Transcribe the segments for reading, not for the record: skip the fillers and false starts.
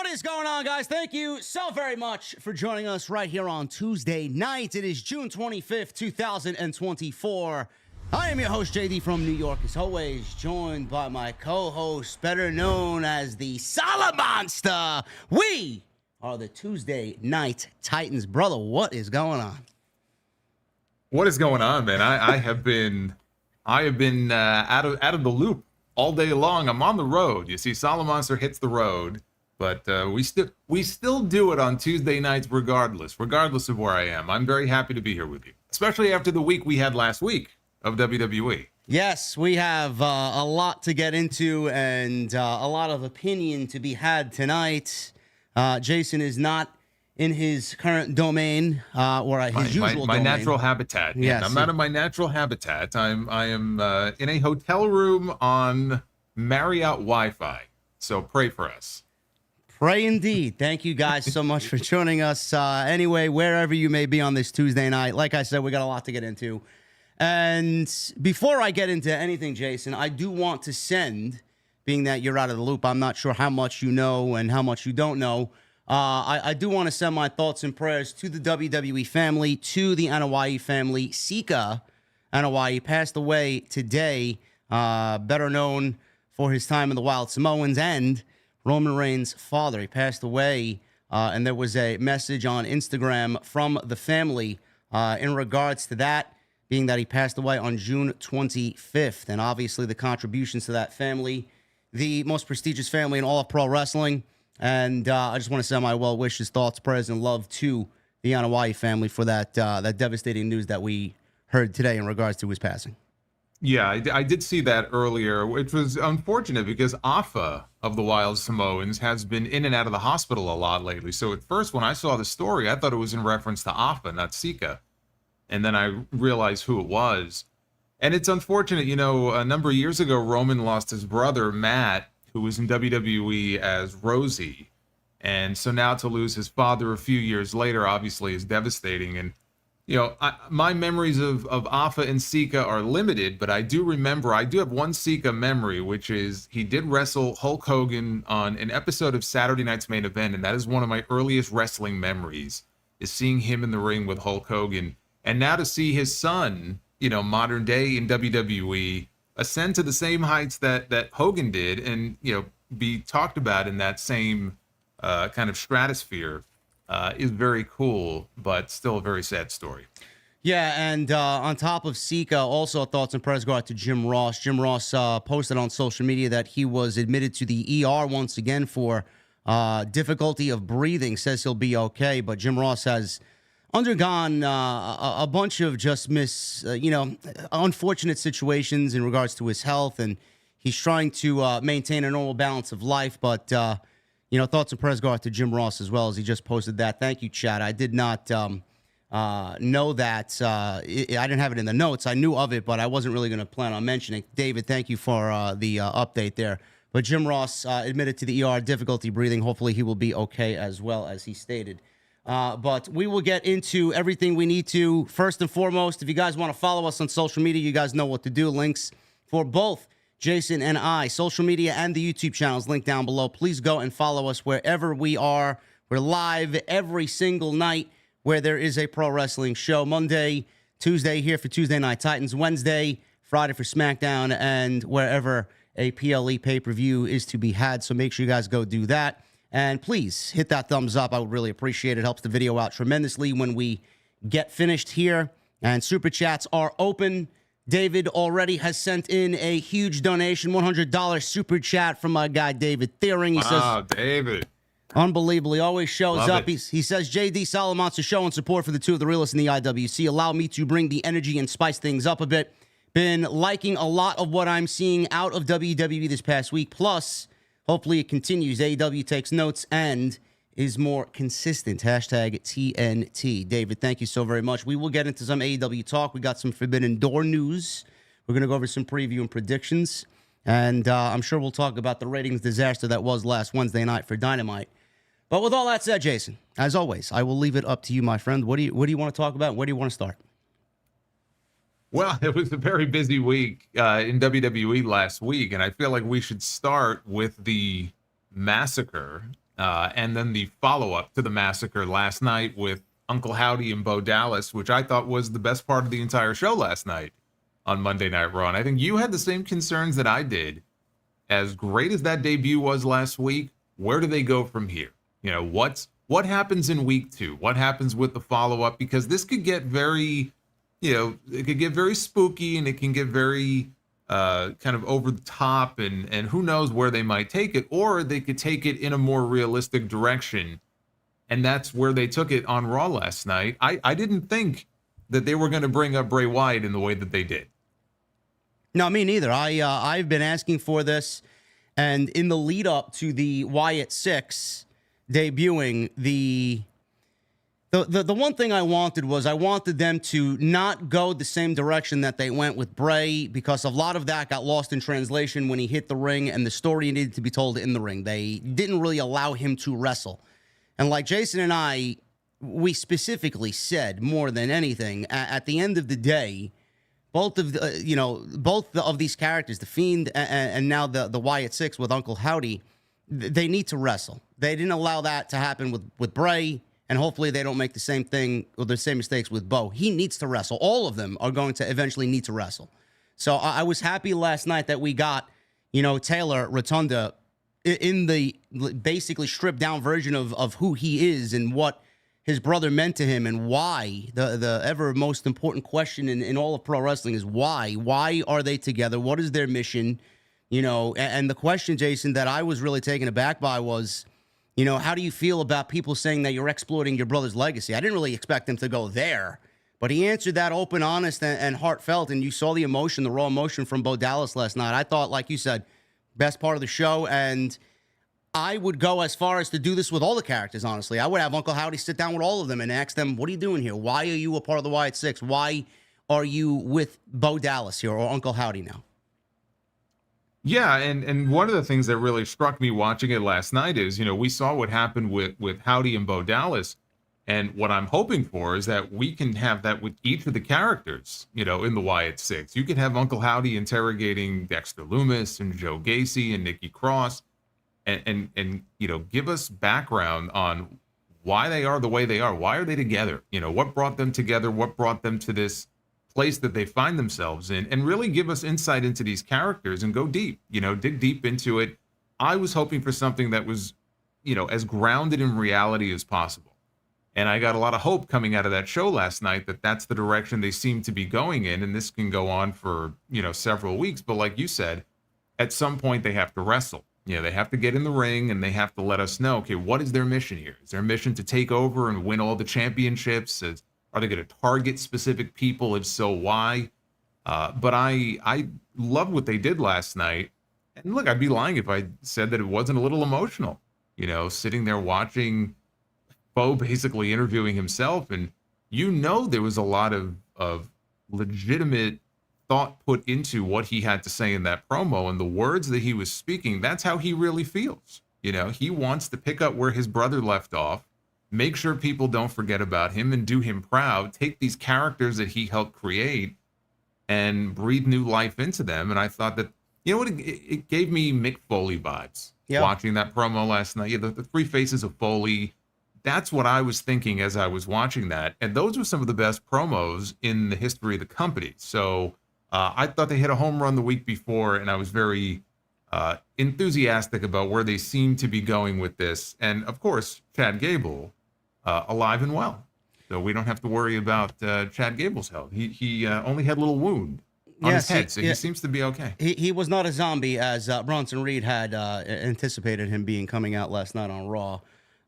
What is going on, guys? Thank you so very much for joining us right here on Tuesday night. It is June 25th, 2024. I am your host, JD from New York, as always, joined by my co-host, better known as the Salamonster. We are the Tuesday Night Titans. Brother, what is going on? What is going on, man? I have been out of the loop all day long. I'm on the road. You see, Salamonster hits the road. But we still do it on Tuesday nights regardless of where I am. I'm very happy to be here with you, especially after the week we had last week of WWE. Yes, we have a lot to get into and a lot of opinion to be had tonight. Jason is not in his current domain or his usual my domain. Natural habitat. Yes, I'm out of my natural habitat. I am in a hotel room on Marriott Wi-Fi. So pray for us. Pray indeed. Thank you guys so much for joining us. Anyway, wherever you may be on this Tuesday night, like I said, we got a lot to get into. And before I get into anything, Jason, I do want to send, being that you're out of the loop, I'm not sure how much you know and how much you don't know. I do want to send my thoughts and prayers to the WWE family, to the Anoa'i family. Sika Anoa'i passed away today, better known for his time in the Wild Samoans and Roman Reigns' father. He passed away, and there was a message on Instagram from the family in regards to that, being that he passed away on June 25th. And obviously the contributions to that family, the most prestigious family in all of pro wrestling. And I just want to send my well wishes, thoughts, prayers, and love to the Anoa'i family for that devastating news that we heard today in regards to his passing. Yeah, I did see that earlier, which was unfortunate because Afa of the Wild Samoans has been in and out of the hospital a lot lately. So at first, when I saw the story, I thought it was in reference to Afa, not Sika. And then I realized who it was. And it's unfortunate, you know, a number of years ago, Roman lost his brother, Matt, who was in WWE as Rosie. And so now to lose his father a few years later, obviously, is devastating. And you know, my memories of Afa and Sika are limited, but I do have one Sika memory, which is he did wrestle Hulk Hogan on an episode of Saturday Night's Main Event, and that is one of my earliest wrestling memories, is seeing him in the ring with Hulk Hogan. And now to see his son, you know, modern day in WWE, ascend to the same heights that Hogan did and, you know, be talked about in that same kind of stratosphere, is very cool, but still a very sad story. Yeah, and on top of Sika, also thoughts and prayers go out to Jim Ross. Jim Ross posted on social media that he was admitted to the ER once again for difficulty of breathing. Says he'll be okay, but Jim Ross has undergone a bunch of just unfortunate situations in regards to his health, and he's trying to maintain a normal balance of life, but thoughts and prayers go out to Jim Ross as well, as he just posted that. Thank you, Chad. I did not know that. I didn't have it in the notes. I knew of it, but I wasn't really going to plan on mentioning. David, thank you for the update there. But Jim Ross admitted to the ER, difficulty breathing. Hopefully he will be okay as well, as he stated. But we will get into everything we need to. First and foremost, if you guys want to follow us on social media, you guys know what to do. Links for both Jason and I, social media and the YouTube channels linked down below. Please go and follow us wherever we are. We're live every single night where there is a pro wrestling show. Monday, Tuesday here for Tuesday Night Titans. Wednesday, Friday for SmackDown, and wherever a PLE pay-per-view is to be had. So make sure you guys go do that. And please hit that thumbs up. I would really appreciate it. It helps the video out tremendously when we get finished here. And super chats are open. David already has sent in a huge donation, $100 super chat from my guy, David Thiering. He says, David. Unbelievable. He always shows Love up. it. He says, JD Salamonster showing support for the two of the realest in the IWC. Allow me to bring the energy and spice things up a bit. Been liking a lot of what I'm seeing out of WWE this past week. Plus, hopefully it continues. AEW takes notes and is more consistent. Hashtag TNT. David, thank you so very much. We will get into some AEW talk. We got some Forbidden Door news. We're going to go over some preview and predictions. And I'm sure we'll talk about the ratings disaster that was last Wednesday night for Dynamite. But with all that said, Jason, as always, I will leave it up to you, my friend. What do you want to talk about? Where do you want to start? Well, it was a very busy week in WWE last week, and I feel like we should start with the massacre and then the follow-up to the massacre last night with Uncle Howdy and Bo Dallas, which I thought was the best part of the entire show last night on Monday Night Raw. And I think you had the same concerns that I did. As great as that debut was last week, where do they go from here? You know, what happens in week 2? What happens with the follow-up? Because this could get very, it could get very spooky, and it can get very kind of over the top, and who knows where they might take it, or they could take it in a more realistic direction. And that's where they took it on Raw last night. I didn't think that they were going to bring up Bray Wyatt in the way that they did. No, me neither. I've been asking for this, and in the lead up to the Wyatt Sicks debuting, the one thing I wanted them to not go the same direction that they went with Bray, because a lot of that got lost in translation when he hit the ring, and the story needed to be told in the ring. They didn't really allow him to wrestle. And like Jason and I, we specifically said more than anything, at the end of the day, both of these characters, the Fiend and now the Wyatt Sicks with Uncle Howdy, they need to wrestle. They didn't allow that to happen with Bray, and hopefully they don't make the same thing or the same mistakes with Bo. He needs to wrestle. All of them are going to eventually need to wrestle. So I was happy last night that we got, Taylor Rotunda in the basically stripped down version of who he is and what his brother meant to him, and why. The ever most important question in all of pro wrestling is why. Why are they together? What is their mission? And the question, Jason, that I was really taken aback by was, how do you feel about people saying that you're exploiting your brother's legacy? I didn't really expect him to go there, but he answered that open, honest, and heartfelt, and you saw the emotion, the raw emotion from Bo Dallas last night. I thought, like you said, best part of the show, and I would go as far as to do this with all the characters, honestly. I would have Uncle Howdy sit down with all of them and ask them, what are you doing here? Why are you a part of the Wyatt Sicks? Why are you with Bo Dallas here, or Uncle Howdy now? Yeah, and one of the things that really struck me watching it last night is, we saw what happened with Howdy and Bo Dallas, and what I'm hoping for is that we can have that with each of the characters, in the Wyatt Sicks. You could have Uncle Howdy interrogating Dexter Lumis and Joe Gacy and Nikki Cross, and give us background on why they are the way they are. Why are they together? What brought them together? What brought them to this place that they find themselves in? And really give us insight into these characters and go deep, dig deep into it. I was hoping for something that was, as grounded in reality as possible. And I got a lot of hope coming out of that show last night that that's the direction they seem to be going in. And this can go on for, several weeks. But like you said, at some point they have to wrestle. They have to get in the ring, and they have to let us know, okay, what is their mission here? Is their mission to take over and win all the championships? Are they going to target specific people? If so, why? But I love what they did last night. And look, I'd be lying if I said that it wasn't a little emotional, sitting there watching Bo basically interviewing himself. And, there was a lot of legitimate thought put into what he had to say in that promo, and the words that he was speaking. That's how he really feels. He wants to pick up where his brother left off, make sure people don't forget about him, and do him proud, take these characters that he helped create and breathe new life into them. And I thought that, it gave me Mick Foley vibes. Yep. Watching that promo last night. The three faces of Foley. That's what I was thinking as I was watching that. And those were some of the best promos in the history of the company. So I thought they hit a home run the week before, and I was very enthusiastic about where they seem to be going with this. And of course, Chad Gable, alive and well. So we don't have to worry about Chad Gable's health. He only had a little wound on his head, so he seems to be okay. He was not a zombie, as Bronson Reed had anticipated him being coming out last night on Raw.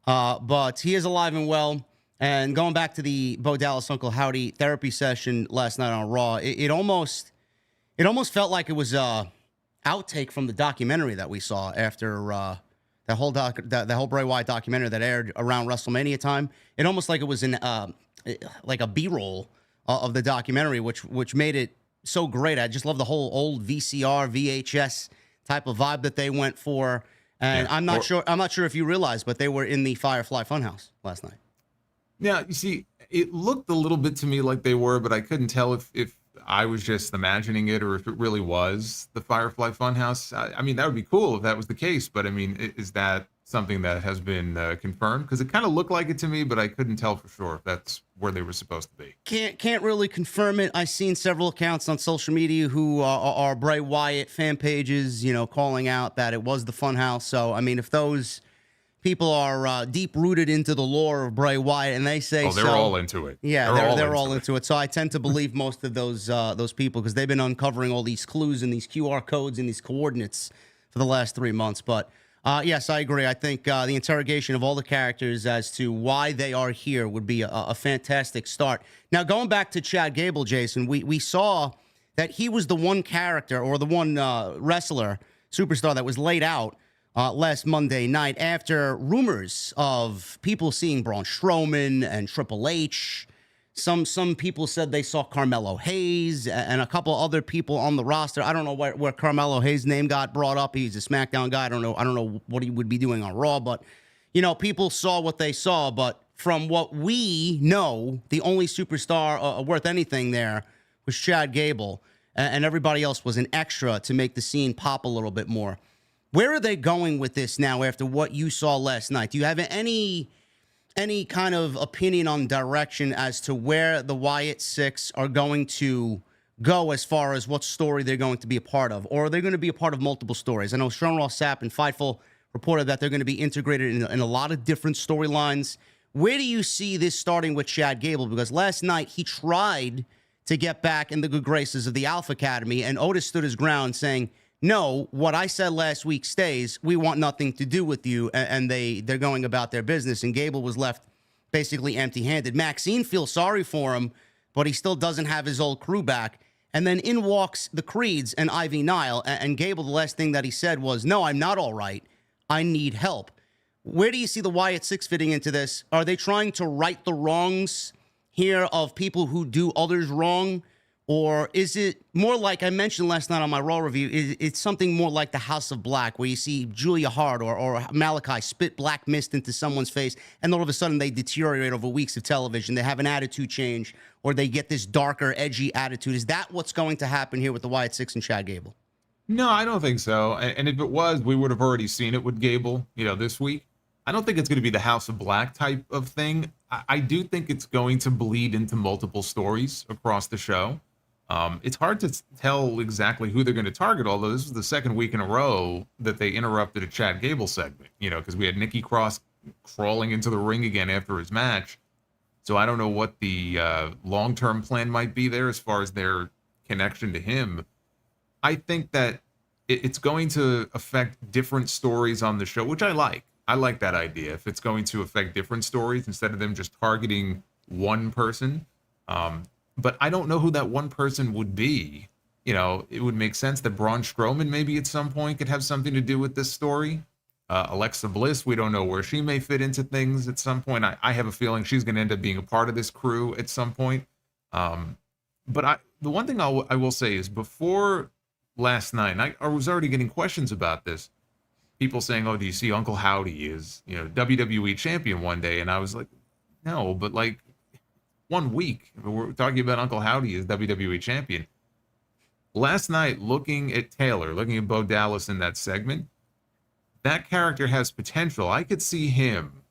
But he is alive and well. And going back to the Bo Dallas Uncle Howdy therapy session last night on Raw, it almost felt like it was a outtake from the documentary that we saw after that whole Bray Wyatt documentary that aired around WrestleMania time. It almost like it was like a B-roll of the documentary, which made it so great. I just love the whole old VCR, VHS type of vibe that they went for. And yeah, I'm not sure if you realize, but they were in the Firefly Funhouse last night. Yeah, you see, it looked a little bit to me like they were, but I couldn't tell if I was just imagining it or if it really was the Firefly Funhouse. I mean, that would be cool if that was the case, but I mean, is that something that has been confirmed? Because it kind of looked like it to me, but I couldn't tell for sure if that's where they were supposed to be. Can't really confirm it. I've seen several accounts on social media who are Bray Wyatt fan pages, calling out that it was the Funhouse. So, I mean, if those people are deep rooted into the lore of Bray Wyatt and they say they're all into it. Yeah, they're all into it. So I tend to believe most of those people because they've been uncovering all these clues and these QR codes and these coordinates for the last 3 months. But yes, I agree. I think the interrogation of all the characters as to why they are here would be a fantastic start. Now, going back to Chad Gable, Jason, we saw that he was the one character or the one wrestler, superstar that was laid out last Monday night after rumors of people seeing Braun Strowman and Triple H. Some people said they saw Carmelo Hayes and a couple other people on the roster. I don't know where Carmelo Hayes' name got brought up. He's a SmackDown guy. I don't know what he would be doing on Raw, but people saw what they saw. But from what we know, the only superstar worth anything there was Chad Gable, and everybody else was an extra to make the scene pop a little bit more. Where are they going with this now after what you saw last night? Do you have any kind of opinion on direction as to where the Wyatt Sicks are going to go as far as what story they're going to be a part of? Or are they going to be a part of multiple stories? I know Sean Ross Sapp and Fightful reported that they're going to be integrated in a lot of different storylines. Where do you see this starting with Chad Gable? Because last night he tried to get back in the good graces of the Alpha Academy, and Otis stood his ground saying, no, what I said last week stays. We want nothing to do with you. And they're going about their business. And Gable was left basically empty-handed. Maxine feels sorry for him, but he still doesn't have his old crew back. And then in walks the Creeds and Ivy Nile. And Gable, the last thing that he said was, no, I'm not all right. I need help. Where do you see the Wyatt Sicks fitting into this? Are they trying to right the wrongs here of people who do others wrong? Or is it more like I mentioned last night on my Raw review, it's something more like the House of Black, where you see Julia Hart or Malachi spit black mist into someone's face, and all of a sudden they deteriorate over weeks of television. They have an attitude change, or they get this darker, edgy attitude. Is that what's going to happen here with the Wyatt Sicks and Chad Gable? No, I don't think so. And if it was, we would have already seen it with Gable, this week. I don't think it's going to be the House of Black type of thing. I do think it's going to bleed into multiple stories across the show. It's hard to tell exactly who they're going to target, although this is the second week in a row that they interrupted a Chad Gable segment, because we had Nikki Cross crawling into the ring again after his match. So I don't know what the long-term plan might be there as far as their connection to him. I think that it's going to affect different stories on the show, which I like. I like that idea. If it's going to affect different stories instead of them just targeting one person. But I don't know who that one person would be. It would make sense that Braun Strowman maybe at some point could have something to do with this story. Alexa Bliss, we don't know where she may fit into things at some point. I have a feeling she's going to end up being a part of this crew at some point. But the one thing I will say is before last night, and I was already getting questions about this, people saying, oh, do you see Uncle Howdy is, WWE champion one day? And I was like, no, but 1 week, we're talking about Uncle Howdy as WWE champion. Last night, looking at Taylor, looking at Bo Dallas in that segment, that character has potential. I could see him,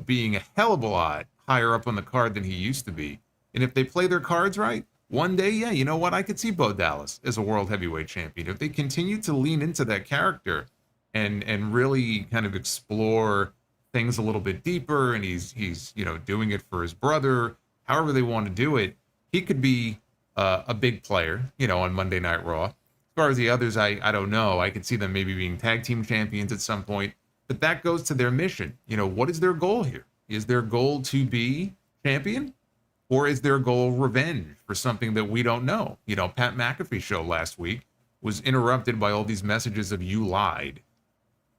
being a hell of a lot higher up on the card than he used to be. And if they play their cards right, one day, yeah, you know what? I could see Bo Dallas as a world heavyweight champion. If they continue to lean into that character and really kind of explore things a little bit deeper, and he's doing it for his brother, however they want to do it, he could be a big player, on Monday Night Raw. As far as the others, I don't know. I could see them maybe being tag team champions at some point, but that goes to their mission. What is their goal here? Is their goal to be champion, or is their goal revenge for something that we don't know? Pat McAfee's show last week was interrupted by all these messages of "you lied."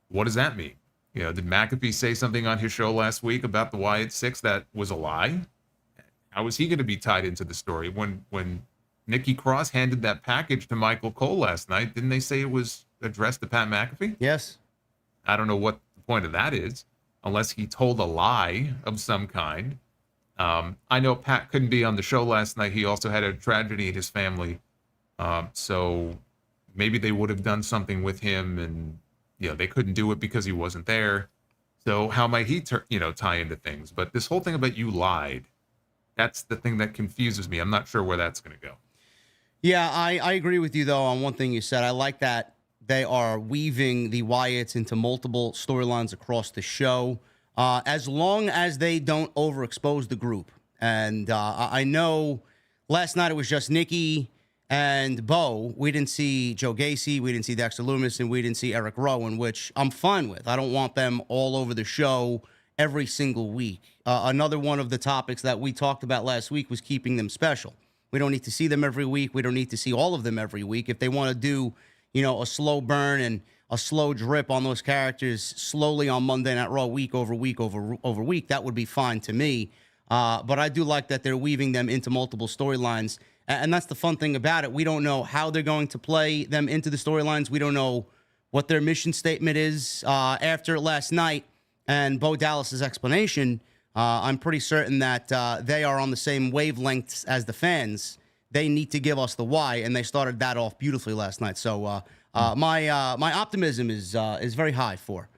What does that mean? Did McAfee say something on his show last week about the Wyatt Sicks that was a lie? How is he going to be tied into the story? When Nikki Cross handed that package to Michael Cole last night, didn't they say it was addressed to Pat McAfee? Yes. I don't know what the point of that is, unless he told a lie of some kind. I know Pat couldn't be on the show last night. He also had a tragedy in his family. So maybe they would have done something with him, and they couldn't do it because he wasn't there. So how might he, tie into things? But this whole thing about you lied, that's the thing that confuses me. I'm not sure where that's going to go. Yeah, I agree with you, though, on one thing you said. I like that they are weaving the Wyatts into multiple storylines across the show, as long as they don't overexpose the group. And I know last night it was just Nikki and Bo. We didn't see Joe Gacy, we didn't see Dexter Lumis, and we didn't see Eric Rowan, which I'm fine with. I don't want them all over the show every single week. Another one of the topics that we talked about last week was keeping them special. We don't need to see them every week. We don't need to see all of them every week. If they want to do, a slow burn and a slow drip on those characters slowly on Monday Night Raw, week over week over week, that would be fine to me. But I do like that they're weaving them into multiple storylines. And that's the fun thing about it. We don't know how they're going to play them into the storylines. We don't know what their mission statement is. After last night and Bo Dallas's explanation, I'm pretty certain that they are on the same wavelengths as the fans. They need to give us the why, and they started that off beautifully last night. So my optimism is very high for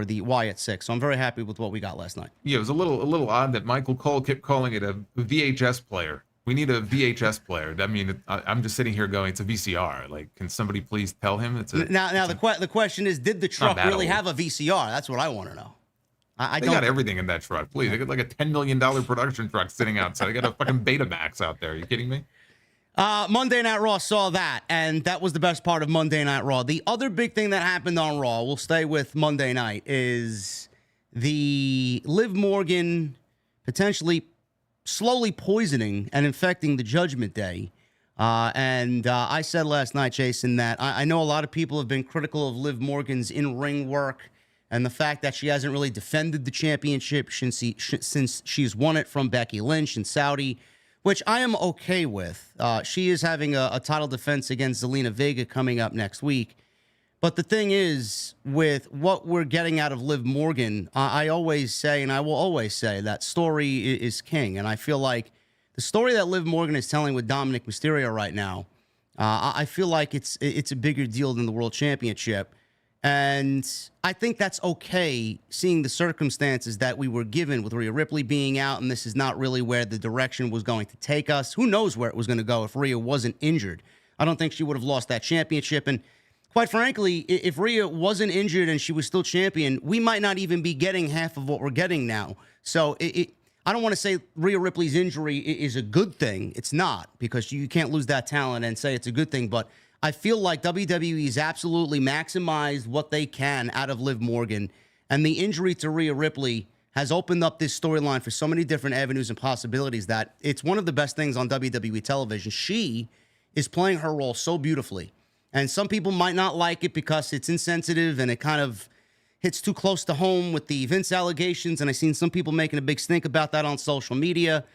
the Wyatt Sicks. So I'm very happy with what we got last night. Yeah, it was a little odd that Michael Cole kept calling it a VHS player. We need a VHS player. I mean, I'm just sitting here going, it's a VCR. Like, can somebody please tell him it's a... Now the question is, did the truck really have a VCR? That's what I want to know. They got everything in that truck, please. They got like a $10 million production truck sitting outside. They got a fucking Betamax out there. Are you kidding me? Monday Night Raw saw that, and that was the best part of Monday Night Raw. The other big thing that happened on Raw, we'll stay with Monday night, is the Liv Morgan potentially slowly poisoning and infecting the Judgment Day. And I said last night, Jason, that I know a lot of people have been critical of Liv Morgan's in-ring work and the fact that she hasn't really defended the championship since she's won it from Becky Lynch in Saudi, which I am okay with. She is having a title defense against Zelina Vega coming up next week. But the thing is, with what we're getting out of Liv Morgan, I always say, and I will always say, that story is king. And I feel like the story that Liv Morgan is telling with Dominic Mysterio right now, I feel like it's a bigger deal than the World Championship. And I think that's okay, seeing the circumstances that we were given with Rhea Ripley being out, and this is not really where the direction was going to take us. Who knows where it was going to go if Rhea wasn't injured? I don't think she would have lost that championship. And quite frankly, if Rhea wasn't injured and she was still champion, we might not even be getting half of what we're getting now. So I don't want to say Rhea Ripley's injury is a good thing. It's not, because you can't lose that talent and say it's a good thing. But I feel like WWE's absolutely maximized what they can out of Liv Morgan. And the injury to Rhea Ripley has opened up this storyline for so many different avenues and possibilities that it's one of the best things on WWE television. She is playing her role so beautifully. And some people might not like it because it's insensitive and it kind of hits too close to home with the Vince allegations. And I've seen some people making a big stink about that on social media.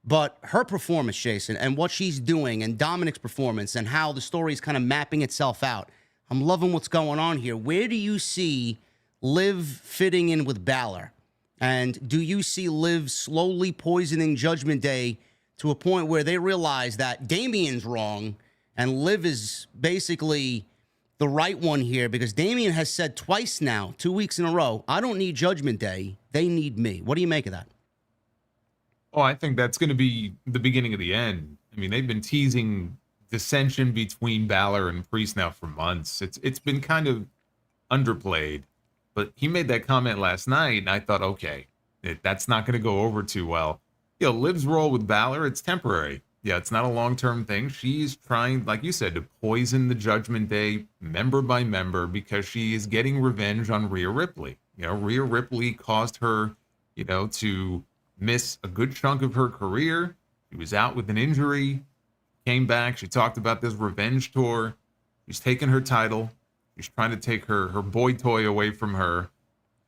But her performance, Jason, and what she's doing, and Dominic's performance, and how the story is kind of mapping itself out, I'm loving what's going on here. Where do you see Liv fitting in with Balor? And do you see Liv slowly poisoning Judgment Day to a point where they realize that Damian's wrong and Liv is basically the right one here? Because Damian has said twice now, 2 weeks in a row, I don't need Judgment Day. They need me. What do you make of that? Oh, I think that's going to be the beginning of the end. I mean, they've been teasing dissension between Balor and Priest now for months. It's been kind of underplayed, but he made that comment last night, and I thought, okay, that's not going to go over too well. Liv's role with Balor, it's temporary. Yeah, it's not a long-term thing. She's trying, like you said, to poison the Judgment Day member by member because she is getting revenge on Rhea Ripley. Rhea Ripley caused her, to miss a good chunk of her career. She was out with an injury, came back. She talked about this revenge tour. She's taken her title. She's trying to take her boy toy away from her.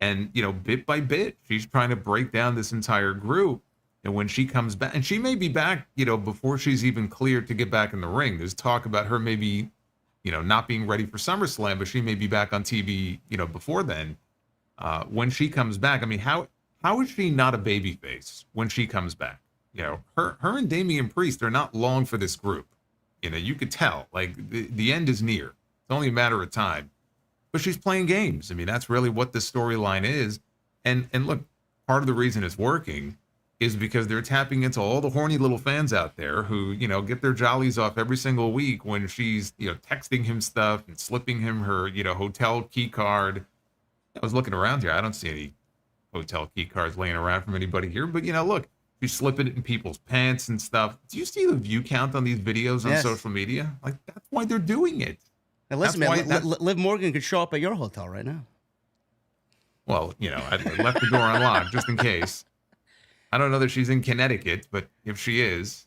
And, bit by bit, she's trying to break down this entire group. And when she comes back, and she may be back, before she's even cleared to get back in the ring. There's talk about her maybe, not being ready for SummerSlam, but she may be back on TV, before then. When she comes back, I mean, how is she not a babyface when she comes back? Her and Damian Priest are not long for this group. You could tell, like, the end is near. It's only a matter of time. But she's playing games. I mean, that's really what the storyline is. And look, part of the reason it's working is because they're tapping into all the horny little fans out there who, get their jollies off every single week when she's, texting him stuff and slipping him her, hotel key card. I was looking around here. I don't see any hotel key cards laying around from anybody here, but look, she's slipping it in people's pants and stuff. Do you see the view count on these videos on social media? Like, that's why they're doing it. Now listen, man, Liv Morgan could show up at your hotel right now. Well, I left the door unlocked just in case. I don't know that she's in Connecticut, but if she is,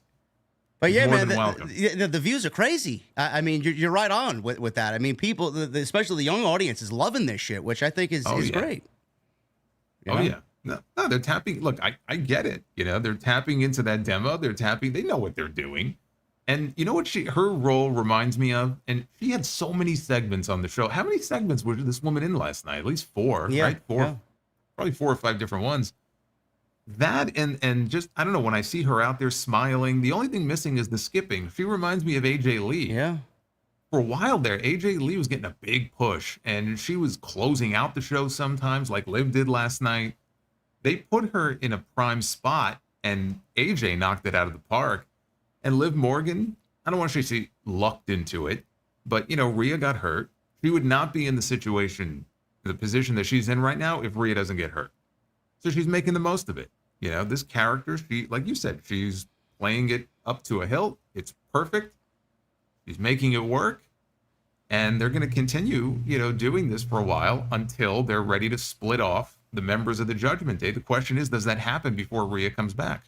but yeah, man, the views are crazy. I mean, you're right on with that. I mean, people, especially the young audience, is loving this shit, which I think is great. Yeah. No, they're tapping. Look, I get it. They're tapping into that demo. They know what they're doing. And you know what her role reminds me of? And she had so many segments on the show. How many segments was this woman in last night? At least 4, right? 4, yeah. Probably 4 or 5 different ones. That and just, I don't know, when I see her out there smiling, the only thing missing is the skipping. She reminds me of AJ Lee. Yeah. For a while there, AJ Lee was getting a big push, and she was closing out the show sometimes like Liv did last night. They put her in a prime spot, and AJ knocked it out of the park. And Liv Morgan, I don't want to say she lucked into it, but, Rhea got hurt. She would not be in the position that she's in right now if Rhea doesn't get hurt. So she's making the most of it. This character, she, like you said, she's playing it up to a hilt. It's perfect. She's making it work. And they're going to continue, doing this for a while until they're ready to split off the members of the Judgment Day. The question is, does that happen before Rhea comes back?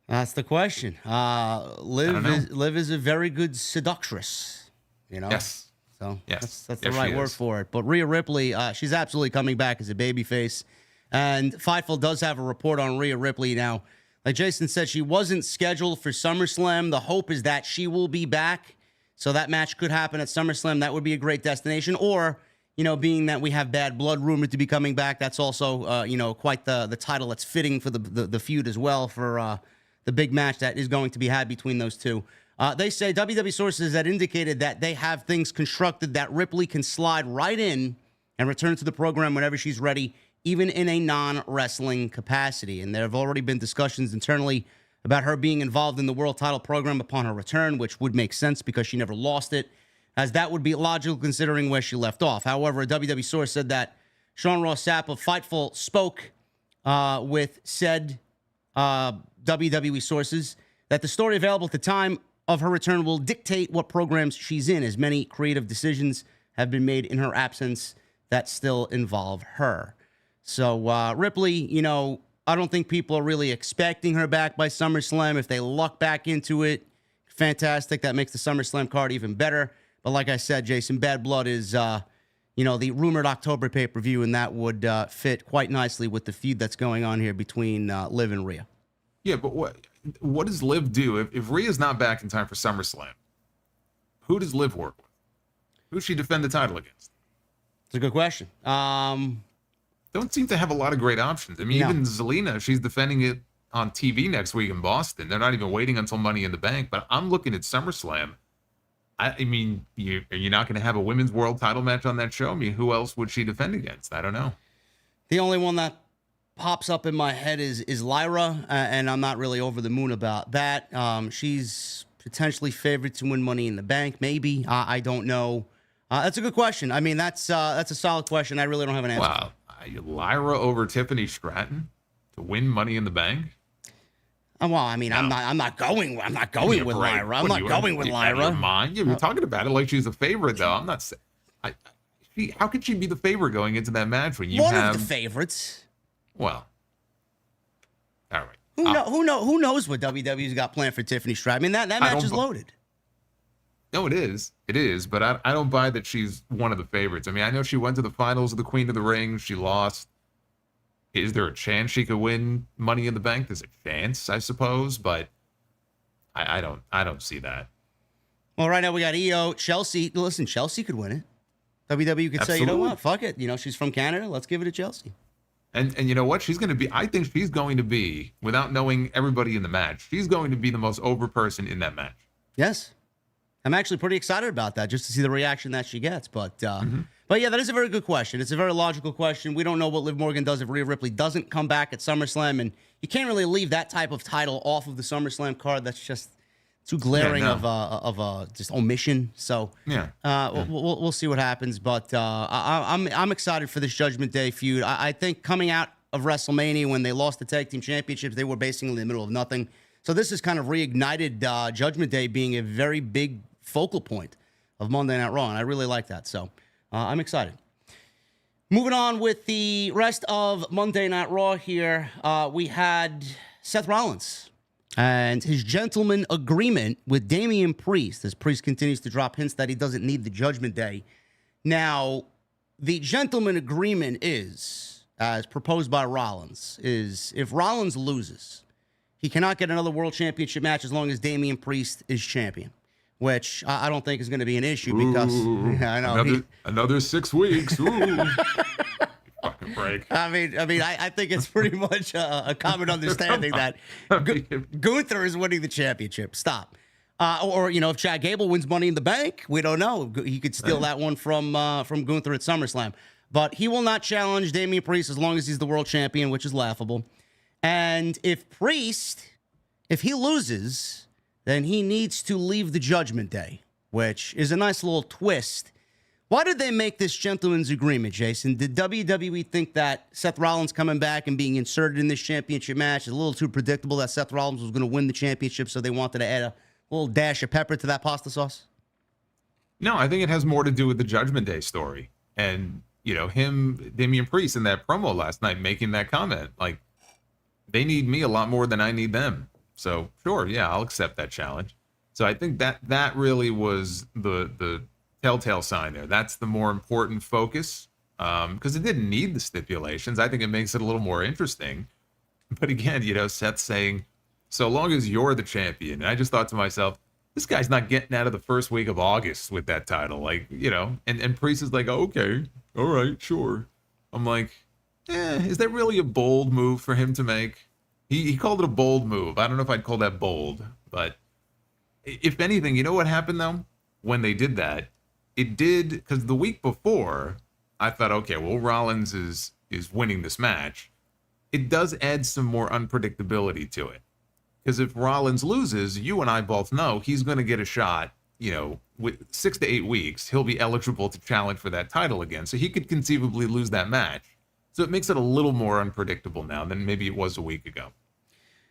That's the question. Liv is a very good seductress, Yes. So yes. that's the right word for it. But Rhea Ripley, she's absolutely coming back as a babyface. And Fightful does have a report on Rhea Ripley now. Like Jason said, she wasn't scheduled for SummerSlam. The hope is that she will be back. So that match could happen at SummerSlam. That would be a great destination. Or, being that we have Bad Blood rumored to be coming back, that's also, quite the title that's fitting for the feud as well for the big match that is going to be had between those two. They say WWE sources that indicated that they have things constructed that Ripley can slide right in and return to the program whenever she's ready, even in a non-wrestling capacity. And there have already been discussions internally about her being involved in the world title program upon her return, which would make sense because she never lost it, as that would be logical considering where she left off. However, a WWE source said that Sean Ross Sapp of Fightful spoke with said WWE sources that the story available at the time of her return will dictate what programs she's in, as many creative decisions have been made in her absence that still involve her. So Ripley, I don't think people are really expecting her back by SummerSlam. If they luck back into it, fantastic. That makes the SummerSlam card even better. But like I said, Jason, Bad Blood is, the rumored October pay-per-view, and that would fit quite nicely with the feud that's going on here between Liv and Rhea. Yeah, but what does Liv do? If Rhea's not back in time for SummerSlam, who does Liv work with? Who does she defend the title against? It's a good question. Don't seem to have a lot of great options. I mean, even Zelina, she's defending it on TV next week in Boston. They're not even waiting until Money in the Bank. But I'm looking at SummerSlam. I mean, you're not going to have a women's world title match on that show? I mean, who else would she defend against? I don't know. The only one that pops up in my head is Lyra, and I'm not really over the moon about that. She's potentially favored to win Money in the Bank, maybe. I don't know. That's a good question. I mean, that's a solid question. I really don't have an answer. Wow. Lyra over Tiffany Stratton to win Money in the Bank? Well, I mean, no. I'm not going with Lyra. I'm not going with Lyra. You're talking about it like she's a favorite, though. I'm not saying. How could she be the favorite going into that match when you have one of the favorites? Well, all right. Who knows what WWE's got planned for Tiffany Stratton? I mean, that match is loaded. No, it is. It is, but I don't buy that she's one of the favorites. I mean, I know she went to the finals of the Queen of the Ring. She lost. Is there a chance she could win Money in the Bank? There's a chance, I suppose, but I don't see that. Well, right now we got EO, Chelsea. Listen, Chelsea could win it. WWE could say, you know what, fuck it. She's from Canada. Let's give it to Chelsea. And you know what? I think she's going to be, without knowing everybody in the match, she's going to be the most over person in that match. Yes. I'm actually pretty excited about that, just to see the reaction that she gets. But But yeah, that is a very good question. It's a very logical question. We don't know what Liv Morgan does if Rhea Ripley doesn't come back at SummerSlam, and you can't really leave that type of title off of the SummerSlam card. That's just too glaring of a just omission. So we'll see what happens. But I'm excited for this Judgment Day feud. I think coming out of WrestleMania when they lost the tag team championships, they were basically in the middle of nothing. So this has kind of reignited Judgment Day being a very big focal point of Monday Night Raw, and I really like that. So I'm excited. Moving on with the rest of Monday Night Raw here, we had Seth Rollins and his gentleman agreement with Damian Priest, as Priest continues to drop hints that he doesn't need the Judgment Day. Now, the gentleman agreement is, as proposed by Rollins, is if Rollins loses, he cannot get another world championship match as long as Damian Priest is champion, which I don't think is going to be an issue because I know another 6 weeks. Fucking break. I think it's pretty much a common understanding that Gunther is winning the championship. Stop. Or if Chad Gable wins Money in the Bank, we don't know. He could steal that one from Gunther at SummerSlam. But he will not challenge Damian Priest as long as he's the world champion, which is laughable. And if he loses, then he needs to leave the Judgment Day, which is a nice little twist. Why did they make this gentleman's agreement, Jason? Did WWE think that Seth Rollins coming back and being inserted in this championship match is a little too predictable, that Seth Rollins was going to win the championship, so they wanted to add a little dash of pepper to that pasta sauce? No, I think it has more to do with the Judgment Day story. And, Damian Priest in that promo last night making that comment. Like, they need me a lot more than I need them. So, sure, yeah, I'll accept that challenge. So I think that really was the telltale sign there. That's the more important focus, because it didn't need the stipulations. I think it makes it a little more interesting. But again, Seth saying, so long as you're the champion. And I just thought to myself, this guy's not getting out of the first week of August with that title. Like, and Priest is like, oh, okay, all right, sure. I'm like, is that really a bold move for him to make? He called it a bold move. I don't know if I'd call that bold, but if anything, you know what happened though? When they did that, it did, because the week before, I thought, okay, well, Rollins is winning this match. It does add some more unpredictability to it. Because if Rollins loses, you and I both know he's going to get a shot, with 6 to 8 weeks, he'll be eligible to challenge for that title again. So he could conceivably lose that match. So it makes it a little more unpredictable now than maybe it was a week ago.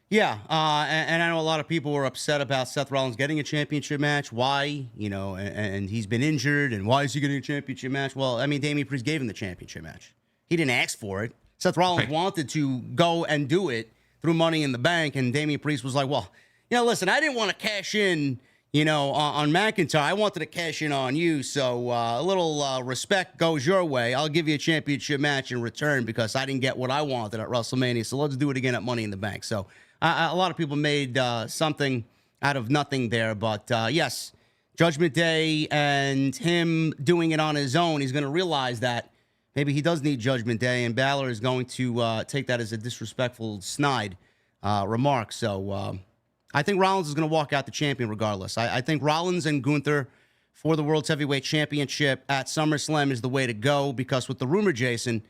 Yeah, and I know a lot of people were upset about Seth Rollins getting a championship match. Why? And he's been injured, and why is he getting a championship match? Well, Damian Priest gave him the championship match. He didn't ask for it. Seth Rollins wanted to go and do it through Money in the Bank, and Damian Priest was like, well, listen, I didn't want to cash in, on McIntyre. I wanted to cash in on you, so a little respect goes your way. I'll give you a championship match in return because I didn't get what I wanted at WrestleMania, so let's do it again at Money in the Bank. So a lot of people made something out of nothing there. But, yes, Judgment Day and him doing it on his own, he's going to realize that maybe he does need Judgment Day, and Balor is going to take that as a disrespectful, snide remark. So I think Rollins is going to walk out the champion regardless. I think Rollins and Gunther for the World's Heavyweight Championship at SummerSlam is the way to go, because with the rumor, Jason,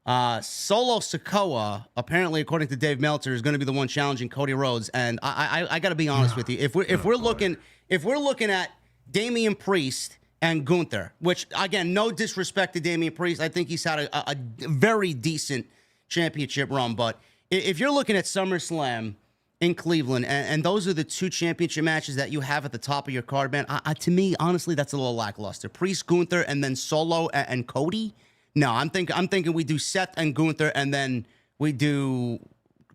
Solo Sikoa, apparently, according to Dave Meltzer, is going to be the one challenging Cody Rhodes. And I got to be honest with you, if we're looking at Damian Priest and Gunther, which again, no disrespect to Damian Priest, I think he's had a very decent championship run. But if you're looking at SummerSlam in Cleveland, and those are the two championship matches that you have at the top of your card, man, to me, honestly, that's a little lackluster. Priest, Gunther, and then Solo and Cody. No, I'm thinking we do Seth and Gunther, and then we do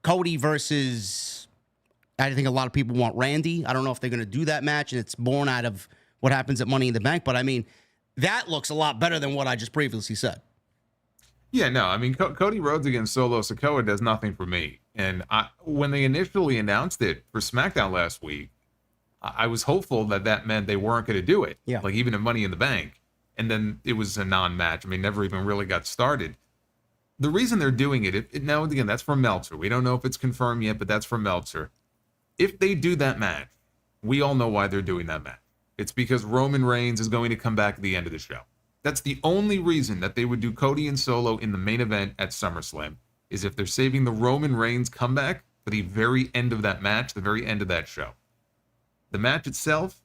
Cody versus, I think a lot of people want Randy. I don't know if they're going to do that match, and it's born out of what happens at Money in the Bank. But, that looks a lot better than what I just previously said. Yeah, no, Cody Rhodes against Solo Sikoa does nothing for me. And when they initially announced it for SmackDown last week, I was hopeful that meant they weren't going to do it. Yeah. Like even at Money in the Bank. And then it was a non-match. Never even really got started. The reason they're doing it now, again, that's from Meltzer. We don't know if it's confirmed yet, but that's from Meltzer. If they do that match, we all know why they're doing that match. It's because Roman Reigns is going to come back at the end of the show. That's the only reason that they would do Cody and Solo in the main event at SummerSlam, is if they're saving the Roman Reigns comeback for the very end of that match, the very end of that show. The match itself,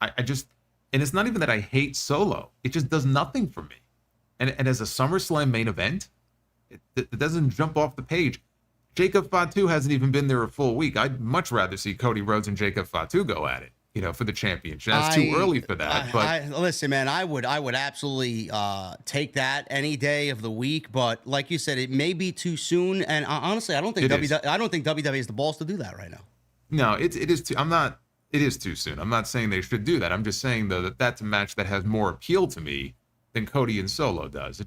I just, and it's not even that I hate Solo. It just does nothing for me. And as a SummerSlam main event, it doesn't jump off the page. Jacob Fatu hasn't even been there a full week. I'd much rather see Cody Rhodes and Jacob Fatu go at it, for the championship. It's too early for that. But listen, man, I would absolutely take that any day of the week. But like you said, it may be too soon. And honestly, I don't think WWE has the balls to do that right now. No, it is too. It is too soon. I'm not saying they should do that. I'm just saying though that that's a match that has more appeal to me than Cody and Solo does.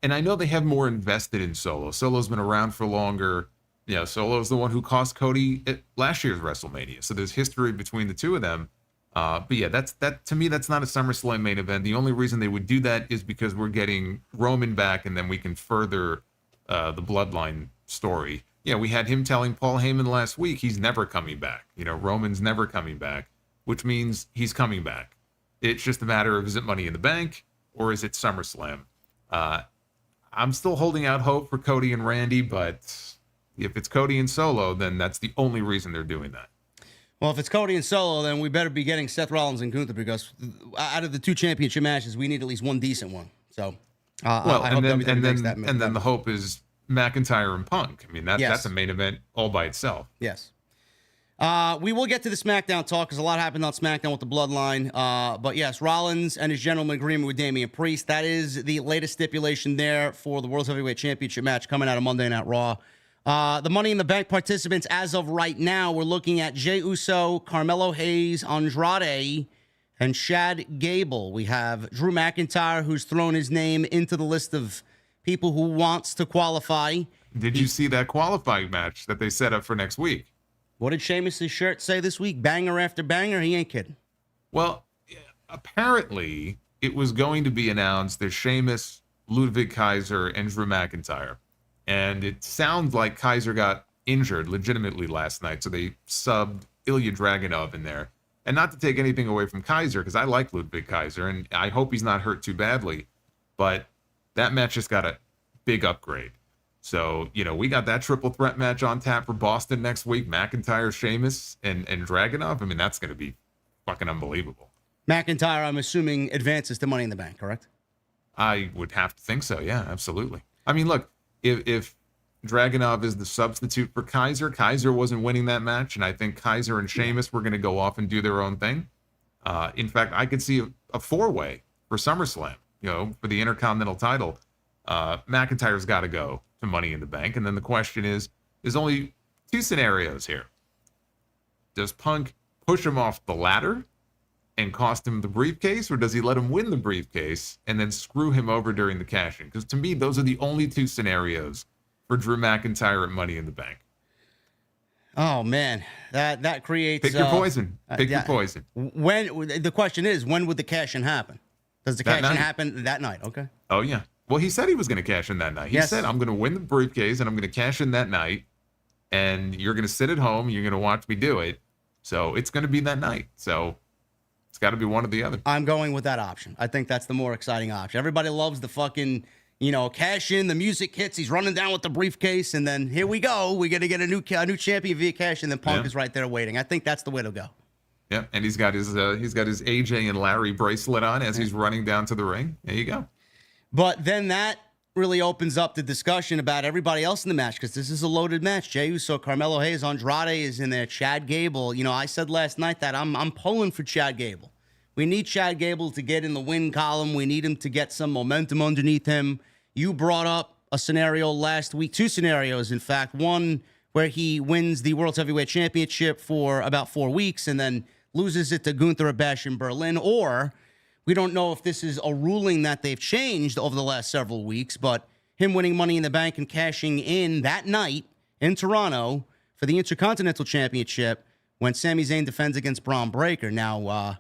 And I know they have more invested in Solo. Solo's been around for longer. Solo's the one who cost Cody at last year's WrestleMania. So there's history between the two of them. But yeah, that to me, that's not a SummerSlam main event. The only reason they would do that is because we're getting Roman back, and then we can further the Bloodline story. Yeah, we had him telling Paul Heyman last week he's never coming back. Roman's never coming back, which means he's coming back. It's just a matter of, is it Money in the Bank or is it SummerSlam? I'm still holding out hope for Cody and Randy, but if it's Cody and Solo, then that's the only reason they're doing that. Well, if it's Cody and Solo, then we better be getting Seth Rollins and Gunther, because out of the 2 championship matches, we need at least one decent one. So, I hope WWE makes that. And then the hope is McIntyre and Punk. I mean, that's a main event all by itself. Yes. We will get to the SmackDown talk, because a lot happened on SmackDown with the Bloodline. But yes, Rollins and his gentleman agreement with Damian Priest. That is the latest stipulation there for the World Heavyweight Championship match coming out of Monday Night Raw. The Money in the Bank participants as of right now, we're looking at Jey Uso, Carmelo Hayes, Andrade, and Chad Gable. We have Drew McIntyre, who's thrown his name into the list of people who wants to qualify. Did you see that qualifying match that they set up for next week? What did Sheamus' shirt say this week? Banger after banger? He ain't kidding. Well, apparently it was going to be announced that Sheamus, Ludwig Kaiser, and Drew McIntyre. And it sounds like Kaiser got injured legitimately last night, so they subbed Ilya Dragunov in there. And not to take anything away from Kaiser, because I like Ludwig Kaiser, and I hope he's not hurt too badly. But that match just got a big upgrade. So, we got that triple threat match on tap for Boston next week. McIntyre, Sheamus, and Dragunov. I mean, that's going to be fucking unbelievable. McIntyre, I'm assuming, advances to Money in the Bank, correct? I would have to think so, yeah, absolutely. I mean, look, if Dragunov is the substitute for Kaiser wasn't winning that match, and I think Kaiser and Sheamus were going to go off and do their own thing. In fact, I could see a 4-way for SummerSlam, for the Intercontinental title. McIntyre's got to go to Money in the Bank. And then the question is, there's only 2 scenarios here. Does Punk push him off the ladder and cost him the briefcase, or does he let him win the briefcase and then screw him over during the cash-in? Because to me, those are the only 2 scenarios for Drew McIntyre at Money in the Bank. Oh man, that creates. Pick your poison. Pick your poison. When the question is, when would the cash-in happen? Does the cash-in happen that night? Okay. Oh yeah. Well, he said he was going to cash in that night. He said, I'm going to win the briefcase and I'm going to cash in that night. And you're going to sit at home. You're going to watch me do it. So it's going to be that night. So it's got to be one or the other. I'm going with that option. I think that's the more exciting option. Everybody loves the fucking, cash in. The music hits. He's running down with the briefcase. And then here we go. We're going to get a new champion via cash. And then Punk is right there waiting. I think that's the way to go. Yeah. And he's got his AJ and Larry bracelet on as he's running down to the ring. There you go. But then that really opens up the discussion about everybody else in the match, because this is a loaded match. Jey Uso, Carmelo Hayes, Andrade is in there, Chad Gable. I said last night that I'm pulling for Chad Gable. We need Chad Gable to get in the win column. We need him to get some momentum underneath him. You brought up a scenario last week, 2 scenarios, in fact. One where he wins the World Heavyweight Championship for about 4 weeks and then loses it to Gunther or Bash in Berlin, or we don't know if this is a ruling that they've changed over the last several weeks, but him winning Money in the Bank and cashing in that night in Toronto for the Intercontinental Championship when Sami Zayn defends against Braun Breaker. Now,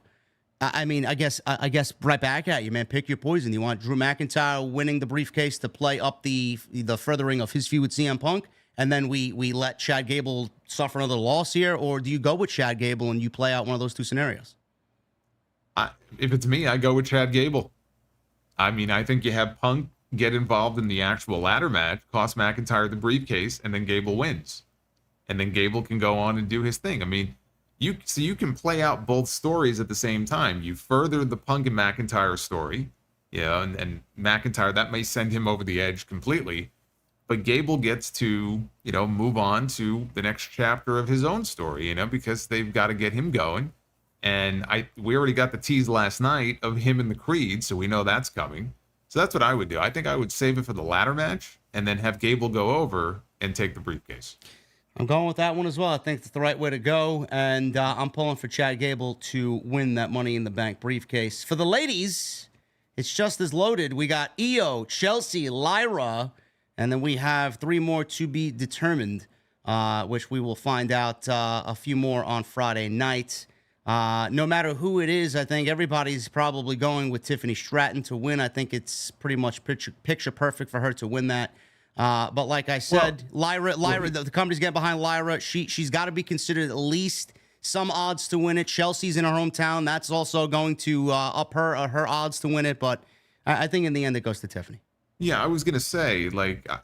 I guess right back at you, man. Pick your poison. You want Drew McIntyre winning the briefcase to play up the furthering of his feud with CM Punk, and then we let Chad Gable suffer another loss here, or do you go with Chad Gable and you play out one of those 2 scenarios? If it's me, I go with Chad Gable. I mean, I think you have Punk get involved in the actual ladder match, cost McIntyre the briefcase, and then Gable wins. And then Gable can go on and do his thing. I mean, you can play out both stories at the same time. You further the Punk and McIntyre story, and McIntyre, that may send him over the edge completely. But Gable gets to, move on to the next chapter of his own story, because they've got to get him going. And we already got the tease last night of him and the Creed, so we know that's coming. So that's what I would do. I think I would save it for the ladder match and then have Gable go over and take the briefcase. I'm going with that one as well. I think it's the right way to go, and I'm pulling for Chad Gable to win that Money in the Bank briefcase. For the ladies, it's just as loaded. We got Io, Chelsea, Lyra, and then we have 3 more to be determined, which we will find out a few more on Friday night. No matter who it is, I think everybody's probably going with Tiffany Stratton to win. I think it's pretty much picture perfect for her to win that. But like I said, Lyra, the company's getting behind Lyra. She's got to be considered at least some odds to win it. Chelsea's in her hometown. That's also going to up her odds to win it. But I think in the end it goes to Tiffany. Yeah, I was going to say,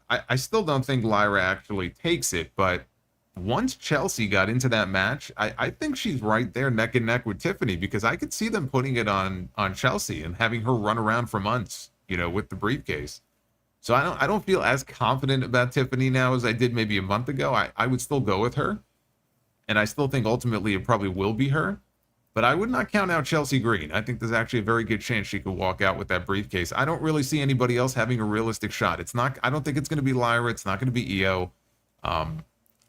I still don't think Lyra actually takes it. But once Chelsea got into that match, I think she's right there neck and neck with Tiffany, because I could see them putting it on Chelsea and having her run around for months, with the briefcase. So I don't feel as confident about Tiffany now as I did maybe a month ago. I would still go with her, and I still think ultimately it probably will be her. But I would not count out Chelsea Green. I think there's actually a very good chance she could walk out with that briefcase. I don't really see anybody else having a realistic shot. I don't think it's going to be Lyra. It's not going to be Io.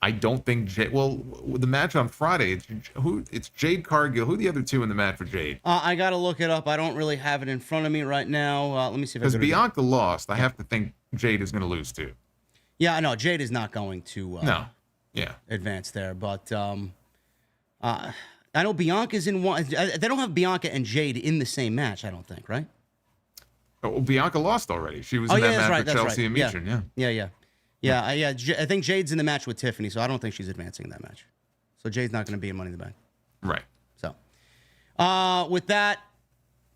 I don't think the match on Friday, it's Jade Cargill. Who are the other two in the match for Jade? I got to look it up. I don't really have it in front of me right now. Let me see if I Because Bianca lost. I have to think Jade is going to lose too. Yeah, no, Jade is not going to advance there. But I know Bianca's in one. They don't have Bianca and Jade in the same match, I don't think, right? Oh, well, Bianca lost already. She was in that match with Chelsea and Meacham. Yeah, I think Jade's in the match with Tiffany, so I don't think she's advancing that match. So Jade's not going to be in Money in the Bank. Right. So, with that,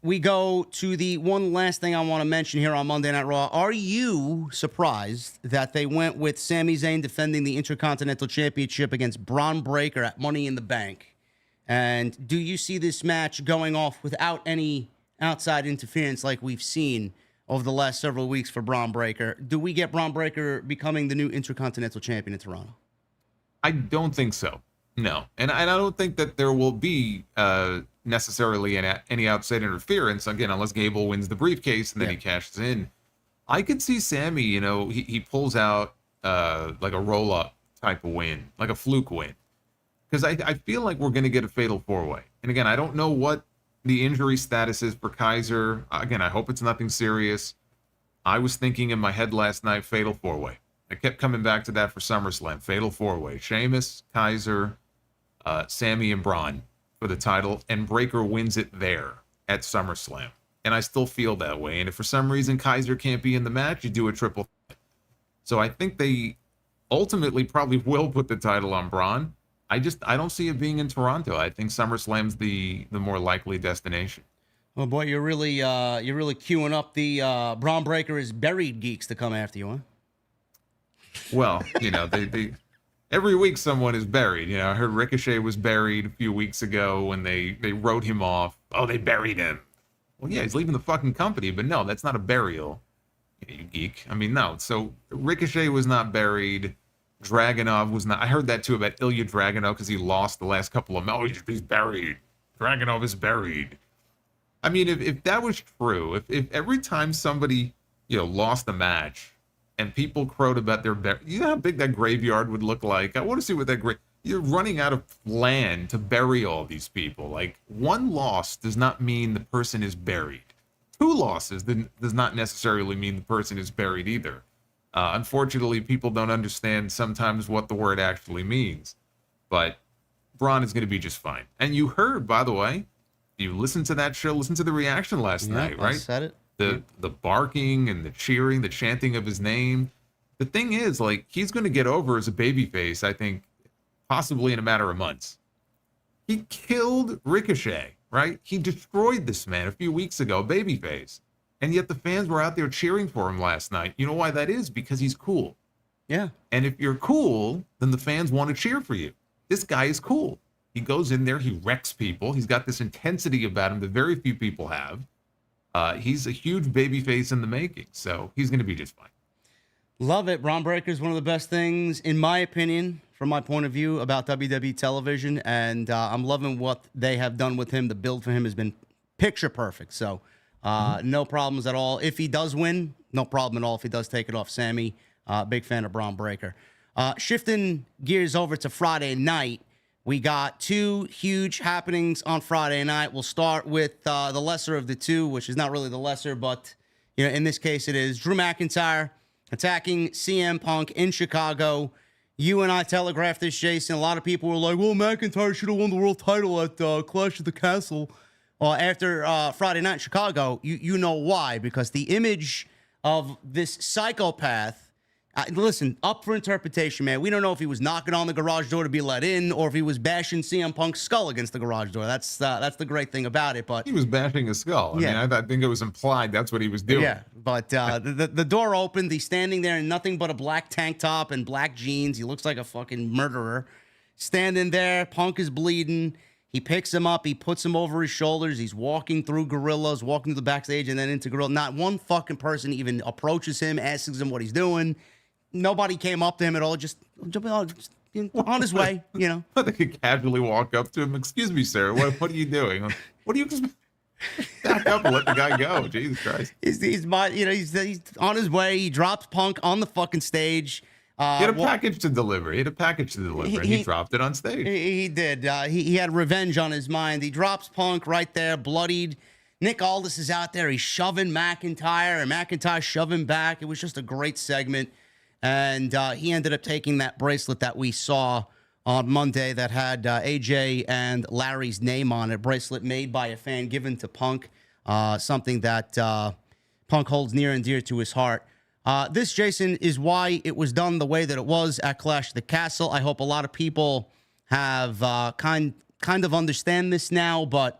we go to the one last thing I want to mention here on Monday Night Raw. Are you surprised that they went with Sami Zayn defending the Intercontinental Championship against Braun Breaker at Money in the Bank? And do you see this match going off without any outside interference like we've seen over the last several weeks for Braun Breaker? Do we get Braun Breaker becoming the new Intercontinental Champion in Toronto? I don't think so. No. And I don't think that there will be necessarily any outside interference, again, unless Gable wins the briefcase and then he cashes in. I could see Sami, he pulls out like a roll-up type of win, like a fluke win. Because I feel like we're going to get a fatal 4-way. And again, I don't know what the injury status is for Kaiser. Again, I hope it's nothing serious. I was thinking in my head last night, fatal 4-way. I kept coming back to that for SummerSlam. Fatal 4-way. Sheamus, Kaiser, Sami, and Braun for the title. And Breaker wins it there at SummerSlam. And I still feel that way. And if for some reason Kaiser can't be in the match, you do a triple threat. So I think they ultimately probably will put the title on Braun. I don't see it being in Toronto. I think SummerSlam's the more likely destination. Oh boy, you're really queuing up the Braun Breaker is buried geeks to come after you, huh? Well, they every week someone is buried. I heard Ricochet was buried a few weeks ago when they wrote him off. Oh, they buried him. Well, yeah, he's leaving the fucking company, but no, that's not a burial. You geek. I mean, no. So Ricochet was not buried. Dragunov was not. I heard that too about Ilya Dragunov because he lost the last couple of matches. Oh, he's buried. Dragunov is buried. I mean, if that was true, if every time somebody lost a match and people crowed about their you know how big that graveyard would look like. I want to see what that you're running out of land to bury all these people. Like, one loss does not mean the person is buried. 2 losses does not necessarily mean the person is buried either. Unfortunately, people don't understand sometimes what the word actually means. But Braun is going to be just fine. And you heard, by the way, you listened to that show, listen to the reaction last night, right? I said it. The barking and the cheering, the chanting of his name. The thing is, he's going to get over as a babyface, I think, possibly in a matter of months. He killed Ricochet, right? He destroyed this man a few weeks ago, babyface. And yet the fans were out there cheering for him last night. You know why that is? Because he's cool. Yeah. And if you're cool, then the fans want to cheer for you. This guy is cool. He goes in there, he wrecks people. He's got this intensity about him that very few people have. He's a huge babyface in the making, so he's going to be just fine. Love it. Braun Breaker is one of the best things, in my opinion, from my point of view, about WWE television, and I'm loving what they have done with him. The build for him has been picture perfect, so no problems at all. If he does win, no problem at all. If he does take it off Sammy, big fan of Braun Breaker. Shifting gears over to Friday night, we got two huge happenings on Friday night. We'll start with the lesser of the two, which is not really the lesser, but in this case it is. Drew McIntyre attacking CM Punk in Chicago. You and I telegraphed this, Jason. A lot of people were like, well, McIntyre should have won the world title at Clash of the Castle after Friday night in Chicago. You know why? Because the image of this psychopath, listen, up for interpretation, man. We don't know if he was knocking on the garage door to be let in or if he was bashing CM Punk's skull against the garage door. That's the great thing about it. But he was bashing his skull. I mean, I think it was implied that's what he was doing. Yeah, but the door opened. He's standing there in nothing but a black tank top and black jeans. He looks like a fucking murderer. Standing there, Punk is bleeding. He picks him up. He puts him over his shoulders. He's walking through gorillas, walking to the backstage and then into gorilla. Not one fucking person even approaches him, asks him what he's doing. Nobody came up to him at all. Just on his way, They could casually walk up to him. Excuse me, sir. What are you doing? What do you back up and let the guy go? Jesus Christ. He's on his way. He drops Punk on the fucking stage. He had a package to deliver. He dropped it on stage. He did. He had revenge on his mind. He drops Punk right there, bloodied. Nick Aldis is out there. He's shoving McIntyre, and McIntyre shoving back. It was just a great segment. And he ended up taking that bracelet that we saw on Monday that had AJ and Larry's name on it. Bracelet made by a fan, given to Punk, something that Punk holds near and dear to his heart. This, Jason, is why it was done the way that it was at Clash of the Castle. I hope a lot of people have kind of understand this now. But,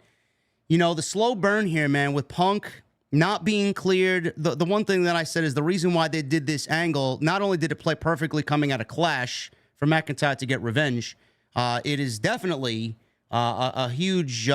the slow burn here, man, with Punk not being cleared. The one thing that I said is the reason why they did this angle, not only did it play perfectly coming out of Clash for McIntyre to get revenge, it is definitely a huge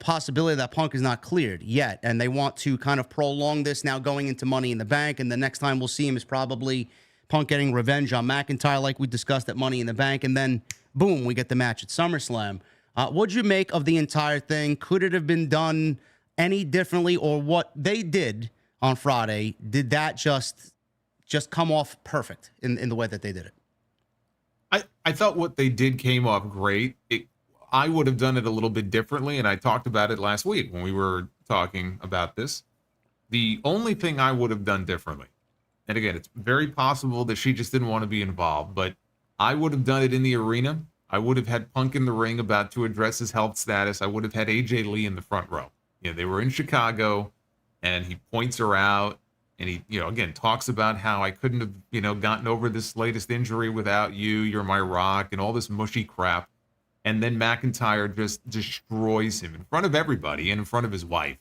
possibility that Punk is not cleared yet. And they want to kind of prolong this now going into Money in the Bank. And the next time we'll see him is probably Punk getting revenge on McIntyre like we discussed at Money in the Bank. And then, boom, we get the match at SummerSlam. What'd you make of the entire thing? Could it have been done any differently, or what they did on Friday, did that just come off perfect in the way that they did it? I thought what they did came off great. I would have done it a little bit differently, and I talked about it last week when we were talking about this. The only thing I would have done differently, and again, it's very possible that she just didn't want to be involved, but I would have done it in the arena. I would have had Punk in the ring about to address his health status. I would have had AJ Lee in the front row. They were in Chicago, and he points her out, and he, again, talks about how I couldn't have, gotten over this latest injury without you. You're my rock, and all this mushy crap. And then McIntyre just destroys him in front of everybody and in front of his wife.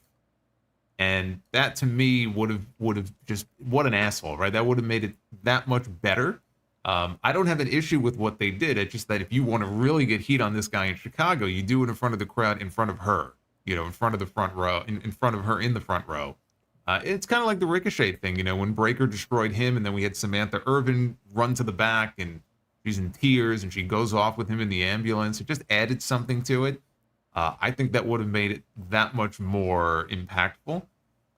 And that, to me, would have just, what an asshole, right? That would have made it that much better. I don't have an issue with what they did. It's just that if you want to really get heat on this guy in Chicago, you do it in front of the crowd, in front of her. In front of the front row, in front of her in the front row. It's kind of like the Ricochet thing, when Breaker destroyed him, and then we had Samantha Irvin run to the back, and she's in tears, and she goes off with him in the ambulance. It just added something to it. I think that would have made it that much more impactful.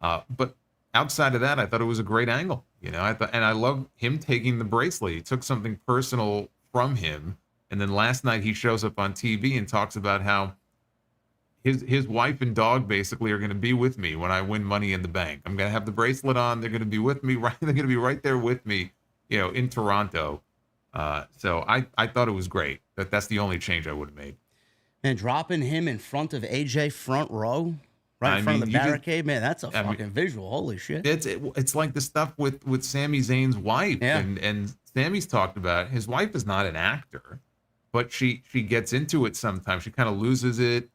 But outside of that, I thought it was a great angle. And I love him taking the bracelet. He took something personal from him, and then last night he shows up on TV and talks about how his wife and dog basically are going to be with me when I win Money in the Bank. I'm going to have the bracelet on. They're going to be with me. Right, they're going to be right there with me, in Toronto. So I thought it was great. That's the only change I would have made. And dropping him in front of AJ front row, right in front of the barricade, man, that's a fucking visual. Holy shit! It's like the stuff with Sami Zayn's wife, and Sami's talked about. His wife is not an actor, but she gets into it sometimes. She kind of loses it.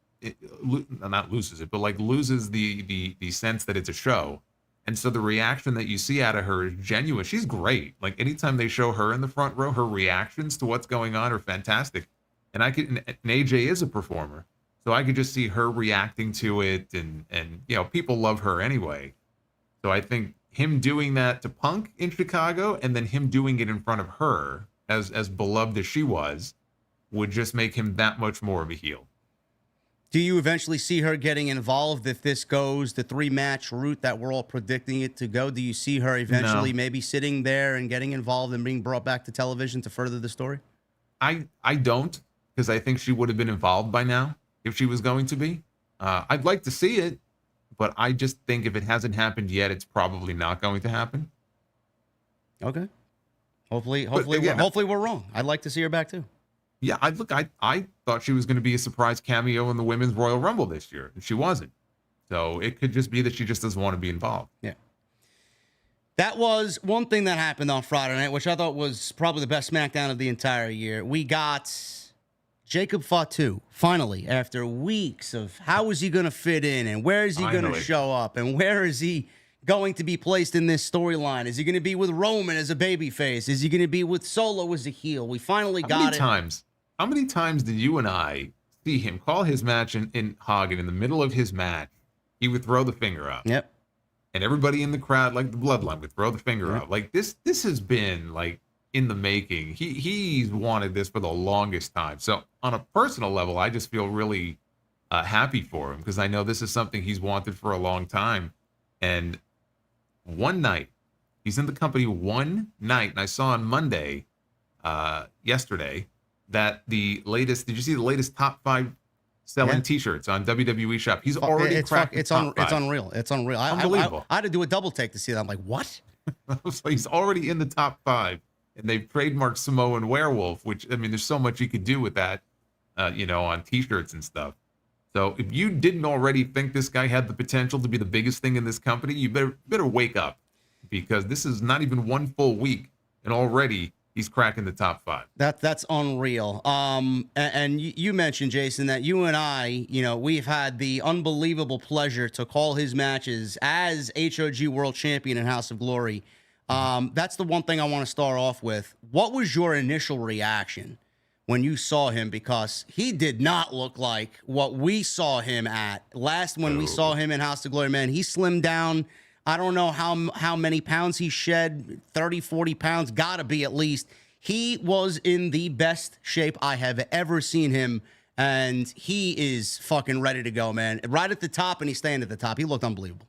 Not loses it, but like loses the sense that it's a show. And so the reaction that you see out of her is genuine. She's great. Like anytime they show her in the front row, her reactions to what's going on are fantastic. And and AJ is a performer. So I could just see her reacting to it, and people love her anyway. So I think him doing that to Punk in Chicago and then him doing it in front of her, as beloved as she was, would just make him that much more of a heel. Do you eventually see her getting involved if this goes the 3-match route that we're all predicting it to go? Do you see her eventually maybe sitting there and getting involved and being brought back to television to further the story? I don't, because I think she would have been involved by now if she was going to be. I'd like to see it, but I just think if it hasn't happened yet, it's probably not going to happen. Okay. Hopefully we're wrong. I'd like to see her back too. Yeah, I thought she was going to be a surprise cameo in the Women's Royal Rumble this year, and she wasn't. So it could just be that she just doesn't want to be involved. Yeah. That was one thing that happened on Friday night, which I thought was probably the best SmackDown of the entire year. We got Jacob Fatu, finally, after weeks of how is he going to fit in and where is he going to show up and where is he going to be placed in this storyline? Is he going to be with Roman as a babyface? Is he going to be with Solo as a heel? We finally got it. How many times did you and I see him call his match in Hagen in the middle of his match? He would throw the finger up. Yep. And everybody in the crowd, like the Bloodline, would throw the finger up. Like this has been like in the making. He's wanted this for the longest time. So on a personal level, I just feel really happy for him because I know this is something he's wanted for a long time. And one night, he's in the company one night, and I saw on Monday, yesterday, that did you see the latest top 5 selling T-shirts on WWE Shop? He's already cracked the top 5. It's unreal. It's unreal. Unbelievable. I had to do a double take to see that. I'm like, what? So he's already in the top 5, and they've trademarked Samoan Werewolf, which, I mean, there's so much you could do with that, on T-shirts and stuff. So if you didn't already think this guy had the potential to be the biggest thing in this company, you better wake up, because this is not even one full week, and already he's cracking the top 5. That's unreal. And you mentioned, Jason, that you and I, we've had the unbelievable pleasure to call his matches as HOG World Champion in House of Glory. That's the one thing I want to start off with. What was your initial reaction when you saw him? Because he did not look like what we saw him at when we saw him in House of Glory. Man, he slimmed down. I don't know how many pounds he shed, 30, 40 pounds, gotta be at least. He was in the best shape I have ever seen him, and he is fucking ready to go, man. Right at the top, and he's staying at the top. He looked unbelievable.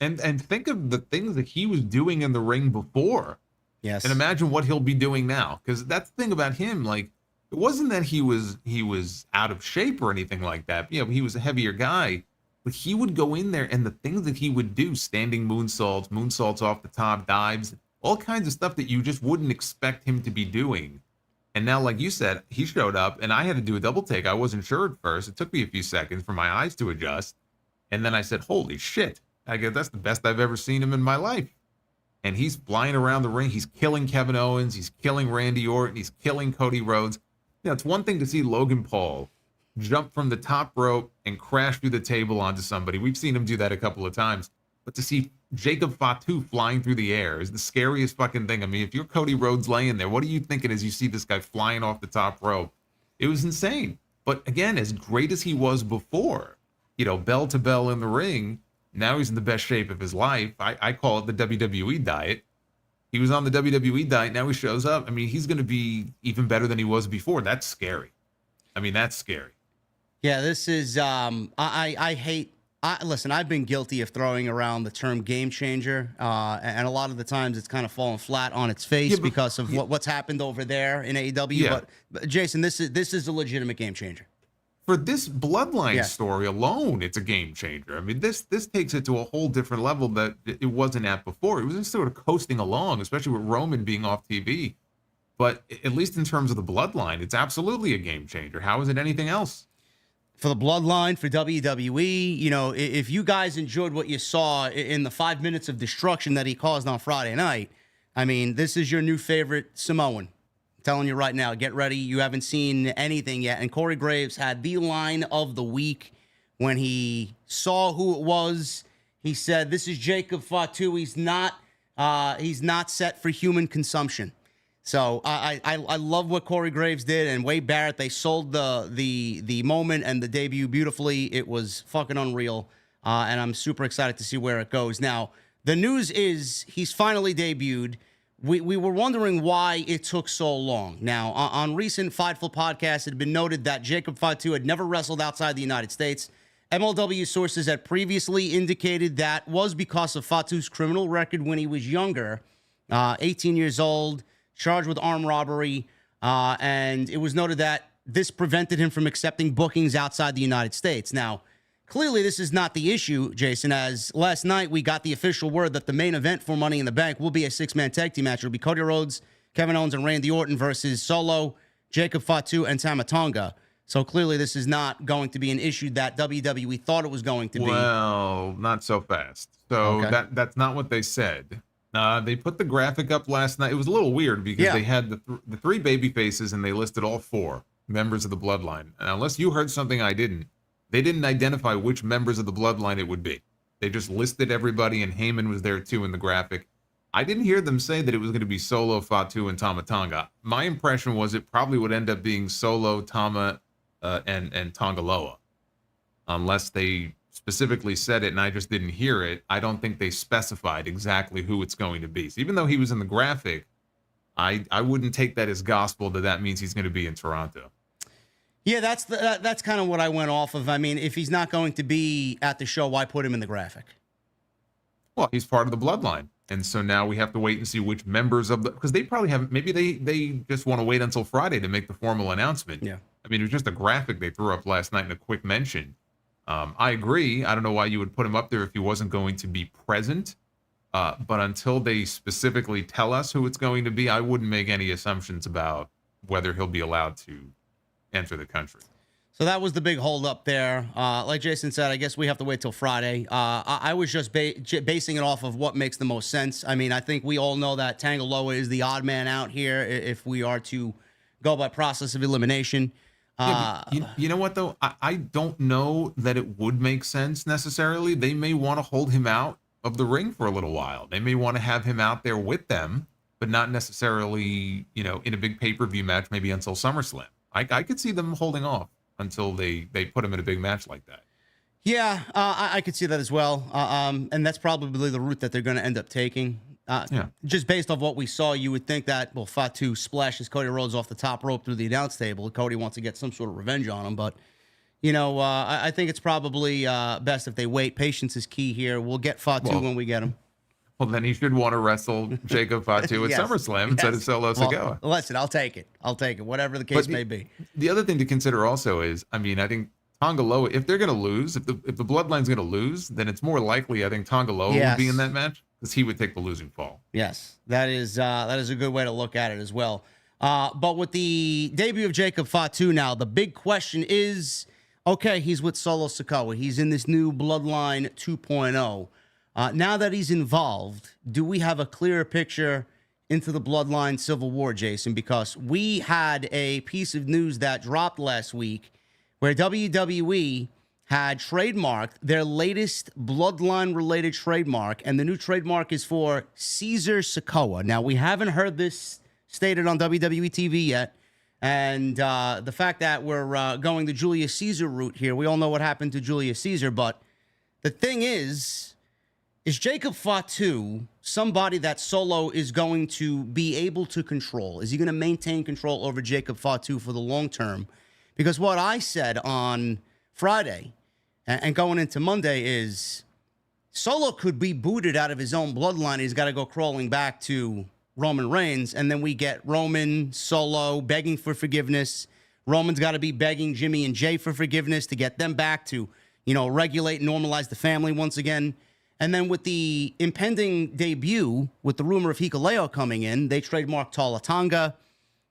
And think of the things that he was doing in the ring before. Yes. And imagine what he'll be doing now. Because that's the thing about him, like, it wasn't that he was out of shape or anything like that. He was a heavier guy. But he would go in there, and the things that he would do, standing moonsaults off the top, dives, all kinds of stuff that you just wouldn't expect him to be doing. And now, like you said, he showed up, and I had to do a double take. I wasn't sure at first. It took me a few seconds for my eyes to adjust. And then I said, holy shit, I guess that's the best I've ever seen him in my life. And he's flying around the ring. He's killing Kevin Owens. He's killing Randy Orton. He's killing Cody Rhodes. It's one thing to see Logan Paul jump from the top rope and crash through the table onto somebody. We've seen him do that a couple of times. But to see Jacob Fatu flying through the air is the scariest fucking thing. I mean, if you're Cody Rhodes laying there, what are you thinking as you see this guy flying off the top rope? It was insane. But again, as great as he was before, bell to bell in the ring, now he's in the best shape of his life. I call it the WWE diet. He was on the WWE diet. Now he shows up. I mean, he's going to be even better than he was before. That's scary. I mean, that's scary. Yeah, this is, listen, I've been guilty of throwing around the term game changer, and a lot of the times it's kind of fallen flat on its face because of what's happened over there in AEW. Yeah. But Jason, this is a legitimate game changer. For this Bloodline story alone, it's a game changer. I mean, this takes it to a whole different level that it wasn't at before. It was just sort of coasting along, especially with Roman being off TV. But at least in terms of the Bloodline, it's absolutely a game changer. How is it anything else? For the Bloodline, for WWE, if you guys enjoyed what you saw in the 5 minutes of destruction that he caused on Friday night, I mean, this is your new favorite Samoan. I'm telling you right now, get ready. You haven't seen anything yet. And Corey Graves had the line of the week when he saw who it was. He said, "This is Jacob Fatu. He's not set for human consumption." So I love what Corey Graves did and Wade Barrett. They sold the moment and the debut beautifully. It was fucking unreal, and I'm super excited to see where it goes. Now, the news is he's finally debuted. We were wondering why it took so long. Now, on recent Fightful podcasts, it had been noted that Jacob Fatu had never wrestled outside the United States. MLW sources had previously indicated that was because of Fatu's criminal record when he was younger, 18 years old, charged with armed robbery, and it was noted that this prevented him from accepting bookings outside the United States. Now, clearly this is not the issue, Jason, as last night we got the official word that the main event for Money in the Bank will be a six-man tag team match. It'll be Cody Rhodes, Kevin Owens, and Randy Orton versus Solo, Jacob Fatu, and Tama Tonga. So clearly this is not going to be an issue that WWE thought it was going to be. Well, not so fast. So Okay. that's not what they said. They put the graphic up last night. It was a little weird because they had the three baby faces and they listed all four members of the Bloodline. And unless you heard something I didn't, they didn't identify which members of the Bloodline it would be. They just listed everybody, and Heyman was there too in the graphic. I didn't hear them say that it was going to be Solo, Fatu, and Tama Tonga. My impression was it probably would end up being Solo, Tama, and Tonga Loa, unless they specifically said it and I just didn't hear it. I don't think they specified exactly who it's going to be. So even though he was in the graphic, I wouldn't take that as gospel that means he's going to be in Toronto. Yeah, that's kind of what I went off of. I mean, if he's not going to be at the show, why put him in the graphic? Well, he's part of the Bloodline. And so now we have to wait and see which members of the, because they probably have, maybe they just want to wait until Friday to make the formal announcement. Yeah. I mean, it was just a graphic they threw up last night in a quick mention. I agree. I don't know why you would put him up there if he wasn't going to be present. But until they specifically tell us who it's going to be, I wouldn't make any assumptions about whether he'll be allowed to enter the country. So that was the big hold up there. Like Jason said, I guess we have to wait till Friday. I was just basing it off of what makes the most sense. I mean, I think we all know that Tanga Loa is the odd man out here if we are to go by process of elimination. You know what, though? I don't know that it would make sense necessarily. They may want to hold him out of the ring for a little while. They may want to have him out there with them, but not necessarily, in a big pay-per-view match, maybe until SummerSlam. I could see them holding off until they put him in a big match like that. Yeah, I could see that as well. And that's probably the route that they're going to end up taking. Just based off what we saw, you would think that, Fatu splashes Cody Rhodes off the top rope through the announce table. Cody wants to get some sort of revenge on him. But, I think it's probably best if they wait. Patience is key here. We'll get Fatu when we get him. Well, then he should want to wrestle Jacob Fatu at SummerSlam instead of Solo Sikoa. Listen, I'll take it. Whatever the case may be. The other thing to consider also is, I think Tonga Loa, if they're going to lose, if the Bloodline's going to lose, then it's more likely, I think, Tonga Loa would be in that match because he would take the losing fall. Yes, that is a good way to look at it as well. But with the debut of Jacob Fatu now, the big question is, okay, he's with Solo Sikoa. He's in this new Bloodline 2.0. Now that he's involved, do we have a clearer picture into the Bloodline Civil War, Jason? Because we had a piece of news that dropped last week where WWE had trademarked their latest Bloodline-related trademark, and the new trademark is for Caesar Sikoa. Now, we haven't heard this stated on WWE TV yet, and the fact that we're going the Julius Caesar route here, we all know what happened to Julius Caesar, but the thing is Jacob Fatu somebody that Solo is going to be able to control? Is he going to maintain control over Jacob Fatu for the long term? Because what I said on Friday and going into Monday is Solo could be booted out of his own bloodline. He's got to go crawling back to Roman Reigns, and then we get Roman, Solo begging for forgiveness. Roman's got to be begging Jimmy and Jay for forgiveness to get them back to, regulate and normalize the family once again. And then with the impending debut, with the rumor of Hikuleo coming in, they trademarked Tala Tonga.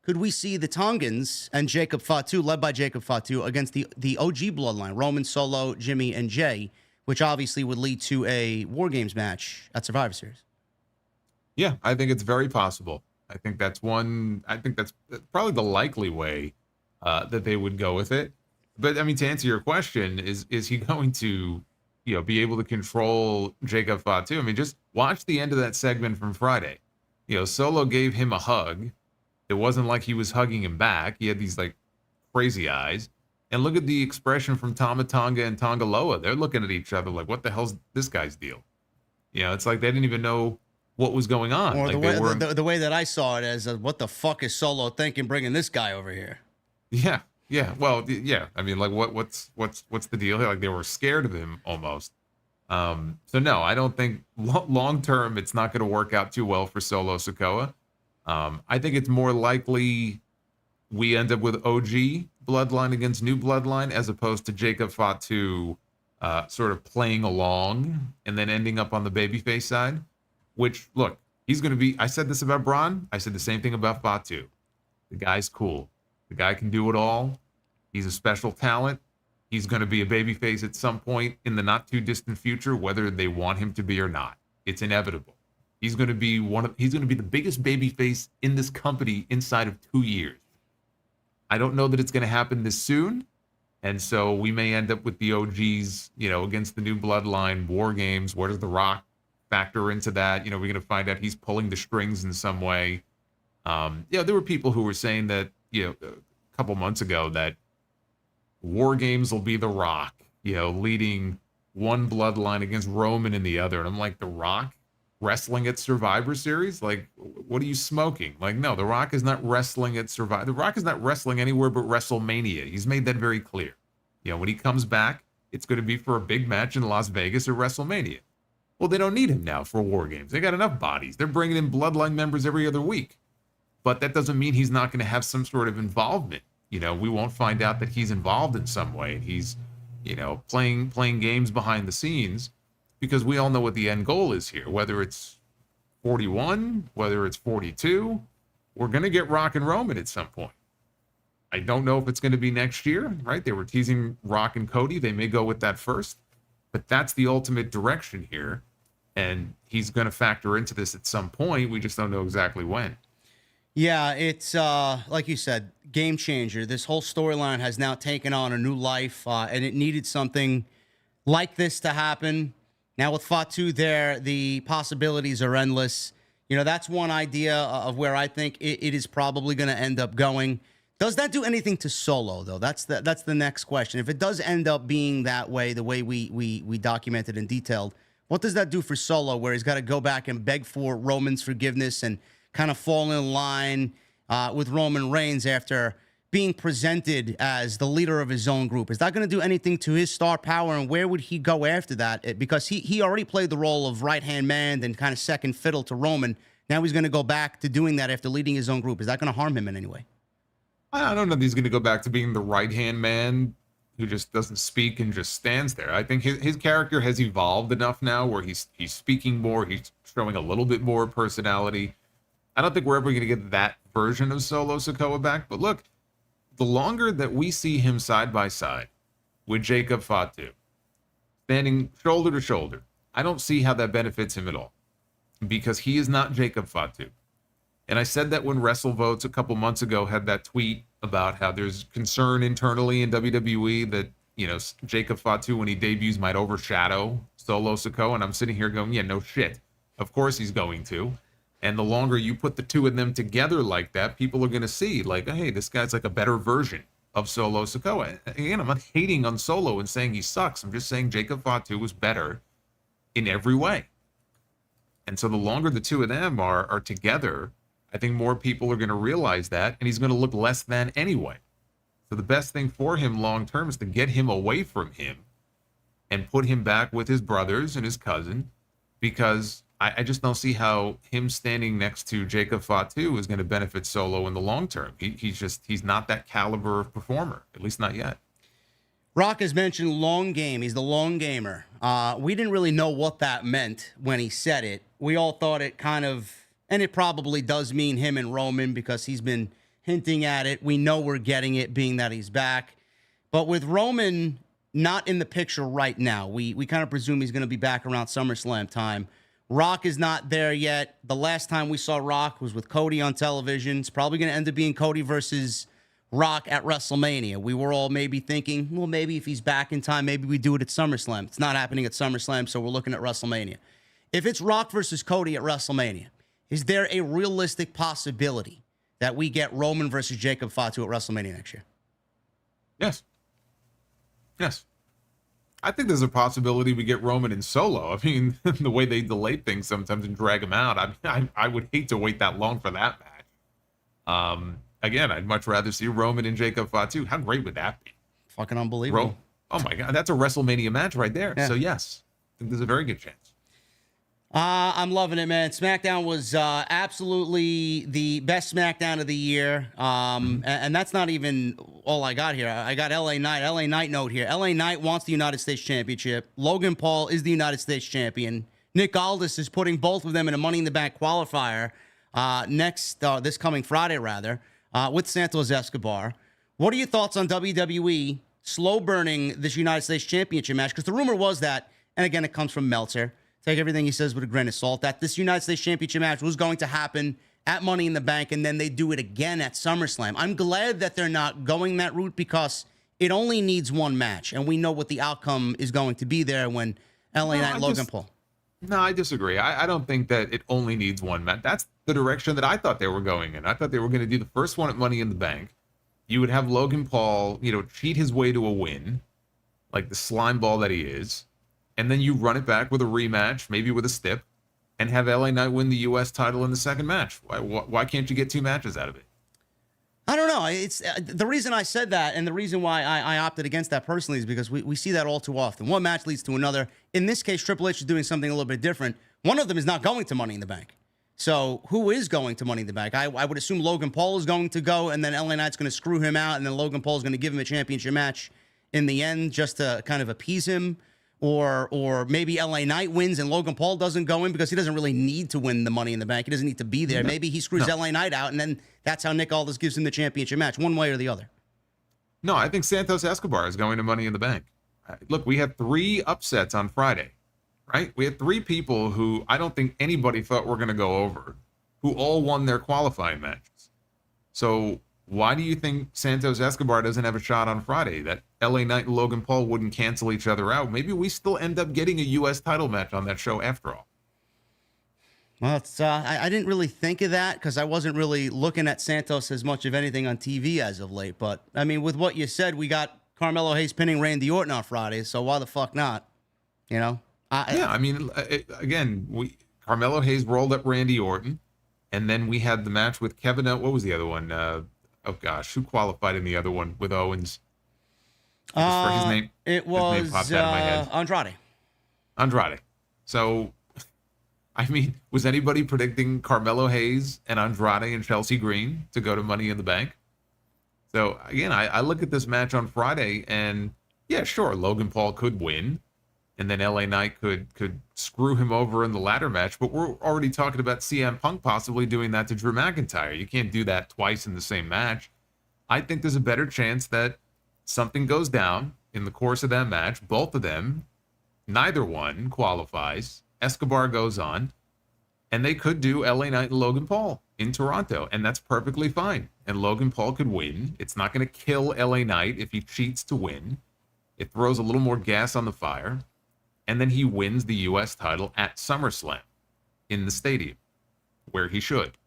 Could we see the Tongans and Jacob Fatu, led by Jacob Fatu, against the OG bloodline, Roman, Solo, Jimmy, and Jay, which obviously would lead to a War Games match at Survivor Series? Yeah, I think it's very possible. I think that's probably the likely way that they would go with it. But, to answer your question, is he going to be able to control Jacob Fatu. I mean, just watch the end of that segment from Friday. Solo gave him a hug. It wasn't like he was hugging him back. He had these like crazy eyes. And look at the expression from Tama Tonga and Tonga Loa. They're looking at each other like, what the hell's this guy's deal? It's like they didn't even know what was going on. Or like the way that I saw it as, what the fuck is Solo thinking bringing this guy over here? Yeah. Well, yeah. I mean, like, what's the deal here? Like, they were scared of him almost. So no, I don't think long term it's not going to work out too well for Solo Sikoa. I think it's more likely we end up with OG Bloodline against New Bloodline as opposed to Jacob Fatu sort of playing along and then ending up on the babyface side. Which, look, he's going to be. I said this about Braun. I said the same thing about Fatu. The guy's cool. The guy can do it all. He's a special talent. He's going to be a babyface at some point in the not too distant future, whether they want him to be or not. It's inevitable. He's going to be the biggest babyface in this company inside of 2 years. I don't know that it's going to happen this soon, and so we may end up with the OGs, against the New Bloodline War Games. Where does The Rock factor into that? We're going to find out he's pulling the strings in some way. There were people who were saying that, a couple months ago that War Games will be The Rock, leading one bloodline against Roman in the other. And I'm like, The Rock wrestling at Survivor Series? Like, what are you smoking? Like, no, The Rock is not wrestling at Survivor. The Rock is not wrestling anywhere but WrestleMania. He's made that very clear. When he comes back, it's going to be for a big match in Las Vegas or WrestleMania. Well, they don't need him now for War Games. They got enough bodies. They're bringing in Bloodline members every other week. But that doesn't mean he's not going to have some sort of involvement. We won't find out that he's involved in some way. He's, playing games behind the scenes, because we all know what the end goal is here. Whether it's 41, whether it's 42, we're going to get Rock and Roman at some point. I don't know if it's going to be next year, right? They were teasing Rock and Cody. They may go with that first. But that's the ultimate direction here. And he's going to factor into this at some point. We just don't know exactly when. Yeah, it's like you said, game changer. This whole storyline has now taken on a new life, and it needed something like this to happen. Now with Fatu there, the possibilities are endless. That's one idea of where I think it is probably going to end up going. Does that do anything to Solo, though? That's the next question. If it does end up being that way, the way we documented and detailed, what does that do for Solo, where he's got to go back and beg for Roman's forgiveness and kind of fall in line with Roman Reigns after being presented as the leader of his own group? Is that going to do anything to his star power, and where would he go after that? Because he already played the role of right-hand man and kind of second fiddle to Roman. Now he's going to go back to doing that after leading his own group. Is that going to harm him in any way? I don't know if he's going to go back to being the right-hand man who just doesn't speak and just stands there. I think his character has evolved enough now where he's speaking more. He's showing a little bit more personality. I don't think we're ever going to get that version of Solo Sikoa back. But look, the longer that we see him side by side with Jacob Fatu, standing shoulder to shoulder, I don't see how that benefits him at all, because he is not Jacob Fatu. And I said that when WrestleVotes a couple months ago had that tweet about how there's concern internally in WWE that, Jacob Fatu, when he debuts, might overshadow Solo Sikoa. And I'm sitting here going, yeah, no shit. Of course he's going to. And the longer you put the two of them together like that, people are going to see, like, hey, this guy's like a better version of Solo Sikoa. Again, I'm not hating on Solo and saying he sucks. I'm just saying Jacob Fatu was better in every way. And so the longer the two of them are together, I think more people are going to realize that, and he's going to look less than anyway. So the best thing for him long term is to get him away from him and put him back with his brothers and his cousin, because I just don't see how him standing next to Jacob Fatu is going to benefit Solo in the long term. He's not that caliber of performer, at least not yet. Rock has mentioned long game. He's the long gamer. We didn't really know what that meant when he said it. We all thought it kind of, and it probably does mean him and Roman, because he's been hinting at it. We know we're getting it, being that he's back. But with Roman not in the picture right now, we kind of presume he's going to be back around SummerSlam time. Rock is not there yet. The last time we saw Rock was with Cody on television. It's probably going to end up being Cody versus Rock at WrestleMania. We were all maybe thinking, well, maybe if he's back in time, maybe we do it at SummerSlam. It's not happening at SummerSlam, so we're looking at WrestleMania. If it's Rock versus Cody at WrestleMania, is there a realistic possibility that we get Roman versus Jacob Fatu at WrestleMania next year? Yes. Yes. I think there's a possibility we get Roman in Solo. I mean, the way they delay things sometimes and drag him out, I would hate to wait that long for that match. Again, I'd much rather see Roman and Jacob Fatu. How great would that be? Fucking unbelievable. Oh my God, that's a WrestleMania match right there. Yeah. So yes, I think there's a very good chance. I'm loving it, man. SmackDown was absolutely the best SmackDown of the year. And that's not even all I got here. I got LA Knight. LA Knight note here. LA Knight wants the United States Championship. Logan Paul is the United States Champion. Nick Aldis is putting both of them in a Money in the Bank qualifier this coming Friday, with Santos Escobar. What are your thoughts on WWE slow burning this United States Championship match? Because the rumor was that, and again, it comes from Meltzer, take everything he says with a grain of salt, that this United States Championship match was going to happen at Money in the Bank, and then they do it again at SummerSlam. I'm glad that they're not going that route because it only needs one match, and we know what the outcome is going to be there when LA Knight and Logan Paul. No, I disagree. I don't think that it only needs one match. That's the direction that I thought they were going in. I thought they were going to do the first one at Money in the Bank. You would have Logan Paul, cheat his way to a win, like the slime ball that he is. And then you run it back with a rematch, maybe with a stip, and have LA Knight win the U.S. title in the second match. Why can't you get two matches out of it? I don't know. It's the reason I said that, and the reason why I opted against that personally is because we see that all too often. One match leads to another. In this case, Triple H is doing something a little bit different. One of them is not going to Money in the Bank. So who is going to Money in the Bank? I would assume Logan Paul is going to go, and then LA Knight's going to screw him out, and then Logan Paul is going to give him a championship match in the end just to kind of appease him. Or maybe LA Knight wins and Logan Paul doesn't go in because he doesn't really need to win the Money in the Bank. He doesn't need to be there. No. Maybe he screws LA Knight out, and then that's how Nick Aldis gives him the championship match, one way or the other. No, I think Santos Escobar is going to Money in the Bank. Look, we had 3 upsets on Friday, right? We had 3 people who I don't think anybody thought were going to go over, who all won their qualifying matches. So why do you think Santos Escobar doesn't have a shot on Friday? That LA Knight and Logan Paul wouldn't cancel each other out? Maybe we still end up getting a U.S. title match on that show after all. Well, I didn't really think of that because I wasn't really looking at Santos as much of anything on TV as of late. But, I mean, with what you said, we got Carmelo Hayes pinning Randy Orton on Friday, so why the fuck not? Carmelo Hayes rolled up Randy Orton, and then we had the match with Kevin. What was the other one? Who qualified in the other one with Owens? His name popped out of my head. Andrade. So, I mean, was anybody predicting Carmelo Hayes and Andrade and Chelsea Green to go to Money in the Bank? So, again, I look at this match on Friday, and yeah, sure, Logan Paul could win, and then LA Knight could screw him over in the ladder match, but we're already talking about CM Punk possibly doing that to Drew McIntyre. You can't do that twice in the same match. I think there's a better chance that something goes down in the course of that match. Both of them, neither one qualifies. Escobar goes on, and they could do LA Knight and Logan Paul in Toronto, and that's perfectly fine. And Logan Paul could win. It's not going to kill LA Knight if he cheats to win. It throws a little more gas on the fire, and then he wins the U.S. title at SummerSlam in the stadium, where he should.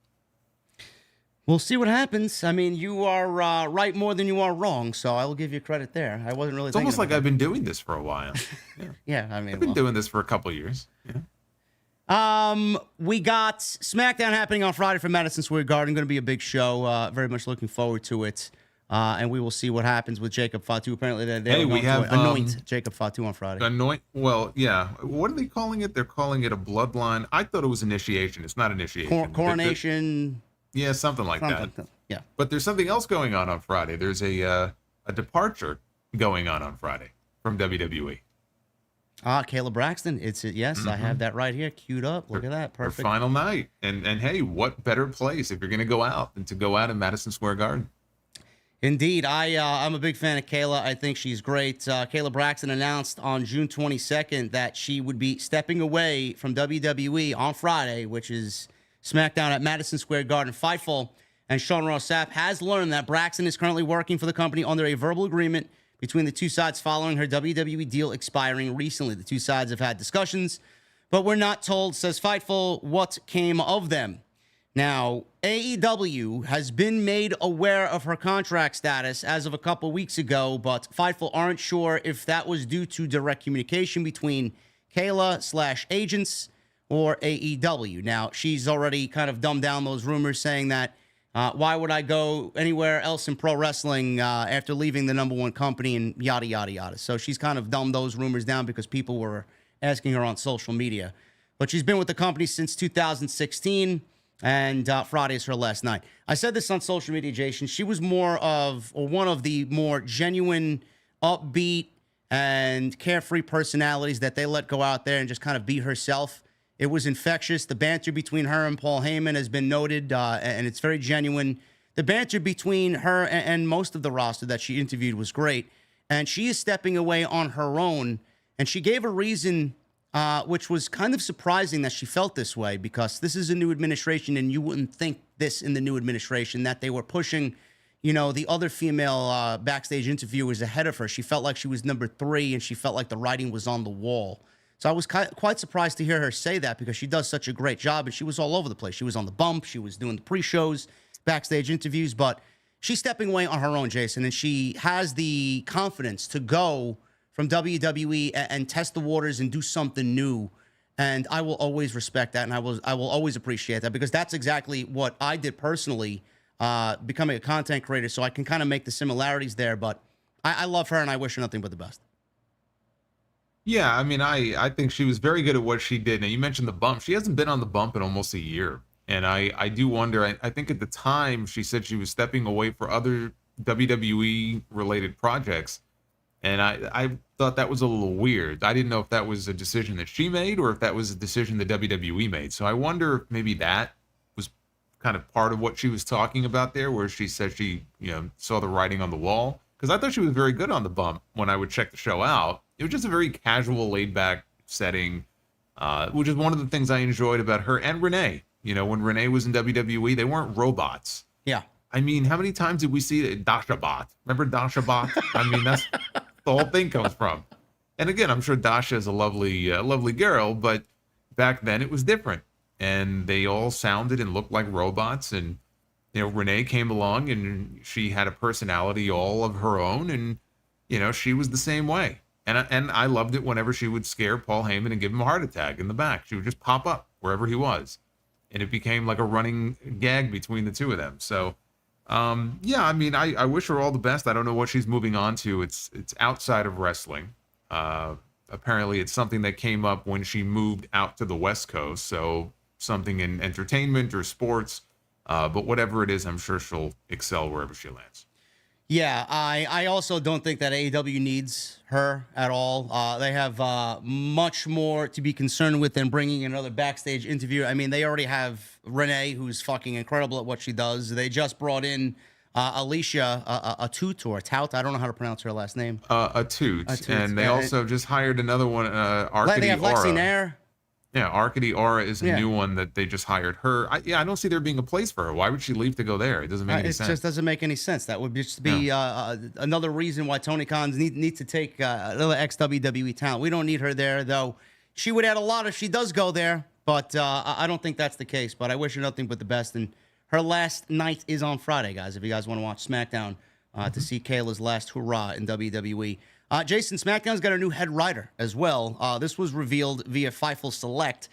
We'll see what happens. I mean, you are right more than you are wrong, so I will give you credit there. I wasn't really. It's almost like I've been doing this for a while. Yeah, yeah. I mean, I've been doing this for a couple of years. Yeah. We got SmackDown happening on Friday from Madison Square Garden. Going to be a big show. Very much looking forward to it. And we will see what happens with Jacob Fatu. Apparently, we have anoint Jacob Fatu on Friday. Anoint? Well, yeah. What are they calling it? They're calling it a bloodline. I thought it was initiation. It's not initiation. Coronation. Yeah, something like that. Yeah. But there's something else going on Friday. There's a departure going on Friday from WWE. Kayla Braxton. Yes, mm-hmm. I have that right here queued up. Look at that. Perfect. Her final night. And hey, what better place if you're going to go out than to go out in Madison Square Garden? Indeed. I'm a big fan of Kayla. I think she's great. Kayla Braxton announced on June 22nd that she would be stepping away from WWE on Friday, which is SmackDown at Madison Square Garden. Fightful And Sean Ross Sapp has learned that Braxton is currently working for the company under a verbal agreement between the two sides following her WWE deal expiring recently. The two sides have had discussions, but we're not told, says Fightful, what came of them. Now, AEW has been made aware of her contract status as of a couple weeks ago, but Fightful aren't sure if that was due to direct communication between Kayla/agents or AEW. Now, she's already kind of dumbed down those rumors, saying that why would I go anywhere else in pro wrestling after leaving the number one company and yada, yada, yada. So she's kind of dumbed those rumors down because people were asking her on social media. But she's been with the company since 2016. And Friday is her last night. I said this on social media, Jason. She was more of, or one of the more genuine, upbeat, and carefree personalities that they let go out there and just kind of be herself. It was infectious. The banter between her and Paul Heyman has been noted, and it's very genuine. The banter between her and most of the roster that she interviewed was great. And she is stepping away on her own. And she gave a reason which was kind of surprising that she felt this way, because this is a new administration, and you wouldn't think this in the new administration, that they were pushing, the other female backstage interviewers ahead of her. She felt like she was number 3, and she felt like the writing was on the wall. So I was quite surprised to hear her say that, because she does such a great job, and she was all over the place. She was on the bump. She was doing the pre-shows, backstage interviews, but she's stepping away on her own, Jason, and she has the confidence to go from WWE and test the waters and do something new. And I will always respect that, and I will always appreciate that, because that's exactly what I did personally, becoming a content creator, so I can kind of make the similarities there. But I love her, and I wish her nothing but the best. Yeah, I mean, I think she was very good at what she did. Now, you mentioned the bump. She hasn't been on the bump in almost a year. And I do wonder, I think at the time she said she was stepping away for other WWE-related projects. And I thought that was a little weird. I didn't know if that was a decision that she made or if that was a decision that WWE made. So I wonder if maybe that was kind of part of what she was talking about there, where she said she, saw the writing on the wall. Because I thought she was very good on the bump when I would check the show out. It was just a very casual, laid-back setting, which is one of the things I enjoyed about her and Renee. When Renee was in WWE, they weren't robots. Yeah. I mean, how many times did we see Dasha Bot? Remember Dasha Bot? I mean, that's the whole thing comes from. And again, I'm sure Dasha is a lovely girl, but back then it was different. And they all sounded and looked like robots. And, Renee came along and she had a personality all of her own. And, she was the same way. And I loved it whenever she would scare Paul Heyman and give him a heart attack in the back. She would just pop up wherever he was. And it became like a running gag between the two of them. So, yeah, I mean, I wish her all the best. I don't know what she's moving on to. It's outside of wrestling. Apparently it's something that came up when she moved out to the West Coast. So something in entertainment or sports. But whatever it is, I'm sure she'll excel wherever she lands. Yeah, I also don't think that AEW needs her at all. They have much more to be concerned with than bringing another backstage interview. I mean, they already have Renee, who's fucking incredible at what she does. They just brought in Alicia Atut or Tout. I don't know how to pronounce her last name. Atut. And they also just hired another one, Arkady They have Lexi Nair. Yeah, Arkady Aura is a new one that they just hired her. I don't see there being a place for her. Why would she leave to go there? It doesn't make any sense. It just doesn't make any sense. That would just be another reason why Tony Khan needs to take another ex-WWE talent. We don't need her there, though. She would add a lot if she does go there, but I don't think that's the case. But I wish her nothing but the best. And her last night is on Friday, guys, if you guys want to watch SmackDown to see Kayla's last hurrah in WWE. Jason, SmackDown's got a new head writer as well. This was revealed via Fightful Select.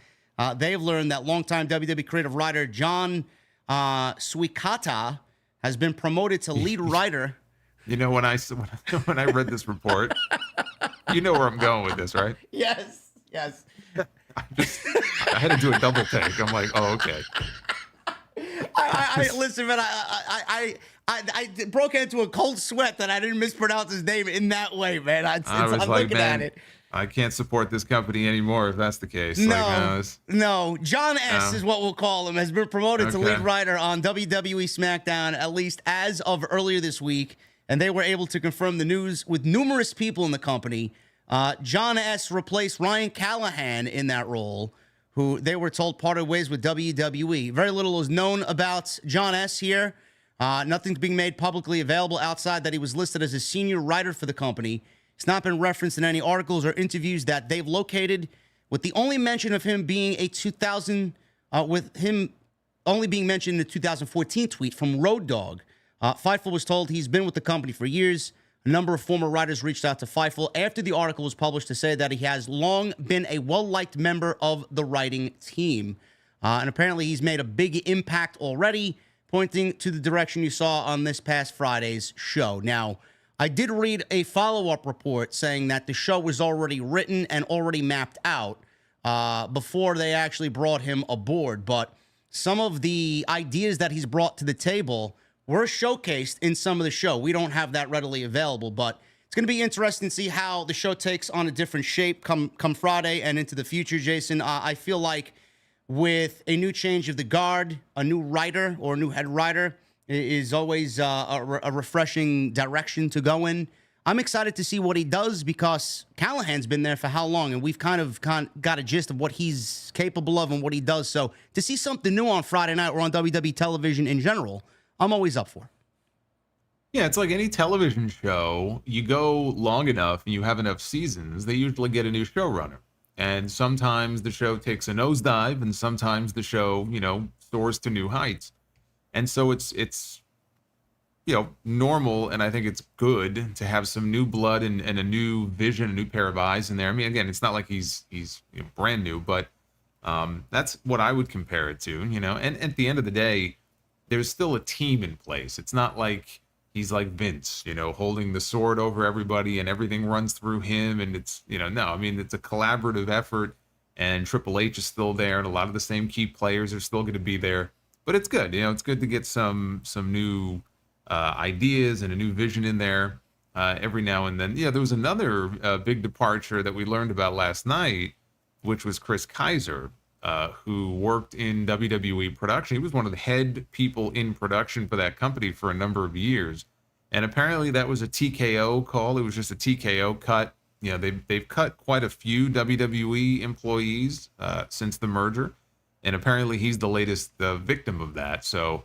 They have learned that longtime WWE creative writer John Suikata has been promoted to lead writer. When I read this report, you know where I'm going with this, right? Yes. I had to do a double take. I'm like, oh, okay. Listen, man, I broke into a cold sweat that I didn't mispronounce his name in that way, man. I'm like, looking at it. I can't support this company anymore if that's the case. No. John S. is what we'll call him, has been promoted to lead writer on WWE SmackDown, at least as of earlier this week. And they were able to confirm the news with numerous people in the company. John S. replaced Ryan Callahan in that role, who they were told parted ways with WWE. Very little is known about John S. here. Nothing's being made publicly available outside that he was listed as a senior writer for the company. It's not been referenced in any articles or interviews that they've located, with the only mention of him being with him only being mentioned in the 2014 tweet from Road Dogg. Fightful was told he's been with the company for years. A number of former writers reached out to Fightful after the article was published to say that he has long been a well-liked member of the writing team. And apparently he's made a big impact already, pointing to the direction you saw on this past Friday's show. Now, I did read a follow-up report saying that the show was already written and already mapped out before they actually brought him aboard. But some of the ideas that he's brought to the table were showcased in some of the show. We don't have that readily available, but it's going to be interesting to see how the show takes on a different shape come Friday and into the future, Jason. I feel like with a new change of the guard, a new writer or a new head writer is always a refreshing direction to go in. I'm excited to see what he does because Callahan's been there for how long, and we've kind of got a gist of what he's capable of and what he does. So to see something new on Friday night or on WWE television in general, I'm always up for. Yeah, it's like any television show. You go long enough and you have enough seasons, they usually get a new showrunner. And sometimes the show takes a nosedive, and sometimes the show, soars to new heights. And so it's normal, and I think it's good to have some new blood and a new vision, a new pair of eyes in there. I mean, again, it's not like he's brand new, but that's what I would compare it to, And at the end of the day, there's still a team in place. It's not like he's like Vince, holding the sword over everybody and everything runs through him. And it's, no, I mean, it's a collaborative effort, and Triple H is still there, and a lot of the same key players are still going to be there. But it's good, it's good to get some new ideas and a new vision in there every now and then. Yeah, there was another big departure that we learned about last night, which was Chris Kaiser, who worked in WWE production. He was one of the head people in production for that company for a number of years. And apparently that was a TKO call. It was just a TKO cut. They've cut quite a few WWE employees since the merger. And apparently he's the latest victim of that. So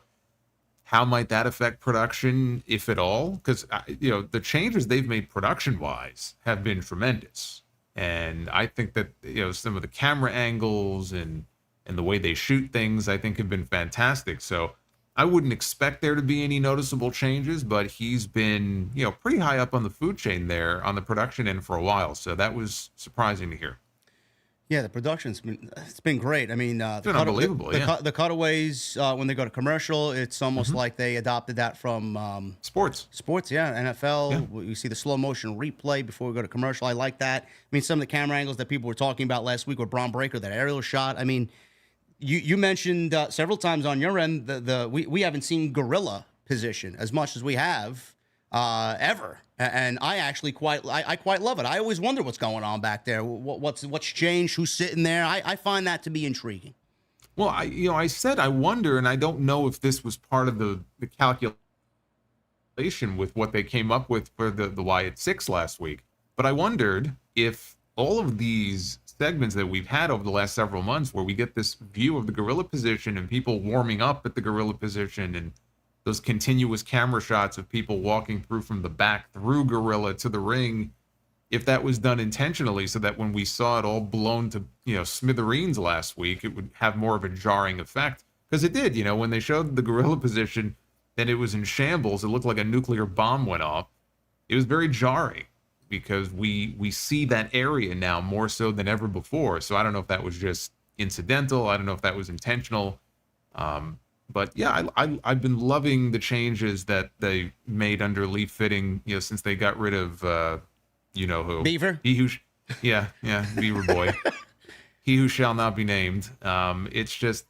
how might that affect production, if at all? Because, the changes they've made production-wise have been tremendous. And I think that, some of the camera angles and the way they shoot things, I think have been fantastic. So I wouldn't expect there to be any noticeable changes, but he's been, pretty high up on the food chain there on the production end for a while. So that was surprising to hear. Yeah, the production's been great. I mean, it's been unbelievable. The cutaways when they go to commercial, it's almost like they adopted that from sports. Yeah, NFL. Yeah. You see the slow motion replay before we go to commercial. I like that. I mean, some of the camera angles that people were talking about last week with Braun Breaker, that aerial shot. I mean, you mentioned several times on your end we haven't seen gorilla position as much as we have ever. And I actually quite love it. I always wonder what's going on back there. What's changed? Who's sitting there? I find that to be intriguing. Well, I said I wonder, and I don't know if this was part of the calculation with what they came up with for the Wyatt Sicks last week. But I wondered if all of these segments that we've had over the last several months, where we get this view of the gorilla position and people warming up at the gorilla position, and those continuous camera shots of people walking through from the back through gorilla to the ring, if that was done intentionally so that when we saw it all blown to smithereens last week, it would have more of a jarring effect. Because it did, when they showed the gorilla position and it was in shambles, it looked like a nuclear bomb went off. It was very jarring because we see that area now more so than ever before. So I don't know if that was just incidental. I don't know if that was intentional. But yeah, I've been loving the changes that they made under Leaf Fitting, since they got rid of, who? Beaver? Beaver boy. He who shall not be named. It's just,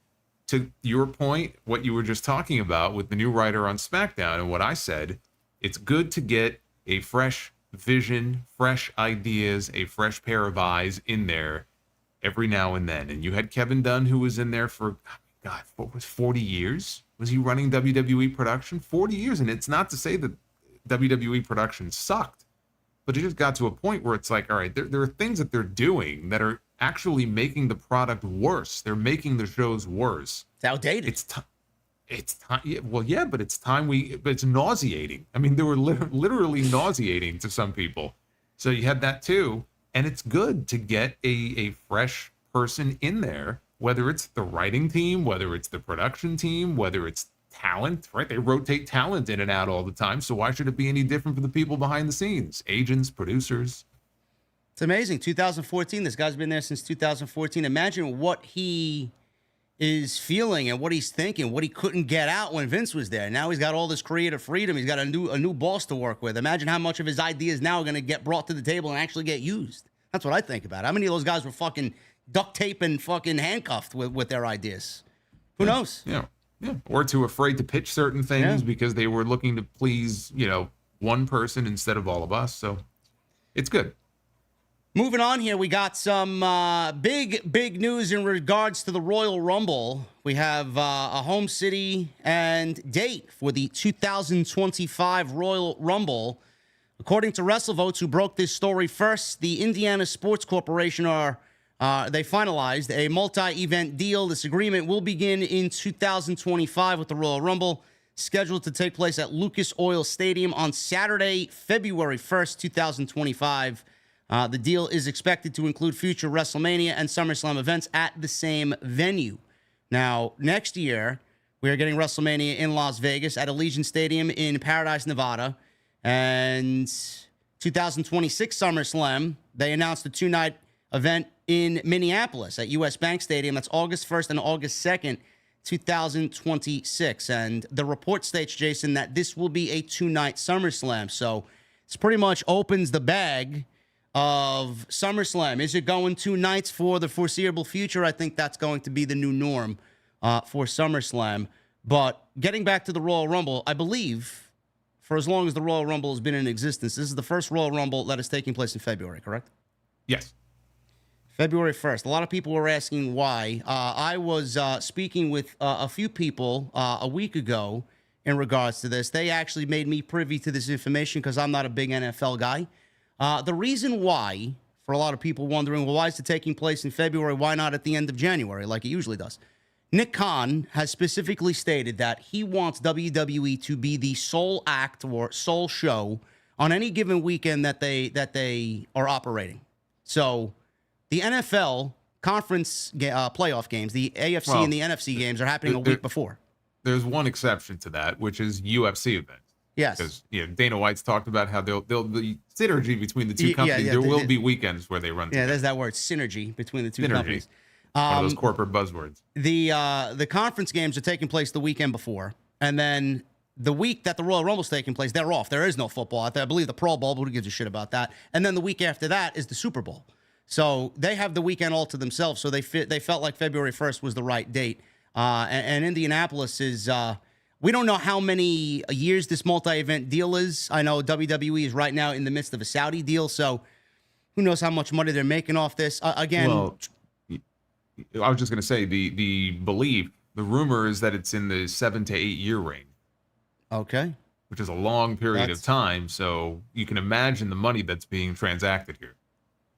to your point, what you were just talking about with the new writer on SmackDown and what I said, it's good to get a fresh vision, fresh ideas, a fresh pair of eyes in there every now and then. And you had Kevin Dunn, who was in there for, God, what was 40 years? Was he running WWE production? 40 years. And it's not to say that WWE production sucked, but it just got to a point where it's like, all right, there are things that they're doing that are actually making the product worse. They're making the shows worse. It's outdated. It's time. Well, yeah, but it's time but it's nauseating. I mean, they were literally nauseating to some people. So you had that too. And it's good to get a fresh person in there, whether it's the writing team, whether it's the production team, whether it's talent, right? They rotate talent in and out all the time. So why should it be any different for the people behind the scenes? Agents, producers. It's amazing. 2014, this guy's been there since 2014. Imagine what he is feeling and what he's thinking, what he couldn't get out when Vince was there. Now he's got all this creative freedom. He's got a new boss to work with. Imagine how much of his ideas now are going to get brought to the table and actually get used. That's what I think about. How many of those guys were fucking duct tape and fucking handcuffed with their ideas? Who knows? Yeah. Or too afraid to pitch certain things because they were looking to please, one person instead of all of us. So it's good. Moving on here, we got some big news in regards to the Royal Rumble. We have a home city and date for the 2025 Royal Rumble. According to WrestleVotes, who broke this story first, the Indiana Sports Corporation they finalized a multi-event deal. This agreement will begin in 2025 with the Royal Rumble, scheduled to take place at Lucas Oil Stadium on Saturday, February 1st, 2025. The deal is expected to include future WrestleMania and SummerSlam events at the same venue. Now, next year, we are getting WrestleMania in Las Vegas at Allegiant Stadium in Paradise, Nevada. And 2026 SummerSlam, they announced a two-night event in Minneapolis at US Bank Stadium. That's August 1st and August 2nd, 2026. And the report states, Jason, that this will be a two-night SummerSlam. So this pretty much opens the bag of SummerSlam. Is it going two nights for the foreseeable future? I think that's going to be the new norm for SummerSlam. But getting back to the Royal Rumble, I believe for as long as the Royal Rumble has been in existence, this is the first Royal Rumble that is taking place in February, correct? Yes. February 1st. A lot of people were asking why. I was speaking with a few people a week ago in regards to this. They actually made me privy to this information because I'm not a big NFL guy. The reason why, for a lot of people wondering, well, why is it taking place in February? Why not at the end of January like it usually does? Nick Khan has specifically stated that he wants WWE to be the sole act or sole show on any given weekend that they are operating. So the NFL conference playoff games, the AFC and the NFC games are happening a week before. There's one exception to that, which is UFC events. Yes. Because Dana White's talked about how there'll be synergy between the two companies. There will be weekends where they run together. Yeah, there's that word, synergy, between the two companies. One of those corporate buzzwords. The conference games are taking place the weekend before, and then the week that the Royal Rumble's taking place, they're off. There is no football out there. I believe the Pro Bowl, but who gives a shit about that? And then the week after that is the Super Bowl. So they have the weekend all to themselves. So they felt like February 1st was the right date. And Indianapolis is... we don't know how many years this multi-event deal is. I know WWE is right now in the midst of a Saudi deal, so who knows how much money they're making off this. Again... Well, I was just going to say, the belief, the rumor is that it's in the 7 to 8 year range. Okay. Which is a long period of time, so you can imagine the money that's being transacted here.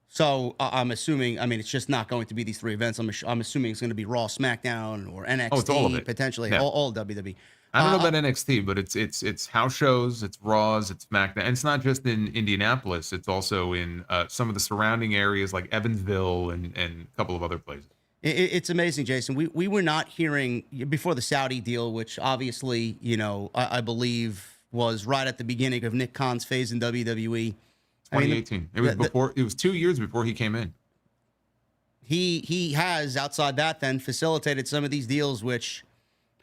So I'm assuming, it's just not going to be these three events. I'm assuming it's going to be Raw, SmackDown, or NXT, it's all of it. Potentially, Yeah. all WWE. I don't know about NXT, but it's house shows, it's Raws, it's SmackDown. And it's not just in Indianapolis. It's also in some of the surrounding areas like Evansville and a couple of other places. It's amazing, Jason. We were not hearing before the Saudi deal, which obviously, I believe was right at the beginning of Nick Khan's phase in WWE. 2018. It was before. It was 2 years before he came in. He has, outside that, then facilitated some of these deals, which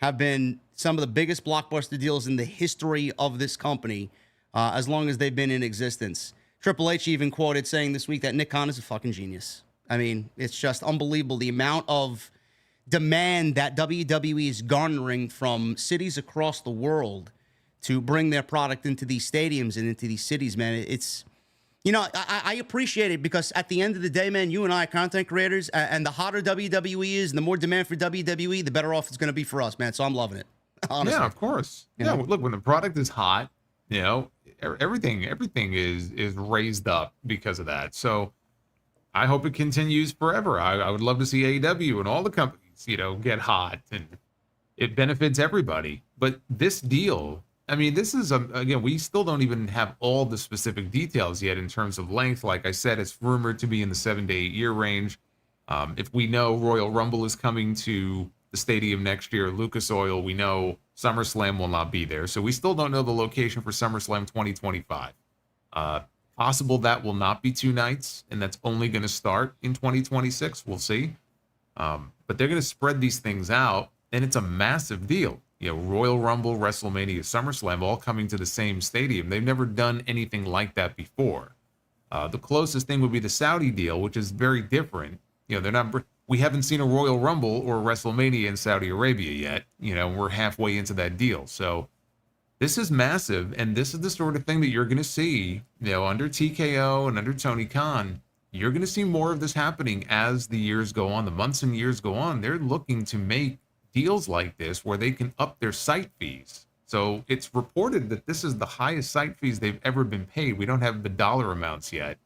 have been some of the biggest blockbuster deals in the history of this company, as long as they've been in existence. Triple H even quoted saying this week that Nick Khan is a fucking genius. It's just unbelievable the amount of demand that WWE is garnering from cities across the world to bring their product into these stadiums and into these cities, man. It's, I appreciate it because at the end of the day, man, you and I are content creators, and the hotter WWE is and the more demand for WWE, the better off it's going to be for us, man. So I'm loving it. Honestly. Yeah, of course. Look, when the product is hot, everything is raised up because of that. So I hope it continues forever. I would love to see AEW and all the companies, get hot and it benefits everybody. But this deal, I mean, this is, again, we still don't even have all the specific details yet in terms of length. Like I said, it's rumored to be in the 7 to 8 year range. If we know Royal Rumble is coming to the stadium next year, Lucas Oil, we know SummerSlam will not be there. So we still don't know the location for SummerSlam 2025. Possible that will not be 2 nights, and that's only going to start in 2026. We'll see. But they're going to spread these things out, and it's a massive deal. You know, Royal Rumble, WrestleMania, SummerSlam, all coming to the same stadium. They've never done anything like that before. The closest thing would be the Saudi deal, which is very different. You know, they're not. We haven't seen a Royal Rumble or a WrestleMania in Saudi Arabia yet. You know, we're halfway into that deal. So this is massive, and this is the sort of thing that you're going to see, you know, under TKO and under Tony Khan. You're going to see more of this happening as the years go on, the months and years go on. They're looking to make deals like this where they can up their site fees. So it's reported that this is the highest site fees they've ever been paid. We don't have the dollar amounts yet,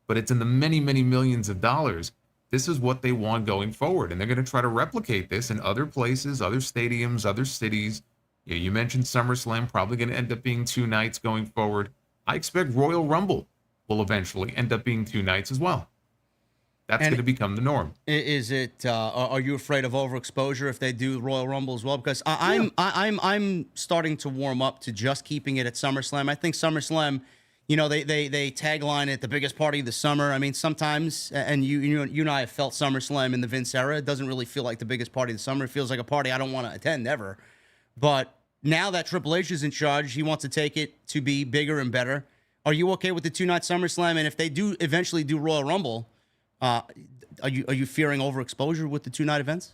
but it's in the many, many millions of dollars. This is what they want going forward, and they're going to try to replicate this in other places, other stadiums, other cities. You mentioned SummerSlam, probably going to end up being 2 nights going forward. I expect Royal Rumble will eventually end up being 2 nights as well. That's going to become the norm. Is it? Are you afraid of overexposure if they do Royal Rumble as well? Because I'm starting to warm up to just keeping it at SummerSlam. I think SummerSlam, you know, they tagline it the biggest party of the summer. I mean, sometimes, and you and I have felt SummerSlam in the Vince era. It doesn't really feel like the biggest party of the summer. It feels like a party I don't want to attend ever. But now that Triple H is in charge, he wants to take it to be bigger and better. Are you okay with the 2-night SummerSlam? And if they do eventually do Royal Rumble, are you fearing overexposure with the 2-night events?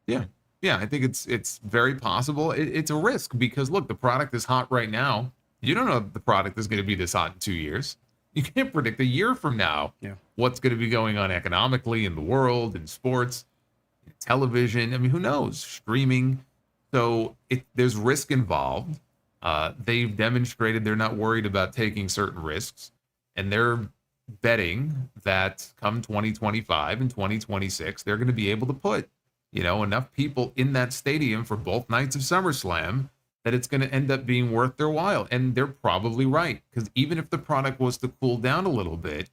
Yeah, I think it's very possible. It's a risk because look, the product is hot right now. You don't know if the product is going to be this hot in 2 years. You can't predict a year from now what's going to be going on economically in the world, in sports, in television. I mean, who knows? Streaming. So there's risk involved. They've demonstrated they're not worried about taking certain risks, and they're betting that come 2025 and 2026, they're going to be able to put, you know, enough people in that stadium for both nights of SummerSlam that it's going to end up being worth their while. And they're probably right, because even if the product was to cool down a little bit,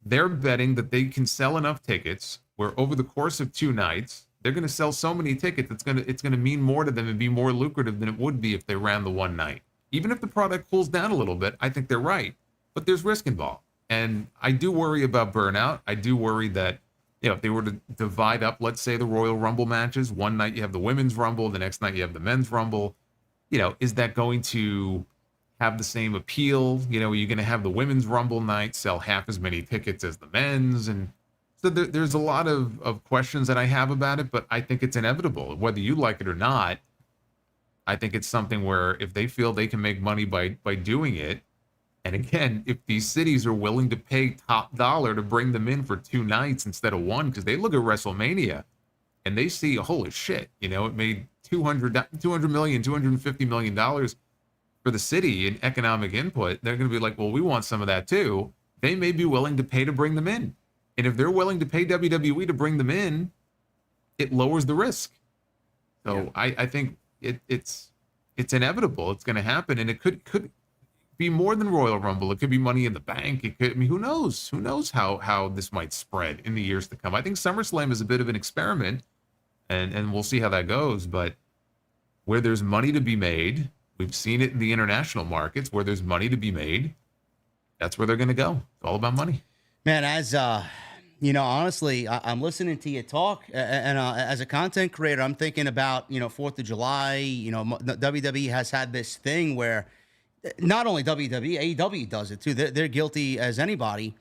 they're betting that they can sell enough tickets where over the course of 2 nights, they're going to sell so many tickets, it's going to mean more to them and be more lucrative than it would be if they ran the 1 night. Even if the product cools down a little bit, I think they're right, but there's risk involved. And I do worry about burnout. I do worry that, you know, if they were to divide up, let's say, the Royal Rumble matches, 1 night you have the Women's Rumble, the next night you have the Men's Rumble, you know, is that going to have the same appeal? You know, are you going to have the Women's Rumble night sell half as many tickets as the men's? And so there's a lot of questions that I have about it, but I think it's inevitable. Whether you like it or not, I think it's something where if they feel they can make money by doing it, and again, if these cities are willing to pay top dollar to bring them in for 2 nights instead of 1, because they look at WrestleMania and they see, holy shit, you know, it made $200 million, $250 million for the city in economic input. They're going to be like, well, we want some of that too. They may be willing to pay to bring them in. And if they're willing to pay WWE to bring them in, it lowers the risk. So yeah. I think it's inevitable. It's going to happen. And it could be more than Royal Rumble. It could be Money in the Bank. It could, I mean, who knows? Who knows how this might spread in the years to come? I think SummerSlam is a bit of an experiment, and we'll see how that goes. But where there's money to be made, we've seen it in the international markets, where there's money to be made, that's where they're going to go. It's all about money. Man, as you know, honestly, I'm listening to you talk, and as a content creator, I'm thinking about, you know, 4th of July. You know, WWE has had this thing where not only WWE, AEW does it too. They're guilty as anybody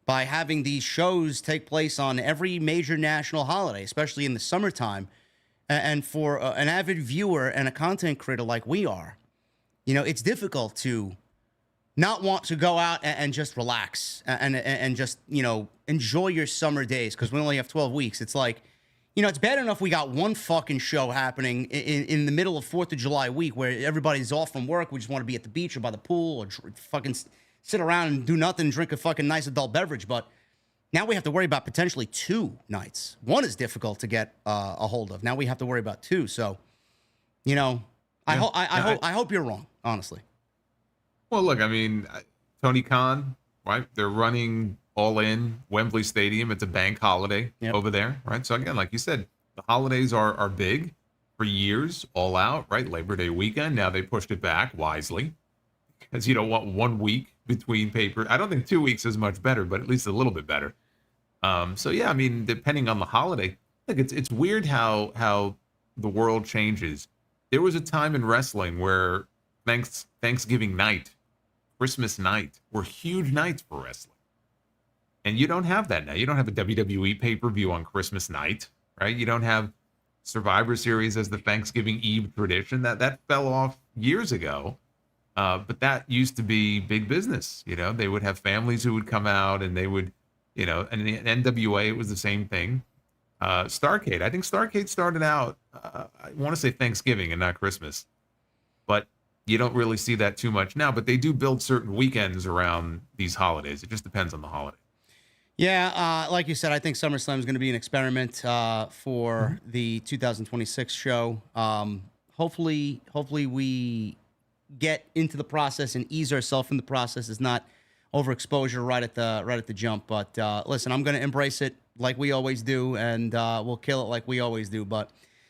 by having these shows take place on every major national holiday, especially in the summertime. And for an avid viewer and a content creator like we are, you know, it's difficult to not want to go out and just relax and just, you know, enjoy your summer days, because we only have 12 weeks. It's like, you know, it's bad enough we got one fucking show happening in the middle of 4th of July week where everybody's off from work. We just want to be at the beach or by the pool or fucking sit around and do nothing, drink a fucking nice adult beverage. But now we have to worry about potentially 2 nights. 1 is difficult to get a hold of. Now we have to worry about 2. So You know, Yeah. I hope you're wrong, honestly. Well, look, I mean, Tony Khan, right? They're running all in Wembley Stadium. It's a bank holiday over there, right? So again, like you said, the holidays are big for years, all out, right? Labor Day weekend. Now they pushed it back wisely because you don't want 1 week between paper. I don't think 2 weeks is much better, but at least a little bit better. So yeah, I mean, depending on the holiday, like it's weird how the world changes. There was a time in wrestling where Thanksgiving night, Christmas night were huge nights for wrestling. And you don't have that now. You don't have a WWE pay-per-view on Christmas night, right? You don't have Survivor Series as the Thanksgiving Eve tradition. That fell off years ago. But that used to be big business. You know, they would have families who would come out and they would, you know, and the NWA, it was the same thing. Starrcade, I think Starrcade started out, I want to say Thanksgiving and not Christmas. But you don't really see that too much now, but they do build certain weekends around these holidays. It just depends on the holiday. Yeah, like you said, I think SummerSlam is going to be an experiment for the 2026 show. Hopefully we get into the process and ease ourselves in the process. It's not overexposure right at the jump. But listen, I'm going to embrace it like we always do, and we'll kill it like we always do. But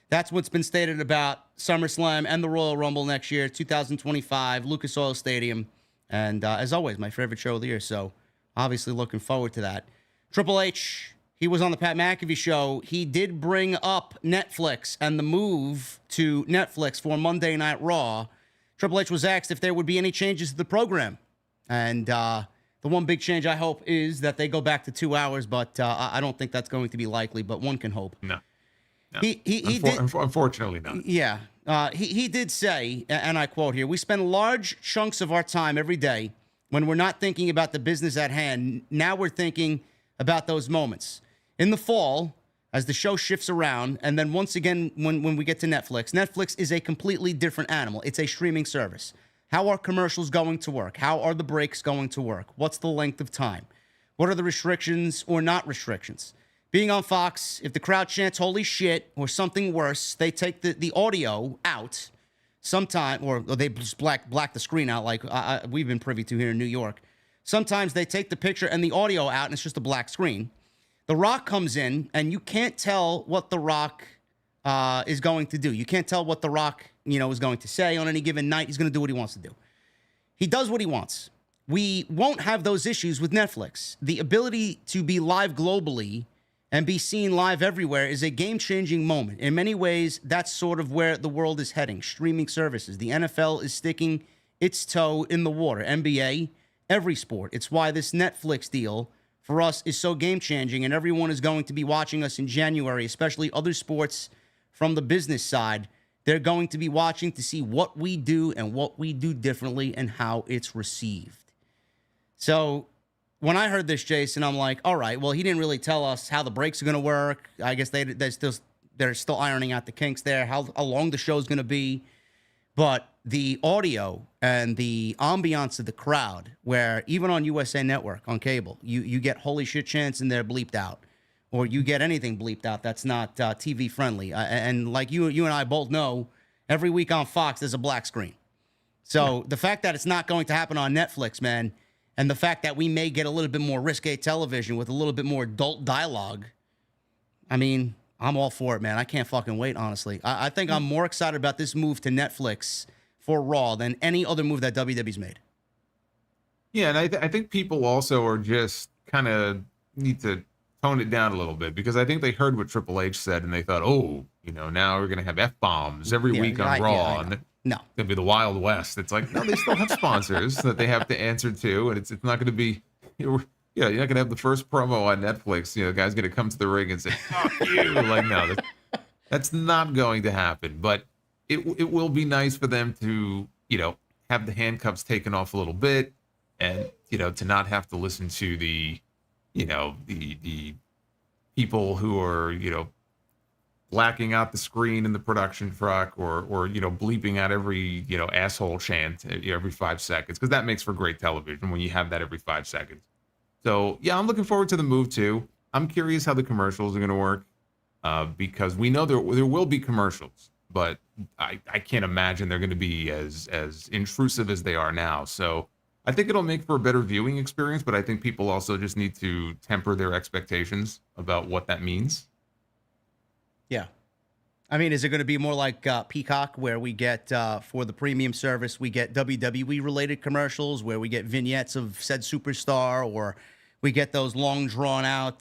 that's what's been stated about SummerSlam and the Royal Rumble next year, 2025, Lucas Oil Stadium. And as always, my favorite show of the year. So obviously looking forward to that. Triple H, he was on the Pat McAfee show. He did bring up Netflix and the move to Netflix for Monday Night Raw. Triple H was asked if there would be any changes to the program. And the one big change I hope is that they go back to 2 hours, but I don't think that's going to be likely, but one can hope. No. He Unfortunately not. Yeah. He did say, and I quote here, "We spend large chunks of our time every day when we're not thinking about the business at hand. Now we're thinking about those moments. In the fall, as the show shifts around, and then once again, when we get to Netflix is a completely different animal. It's a streaming service. How are commercials going to work? How are the breaks going to work? What's the length of time? What are the restrictions or not restrictions? Being on Fox, if the crowd chants holy shit or something worse, they take the audio out sometime, or they just black the screen out like we've been privy to here in New York. Sometimes they take the picture and the audio out, and it's just a black screen. The Rock comes in, and you can't tell what The Rock is going to do. You can't tell what The Rock, is going to say on any given night. He's going to do what he wants to do. He does what he wants. We won't have those issues with Netflix. The ability to be live globally and be seen live everywhere is a game-changing moment. In many ways, that's sort of where the world is heading. Streaming services. The NFL is sticking its toe in the water. NBA, every sport. It's why this Netflix deal for us is so game-changing, and everyone is going to be watching us in January, especially other sports from the business side. They're going to be watching to see what we do and what we do differently and how it's received. So when I heard this, Jason, I'm like, all right, well, he didn't really tell us how the breaks are going to work. I guess they're still ironing out the kinks there, how long the show's going to be. But the audio and the ambiance of the crowd, where even on USA Network, on cable, you get holy shit chants and they're bleeped out. Or you get anything bleeped out that's not TV friendly. And like you and I both know, every week on Fox, there's a black screen. So the fact that it's not going to happen on Netflix, man, and the fact that we may get a little bit more risque television with a little bit more adult dialogue, I mean, I'm all for it, man. I can't fucking wait, honestly. I think I'm more excited about this move to Netflix for Raw than any other move that WWE's made. Yeah, and I think people also are just kind of need to tone it down a little bit, because I think they heard what Triple H said and they thought, now we're going to have F-bombs every week on Raw. And no. It's going to be the Wild West. It's like, no, they still have sponsors that they have to answer to, and it's not going to be, you're not going to have the first promo on Netflix. Guy's going to come to the ring and say, fuck you. Like, no, that's not going to happen. But it will be nice for them to, have the handcuffs taken off a little bit, and, to not have to listen to the people who are, blacking out the screen in the production truck or bleeping out every, asshole chant every 5 seconds, because that makes for great television when you have that every 5 seconds. So, yeah, I'm looking forward to the move, too. I'm curious how the commercials are going to work, because we know there will be commercials, but I can't imagine they're going to be as intrusive as they are now. So I think it'll make for a better viewing experience, but I think people also just need to temper their expectations about what that means. Yeah. I mean, is it going to be more like Peacock, where we get, for the premium service, we get WWE-related commercials, where we get vignettes of said superstar, or we get those long, drawn-out,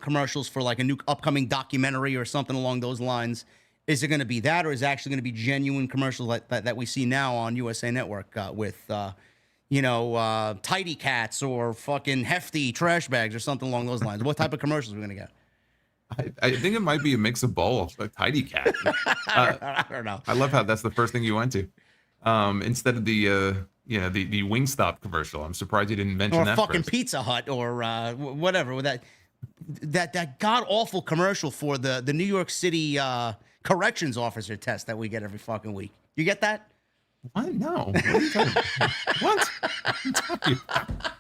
commercials for like a new upcoming documentary or something along those lines? Is it going to be that, or is it actually going to be genuine commercials that we see now on USA Network with, Tidy Cats or fucking hefty trash bags or something along those lines? What type of commercials are we going to get? I think it might be a mix of both, like Tidy Cat. I don't know. I love how that's the first thing you went to, instead of the Wingstop commercial. I'm surprised you didn't mention that. Or fucking first. Pizza Hut or whatever with that god awful commercial for the New York City corrections officer test that we get every fucking week. You get that? What? No. What are you talking about? What? What are you talking about?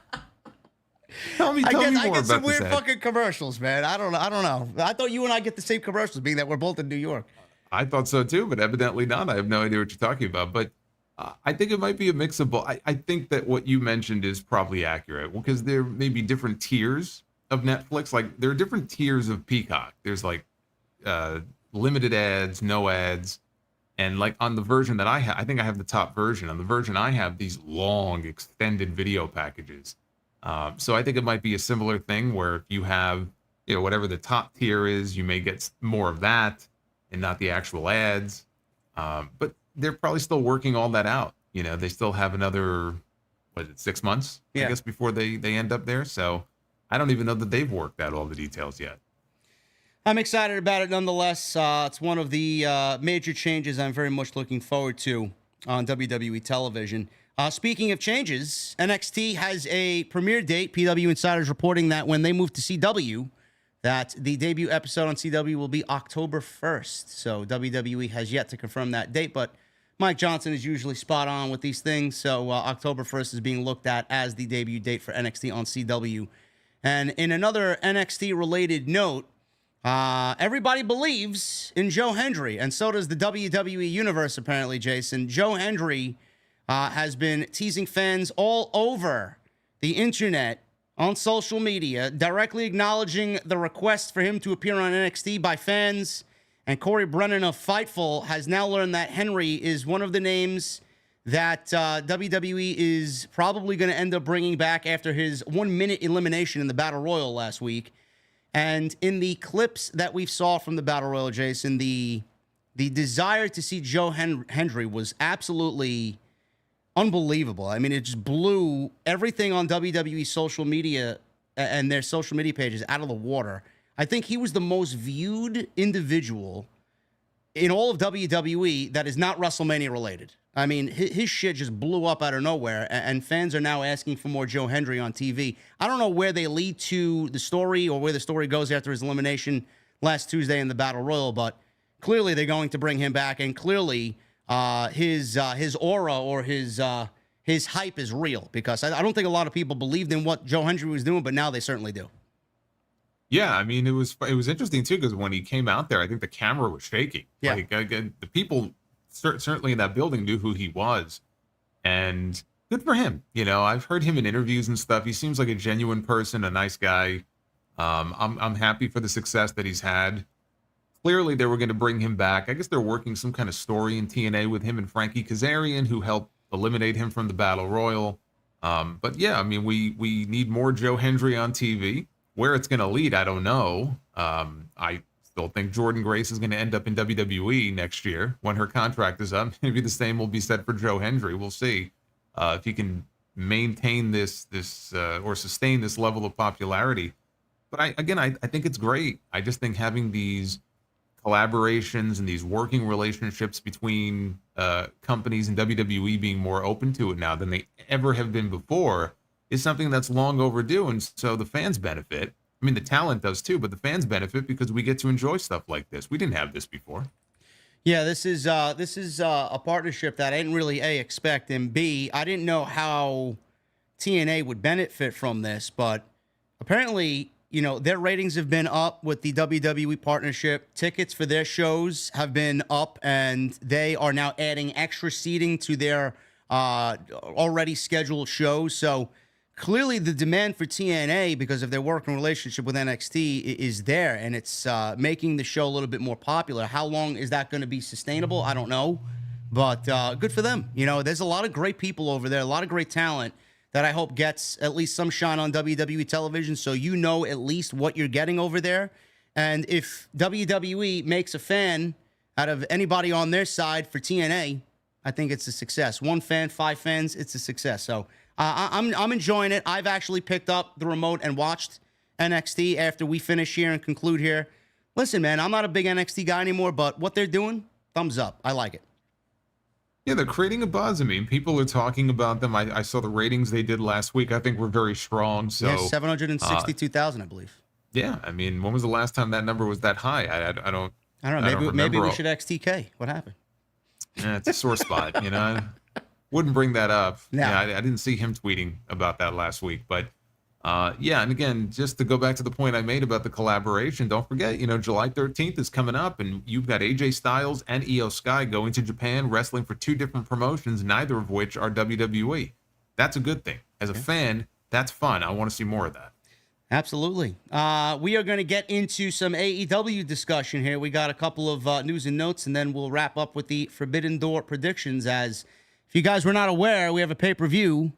Tell me more about I get some this weird ad. fucking commercials, man. I don't know. I thought you and I get the same commercials, being that we're both in New York. I thought so too, but evidently not. I have no idea what you're talking about. But I think it might be a mix of both. I think that what you mentioned is probably accurate, because there may be different tiers of Netflix. Like, there are different tiers of Peacock. There's like limited ads, no ads. And like on the version that I have, I think I have the top version. On the version I have, these long extended video packages. So I think it might be a similar thing where if you have, whatever the top tier is, you may get more of that and not the actual ads. But they're probably still working all that out. They still have another, 6 months, I guess, before they end up there. So I don't even know that they've worked out all the details yet. I'm excited about it nonetheless. It's one of the major changes I'm very much looking forward to on WWE television. Speaking of changes, NXT has a premiere date. PW Insider's reporting that when they move to CW, that the debut episode on CW will be October 1st. So WWE has yet to confirm that date, but Mike Johnson is usually spot on with these things. So October 1st is being looked at as the debut date for NXT on CW. And in another NXT-related note, everybody believes in Joe Hendry, and so does the WWE Universe, apparently, Jason. Joe Hendry has been teasing fans all over the internet, on social media, directly acknowledging the request for him to appear on NXT by fans. And Corey Brennan of Fightful has now learned that Henry is one of the names that WWE is probably going to end up bringing back after his 1-minute elimination in the Battle Royal last week. And in the clips that we saw from the Battle Royal, Jason, the desire to see Joe Hendry was absolutely unbelievable. I mean, it just blew everything on WWE social media and their social media pages out of the water. I think he was the most viewed individual in all of WWE that is not WrestleMania related. I mean, his shit just blew up out of nowhere, and fans are now asking for more Joe Hendry on TV. I don't know where they lead to the story or where the story goes after his elimination last Tuesday in the Battle Royal, but clearly they're going to bring him back, and clearly his aura or his hype is real, because I don't think a lot of people believed in what Joe Hendry was doing, but now they certainly do. Yeah, I mean, it was interesting too, because when he came out there, I think the camera was shaking. Yeah. Like, again, the people certainly in that building knew who he was, and good for him. I've heard him in interviews and stuff. He seems like a genuine person, a nice guy. I'm happy for the success that he's had. Clearly, they were going to bring him back. I guess they're working some kind of story in TNA with him and Frankie Kazarian, who helped eliminate him from the Battle Royal. But yeah, I mean, we need more Joe Hendry on TV. Where it's going to lead, I don't know. I still think Jordynne Grace is going to end up in WWE next year when her contract is up. Maybe the same will be said for Joe Hendry. We'll see if he can maintain this or sustain this level of popularity. But I think it's great. I just think having these collaborations and these working relationships between companies and WWE being more open to it now than they ever have been before is something that's long overdue, and so the fans benefit. I mean, the talent does too, but the fans benefit because we get to enjoy stuff like this. We didn't have this before. Yeah, this is a partnership that I didn't really expect, and B, I didn't know how TNA would benefit from this, but apparently, their ratings have been up with the WWE partnership. Tickets for their shows have been up, and they are now adding extra seating to their already scheduled shows. So clearly the demand for TNA, because of their working relationship with NXT, is there, and it's making the show a little bit more popular. How long is that going to be sustainable? I don't know, but good for them. There's a lot of great people over there, a lot of great talent that I hope gets at least some shine on WWE television, so at least what you're getting over there. And if WWE makes a fan out of anybody on their side for TNA, I think it's a success. 1 fan, 5 fans, it's a success. So I'm enjoying it. I've actually picked up the remote and watched NXT after we finish here and conclude here. Listen, man, I'm not a big NXT guy anymore, but what they're doing, thumbs up. I like it. Yeah, they're creating a buzz. I mean, people are talking about them. I saw the ratings they did last week. I think were very strong. So yeah, 762,000, I believe. Yeah, I mean, when was the last time that number was that high? I don't know. Maybe we should XTK. What happened? Yeah, it's a sore spot. I wouldn't bring that up. No. Yeah, I didn't see him tweeting about that last week. But yeah, and again, just to go back to the point I made about the collaboration, don't forget, July 13th is coming up, and you've got AJ Styles and Io Sky going to Japan, wrestling for 2 different promotions, neither of which are WWE. That's a good thing. As a fan, that's fun. I want to see more of that. Absolutely. We are going to get into some AEW discussion here. We got a couple of news and notes, and then we'll wrap up with the Forbidden Door predictions. As if you guys were not aware, we have a pay-per-view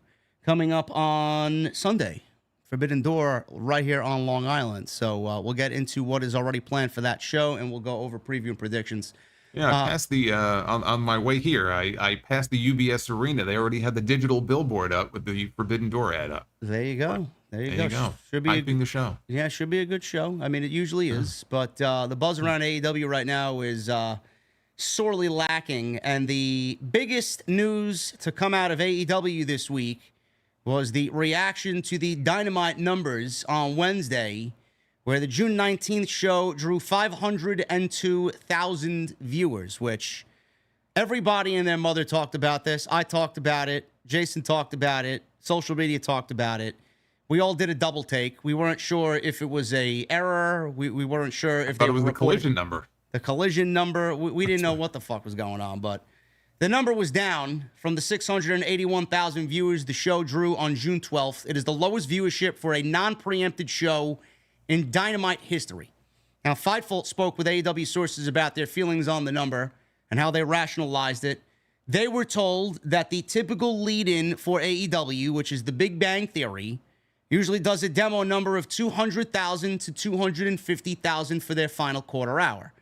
coming up on Sunday. Forbidden Door right here on Long Island. So we'll get into what is already planned for that show, and we'll go over preview and predictions. Yeah, I passed the on my way here. I passed the UBS Arena. They already had the digital billboard up with the Forbidden Door ad up. There you go. There you go. Should be hyping the show. Yeah, should be a good show. I mean, it usually is, but the buzz around AEW right now is sorely lacking. And the biggest news to come out of AEW this week was the reaction to the Dynamite numbers on Wednesday, where the June 19th show drew 502,000 viewers, which everybody and their mother talked about this. I talked about it. Jason talked about it. Social media talked about it. We all did a double take. We weren't sure if it was a error. We weren't sure if it was the collision number. The collision number. We didn't know what the fuck was going on, but the number was down from the 681,000 viewers the show drew on June 12th. It is the lowest viewership for a non-preempted show in Dynamite history. Now, Fightful spoke with AEW sources about their feelings on the number and how they rationalized it. They were told that the typical lead-in for AEW, which is the Big Bang Theory, usually does a demo number of 200,000 to 250,000 for their final quarter hour.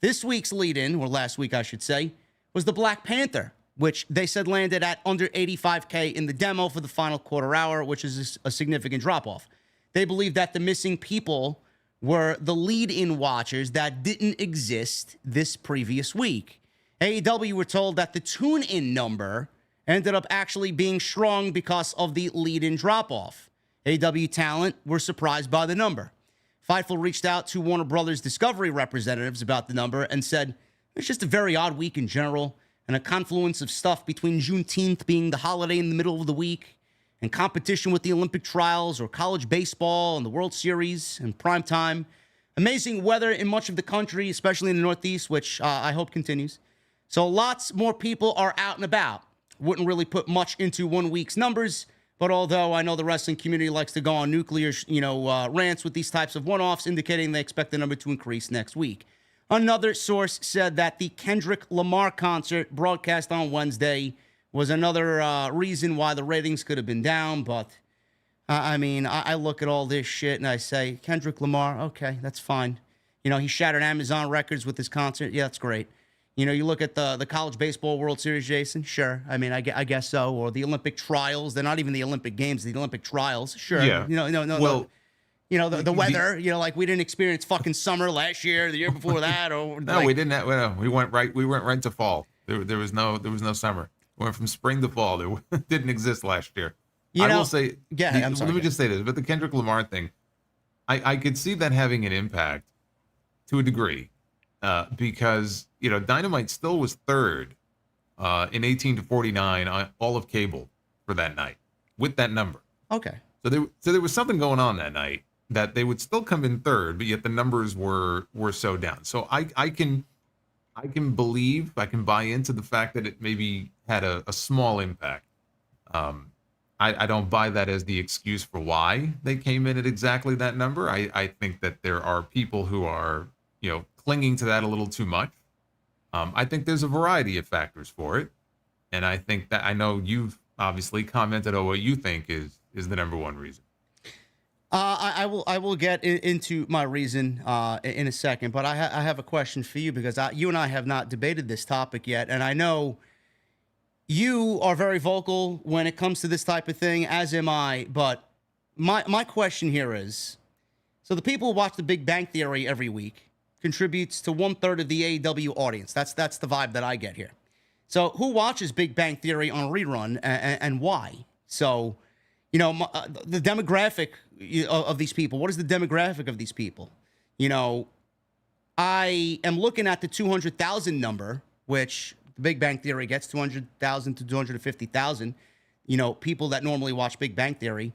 This week's lead-in, or last week I should say, was the Black Panther, which they said landed at under 85K in the demo for the final quarter hour, which is a significant drop-off. They believe that the missing people were the lead-in watchers that didn't exist this previous week. AEW were told that the tune-in number ended up actually being strong because of the lead-in drop-off. AEW talent were surprised by the number. Fightful reached out to Warner Brothers Discovery representatives about the number and said, it's just a very odd week in general, and a confluence of stuff between Juneteenth being the holiday in the middle of the week, and competition with the Olympic trials or college baseball and the World Series and prime time. Amazing weather in much of the country, especially in the Northeast, which I hope continues. So lots more people are out and about. Wouldn't really put much into 1 week's numbers, but although I know the wrestling community likes to go on nuclear, rants with these types of one-offs, indicating they expect the number to increase next week. Another source said that the Kendrick Lamar concert broadcast on Wednesday was another reason why the ratings could have been down. But, I look at all this shit and I say, Kendrick Lamar, okay, that's fine. He shattered Amazon records with his concert. Yeah, that's great. You look at the College Baseball World Series, Jason. Sure. I guess so. Or the Olympic trials. They're not even the Olympic Games, the Olympic trials. Sure. Yeah. No. Well, the weather, like we didn't experience fucking summer last year, the year before that, or no, we didn't. We went right to fall. There was no summer. We went from spring to fall. There didn't exist last year. I will say, I'm sorry. Let me just say this, but the Kendrick Lamar thing, I could see that having an impact to a degree, because Dynamite still was third in 18 to 49 on all of cable for that night with that number. Okay. So there was something going on that night. that they would still come in third, but yet the numbers were so down. So I can believe, I can buy into the fact that it maybe had a small impact. I don't buy that as the excuse for why they came in at exactly that number. I think that there are people who are, clinging to that a little too much. I think there's a variety of factors for it. And I think that I know you've obviously commented on what you think is the number one reason. I will get into my reason in a second, but I have a question for you because you and I have not debated this topic yet, and I know you are very vocal when it comes to this type of thing, as am I. But my question here is: so the people who watch The Big Bang Theory every week contributes to 1/3 of the AEW audience. That's the vibe that I get here. So who watches Big Bang Theory on rerun and why? So, the demographic of these people. What is the demographic of these people? I am looking at the 200,000 number, which the Big Bang Theory gets 200,000 to 250,000. People that normally watch Big Bang Theory.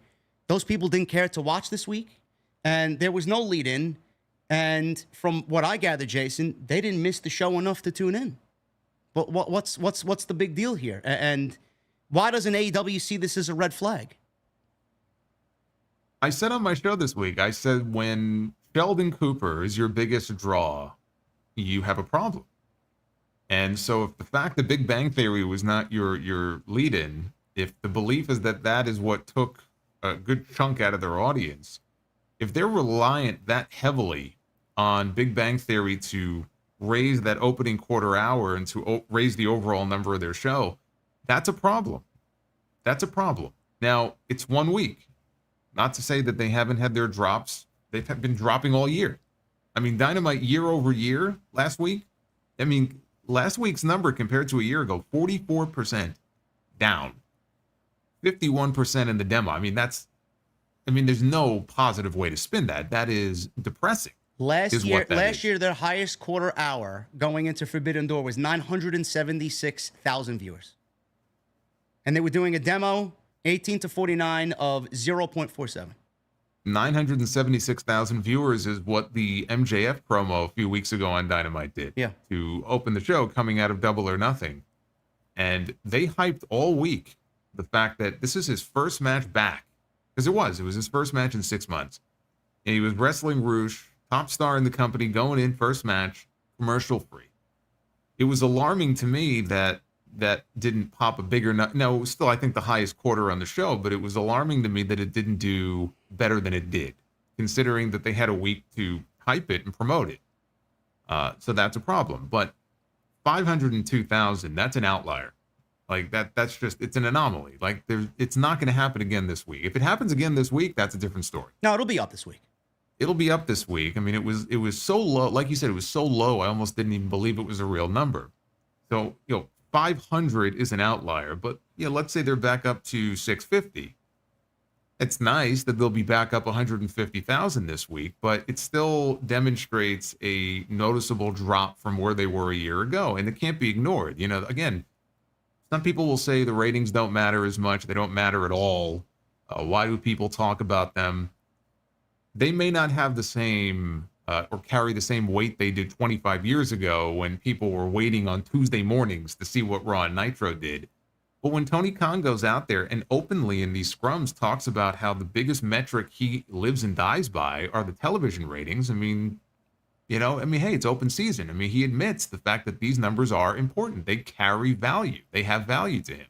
Those people didn't care to watch this week, and there was no lead in. And from what I gather, Jason, they didn't miss the show enough to tune in. But what's the big deal here? And why doesn't AEW see this as a red flag? I said on my show this week, I said when Sheldon Cooper is your biggest draw, you have a problem. And so if the fact that Big Bang Theory was not your lead-in, if the belief is that is what took a good chunk out of their audience, if they're reliant that heavily on Big Bang Theory to raise that opening quarter hour and to raise the overall number of their show, that's a problem. That's a problem. Now, it's 1 week. Not to say that they haven't had their drops. They've been dropping all year. I mean, Dynamite year over year last week. I mean, last week's number compared to a year ago, 44% down. 51% in the demo. I mean, there's no positive way to spin that. That is depressing. Last year, their highest quarter hour going into Forbidden Door was 976,000 viewers. And they were doing a demo, 18 to 49 of 0.47. 976,000 viewers is what the MJF promo a few weeks ago on Dynamite did. Yeah. To open the show coming out of Double or Nothing. And they hyped all week the fact that this is his first match back. Because it was his first match in 6 months. And he was wrestling Roosh, top star in the company, going in first match, commercial free. It was alarming to me that didn't pop a bigger no, it was still, I think, the highest quarter on the show, but it was alarming to me that it didn't do better than it did, considering that they had a week to hype it and promote it. So that's a problem. But 502,000, that's an outlier. Like that's just, it's an anomaly. Like it's not going to happen again this week. If it happens again this week, that's a different story. No, it'll be up this week. It'll be up this week. I mean, it was so low. Like you said, it was so low. I almost didn't even believe it was a real number. So, 500 is an outlier, but let's say they're back up to 650. It's nice that they'll be back up 150,000 this week, but it still demonstrates a noticeable drop from where they were a year ago, and it can't be ignored. Again, some people will say the ratings don't matter as much. They don't matter at all. Why do people talk about them? They may not have the same or carry the same weight they did 25 years ago when people were waiting on Tuesday mornings to see what Raw and Nitro did. But when Tony Khan goes out there and openly in these scrums talks about how the biggest metric he lives and dies by are the television ratings, hey, it's open season. I mean, he admits the fact that these numbers are important. They carry value. They have value to him.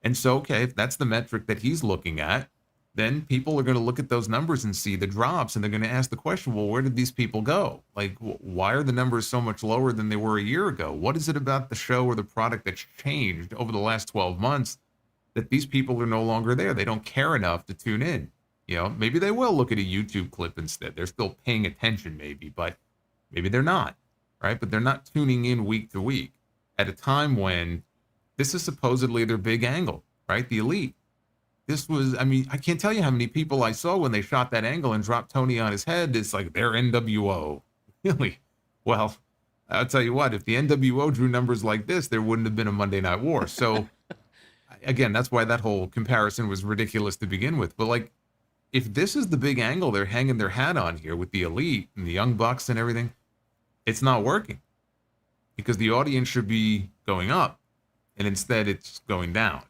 And so, okay, if that's the metric that he's looking at, then people are going to look at those numbers and see the drops, and they're going to ask the question, well, where did these people go? Like, why are the numbers so much lower than they were a year ago? What is it about the show or the product that's changed over the last 12 months that these people are no longer there? They don't care enough to tune in. Maybe they will look at a YouTube clip instead. They're still paying attention maybe, but maybe they're not, right? But they're not tuning in week to week at a time when this is supposedly their big angle, right? The Elite. This was, I can't tell you how many people I saw when they shot that angle and dropped Tony on his head. It's like, they're NWO. Really? Well, I'll tell you what, if the NWO drew numbers like this, there wouldn't have been a Monday Night War. So, again, that's why that whole comparison was ridiculous to begin with. But, if this is the big angle they're hanging their hat on here with the Elite and the Young Bucks and everything, it's not working because the audience should be going up and instead it's going down.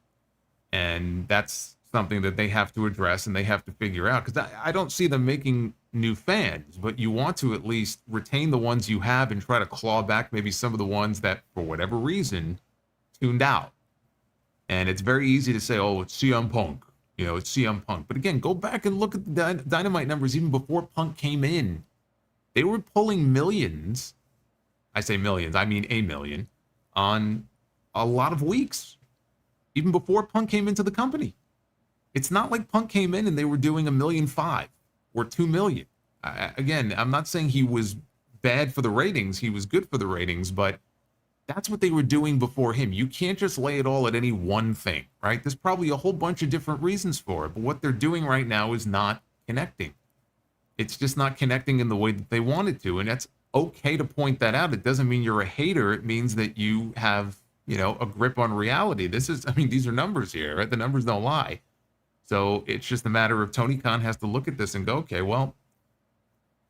And that's something that they have to address and they have to figure out, because I don't see them making new fans, but you want to at least retain the ones you have and try to claw back maybe some of the ones that, for whatever reason, tuned out. And it's very easy to say, oh, it's CM Punk. It's CM Punk. But again, go back and look at the Dynamite numbers even before Punk came in. They were pulling millions. I say millions, I mean a million on a lot of weeks, even before Punk came into the company. It's not like Punk came in and they were doing 1.5 million or 2 million. Again, I'm not saying he was bad for the ratings. He was good for the ratings, but that's what they were doing before him. You can't just lay it all at any one thing, right? There's probably a whole bunch of different reasons for it, but what they're doing right now is not connecting. It's just not connecting in the way that they wanted to, and that's okay to point that out. It doesn't mean you're a hater. It means that you have, a grip on reality. These are numbers here, right? The numbers don't lie. So it's just a matter of Tony Khan has to look at this and go, okay, well,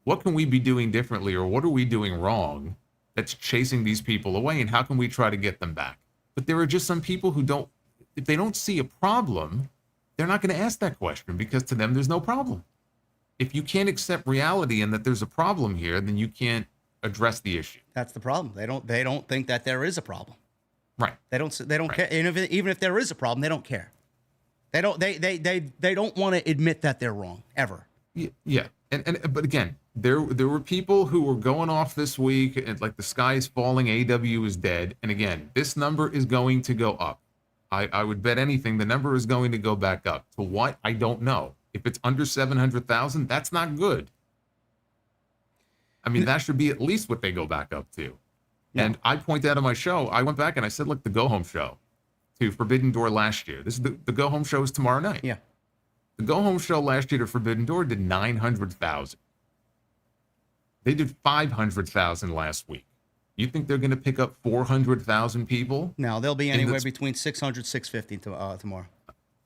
what can we be doing differently, or what are we doing wrong that's chasing these people away, and how can we try to get them back? But there are just some people who don't, if they don't see a problem, they're not going to ask that question, because to them, there's no problem. If you can't accept reality and that there's a problem here, then you can't address the issue. That's the problem. They don't think that there is a problem. Right. They don't right. care. And even if there is a problem, they don't care. They don't want to admit that they're wrong ever. Yeah. But again, there were people who were going off this week and like the sky is falling, AEW is dead. And again, this number is going to go up. I would bet anything the number is going to go back up. To what? I don't know. If it's under 700,000, that's not good. That should be at least what they go back up to. Yeah. And I pointed out on my show, I went back and I said, look, the Go Home show to Forbidden Door last year. This is the Go Home show is tomorrow night. Yeah. The Go Home show last year to Forbidden Door did 900,000. They did 500,000 last week. You think they're going to pick up 400,000 people? No, they'll be anywhere between 600, 650 tomorrow.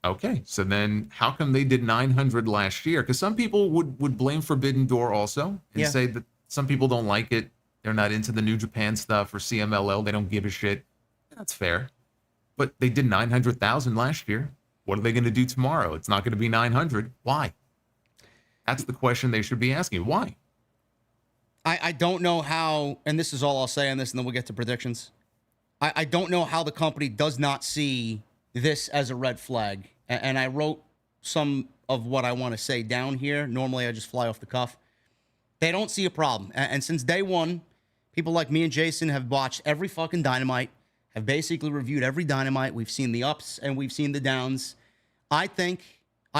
Okay, so then how come they did 900 last year? Because some people would blame Forbidden Door also and say that some people don't like it. They're not into the New Japan stuff or CMLL. They don't give a shit. That's fair. But they did 900,000 last year. What are they going to do tomorrow? It's not going to be 900. Why? That's the question they should be asking. Why? I don't know how, and this is all I'll say on this, and then we'll get to predictions. I don't know how the company does not see this as a red flag. And I wrote some of what I want to say down here. Normally, I just fly off the cuff. They don't see a problem. And since day one, people like me and Jason have watched every fucking Dynamite, have basically reviewed every Dynamite. We've seen the ups and we've seen the downs. I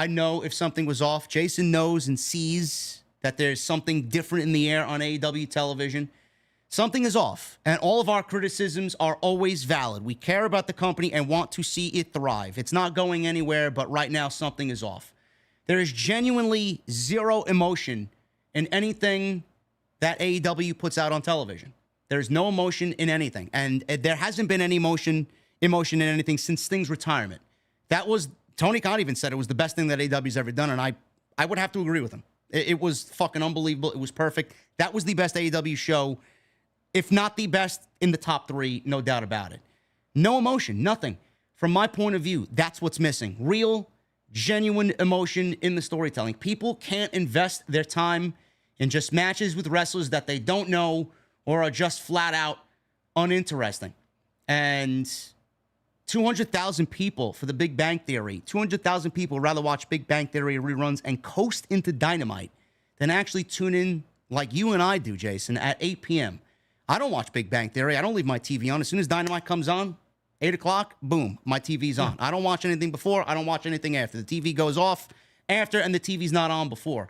know if something was off. Jason knows and sees that there's something different in the air on AEW television. Something is off, and all of our criticisms are always valid. We care about the company and want to see it thrive. It's not going anywhere, but right now something is off. There is genuinely zero emotion in anything that AEW puts out on television. There's no emotion in anything, and there hasn't been any emotion in anything since Sting's retirement. That was, Tony Khan even said it was the best thing that AEW's ever done, and I would have to agree with him. It was fucking unbelievable. It was perfect. That was the best AEW show, if not the best, in the top 3, no doubt about it. No emotion, nothing. From my point of view, that's what's missing. Real, genuine emotion in the storytelling. People can't invest their time in just matches with wrestlers that they don't know or are just flat out uninteresting. And 200,000 people for the Big Bang Theory. 200,000 people would rather watch Big Bang Theory reruns and coast into Dynamite than actually tune in like you and I do, Jason, at 8 p.m. I don't watch Big Bang Theory. I don't leave my TV on. As soon as Dynamite comes on, 8 o'clock, boom, my TV's on. I don't watch anything before. I don't watch anything after. The TV goes off after, and the TV's not on before.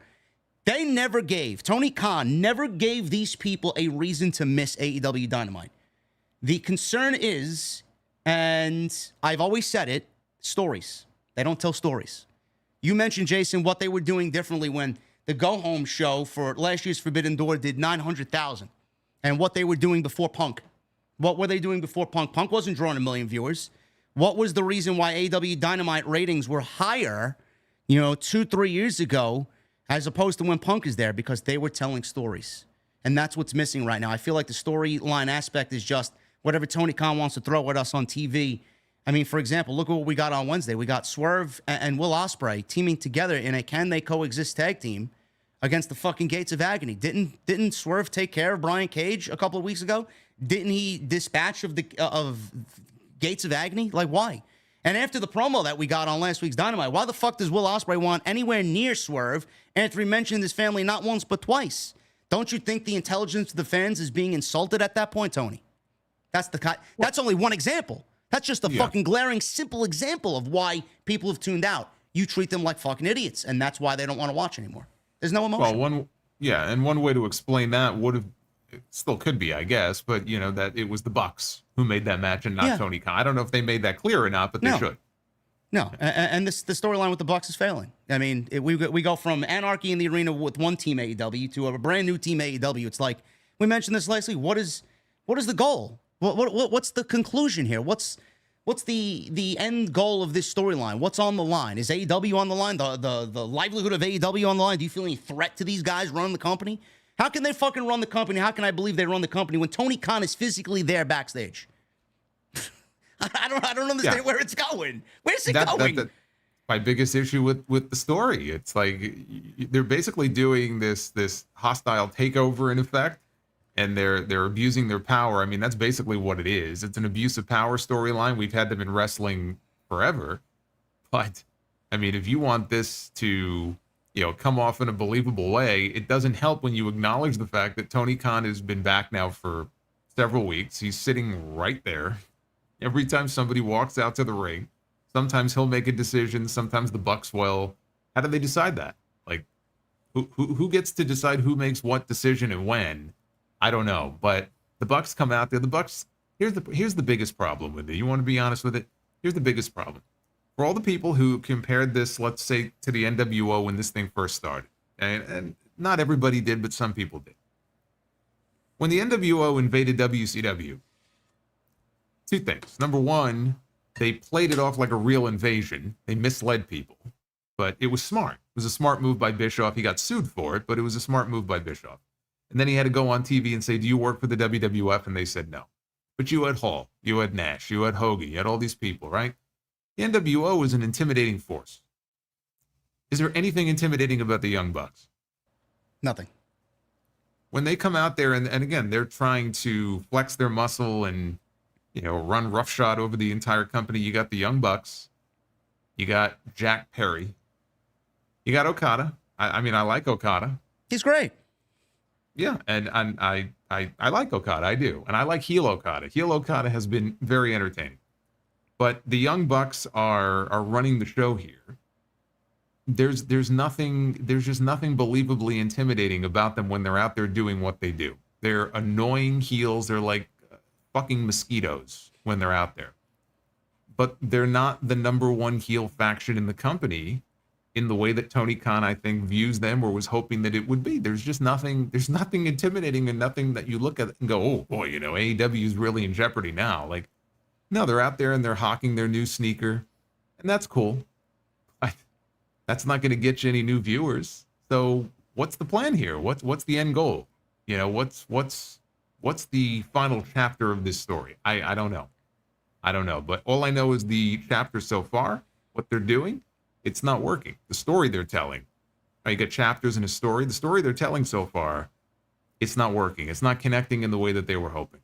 Tony Khan never gave these people a reason to miss AEW Dynamite. The concern is, and I've always said it, stories. They don't tell stories. You mentioned, Jason, what they were doing differently when the Go Home show for last year's Forbidden Door did 900,000. And what they were doing before Punk. What were they doing before Punk? Punk wasn't drawing 1 million viewers. What was the reason why AEW Dynamite ratings were higher, 2-3 years ago, as opposed to when Punk is there, because they were telling stories. And that's what's missing right now. I feel like the storyline aspect is just whatever Tony Khan wants to throw at us on TV. I mean, for example, look at what we got on Wednesday. We got Swerve and Will Ospreay teaming together in a Can They Coexist tag team against the fucking Gates of Agony. Didn't Swerve take care of Brian Cage a couple of weeks ago? Didn't he dispatch of Gates of Agony? Like, why? And after the promo that we got on last week's Dynamite, why the fuck does Will Ospreay want anywhere near Swerve after he mentioned his family not once but twice? Don't you think the intelligence of the fans is being insulted at that point, Tony? That's only one example. That's just a fucking glaring, simple example of why people have tuned out. You treat them like fucking idiots, and that's why they don't want to watch anymore. There's no emotion. Well, one way to explain that it still could be, I guess, but that it was the Bucks who made that match and not Tony Khan. I don't know if they made that clear or not, but they should. No, and the storyline with the Bucks is failing. I mean, we go from anarchy in the arena with one team AEW to a brand new team AEW. It's like we mentioned this last week. What is the goal? What's the conclusion here? What's the end goal of this storyline? What's on the line? Is AEW on the line? The livelihood of AEW on the line? Do you feel any threat to these guys running the company? How can they fucking run the company? How can I believe they run the company when Tony Khan is physically there backstage? I don't understand where it's going. Where's it going? My biggest issue with the story. It's like they're basically doing this hostile takeover in effect, and they're abusing their power. I mean, that's basically what it is. It's an abuse of power storyline. We've had them in wrestling forever. But I mean, if you want this to come off in a believable way, it doesn't help when you acknowledge the fact that Tony Khan has been back now for several weeks. He's sitting right there. Every time somebody walks out to the ring, sometimes he'll make a decision, sometimes the Bucks will. How do they decide that? Like, who gets to decide who makes what decision and when? I don't know. But the Bucks come out there. The Bucks, here's the biggest problem with it. You want to be honest with it? Here's the biggest problem. For all the people who compared this, let's say, to the NWO when this thing first started, and not everybody did, but some people did. When the NWO invaded WCW, two things. Number one, they played it off like a real invasion. They misled people, but it was smart. It was a smart move by Bischoff. He got sued for it, but it was a smart move by Bischoff. And then he had to go on TV and say, do you work for the WWF? And they said no. But you had Hall, you had Nash, you had Hogan, you had all these people, right? The NWO is an intimidating force. Is there anything intimidating about the Young Bucks? Nothing. When they come out there, and again, they're trying to flex their muscle and run roughshod over the entire company. You got the Young Bucks. You got Jack Perry. You got Okada. I mean, I like Okada. He's great. Yeah, and I like Okada. I do. And I like heel Okada. Heel Okada has been very entertaining. But the Young Bucks are running the show here. There's just nothing believably intimidating about them when they're out there doing what they do. They're annoying heels. They're like fucking mosquitoes when they're out there. But they're not the number one heel faction in the company in the way that Tony Khan, I think, views them or was hoping that it would be. There's nothing intimidating and nothing that you look at and go, oh boy, AEW is really in jeopardy now. Like, no, they're out there and they're hawking their new sneaker, and that's cool. That's not going to get you any new viewers. So what's the plan here? What's the end goal? What's the final chapter of this story? I don't know. But all I know is the chapter so far, what they're doing, it's not working. The story they're telling, you got chapters in a story. The story they're telling so far, it's not working. It's not connecting in the way that they were hoping.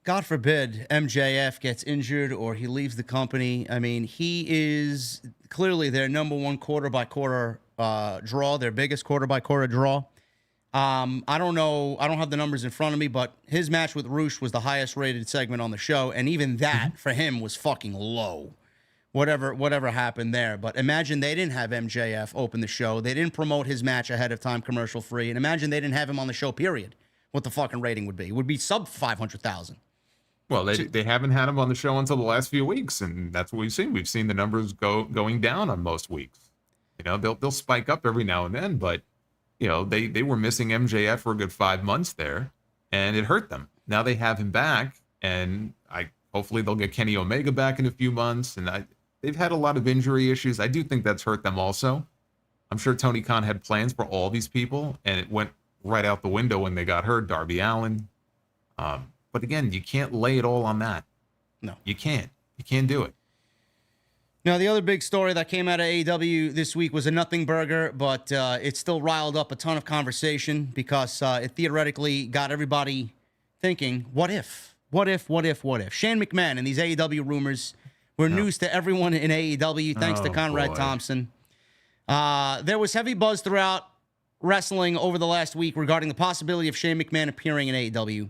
God forbid MJF gets injured or he leaves the company. I mean, he is clearly their number one quarter-by-quarter draw, their biggest quarter-by-quarter draw. I don't know. I don't have the numbers in front of me, but his match with Roosh was the highest rated segment on the show. And even that for him was fucking low, whatever happened there. But imagine they didn't have MJF open the show. They didn't promote his match ahead of time commercial free. And imagine they didn't have him on the show, period. What the fucking rating would be. It would be sub 500,000. Well, they haven't had him on the show until the last few weeks. And that's what we've seen. We've seen the numbers going down on most weeks. They'll spike up every now and then, but they were missing MJF for a good 5 months there, and it hurt them. Now they have him back, and hopefully they'll get Kenny Omega back in a few months, and they've had a lot of injury issues. I do think that's hurt them also. I'm sure Tony Khan had plans for all these people, and it went right out the window when they got hurt. Darby Allin. But again, you can't lay it all on that. No. You can't. You can't do it. Now, the other big story that came out of AEW this week was a nothing burger, but it still riled up a ton of conversation because it theoretically got everybody thinking, what if? What if? What if? What if? Shane McMahon and these AEW rumors were news to everyone in AEW, thanks to Conrad Thompson. There was heavy buzz throughout wrestling over the last week regarding the possibility of Shane McMahon appearing in AEW.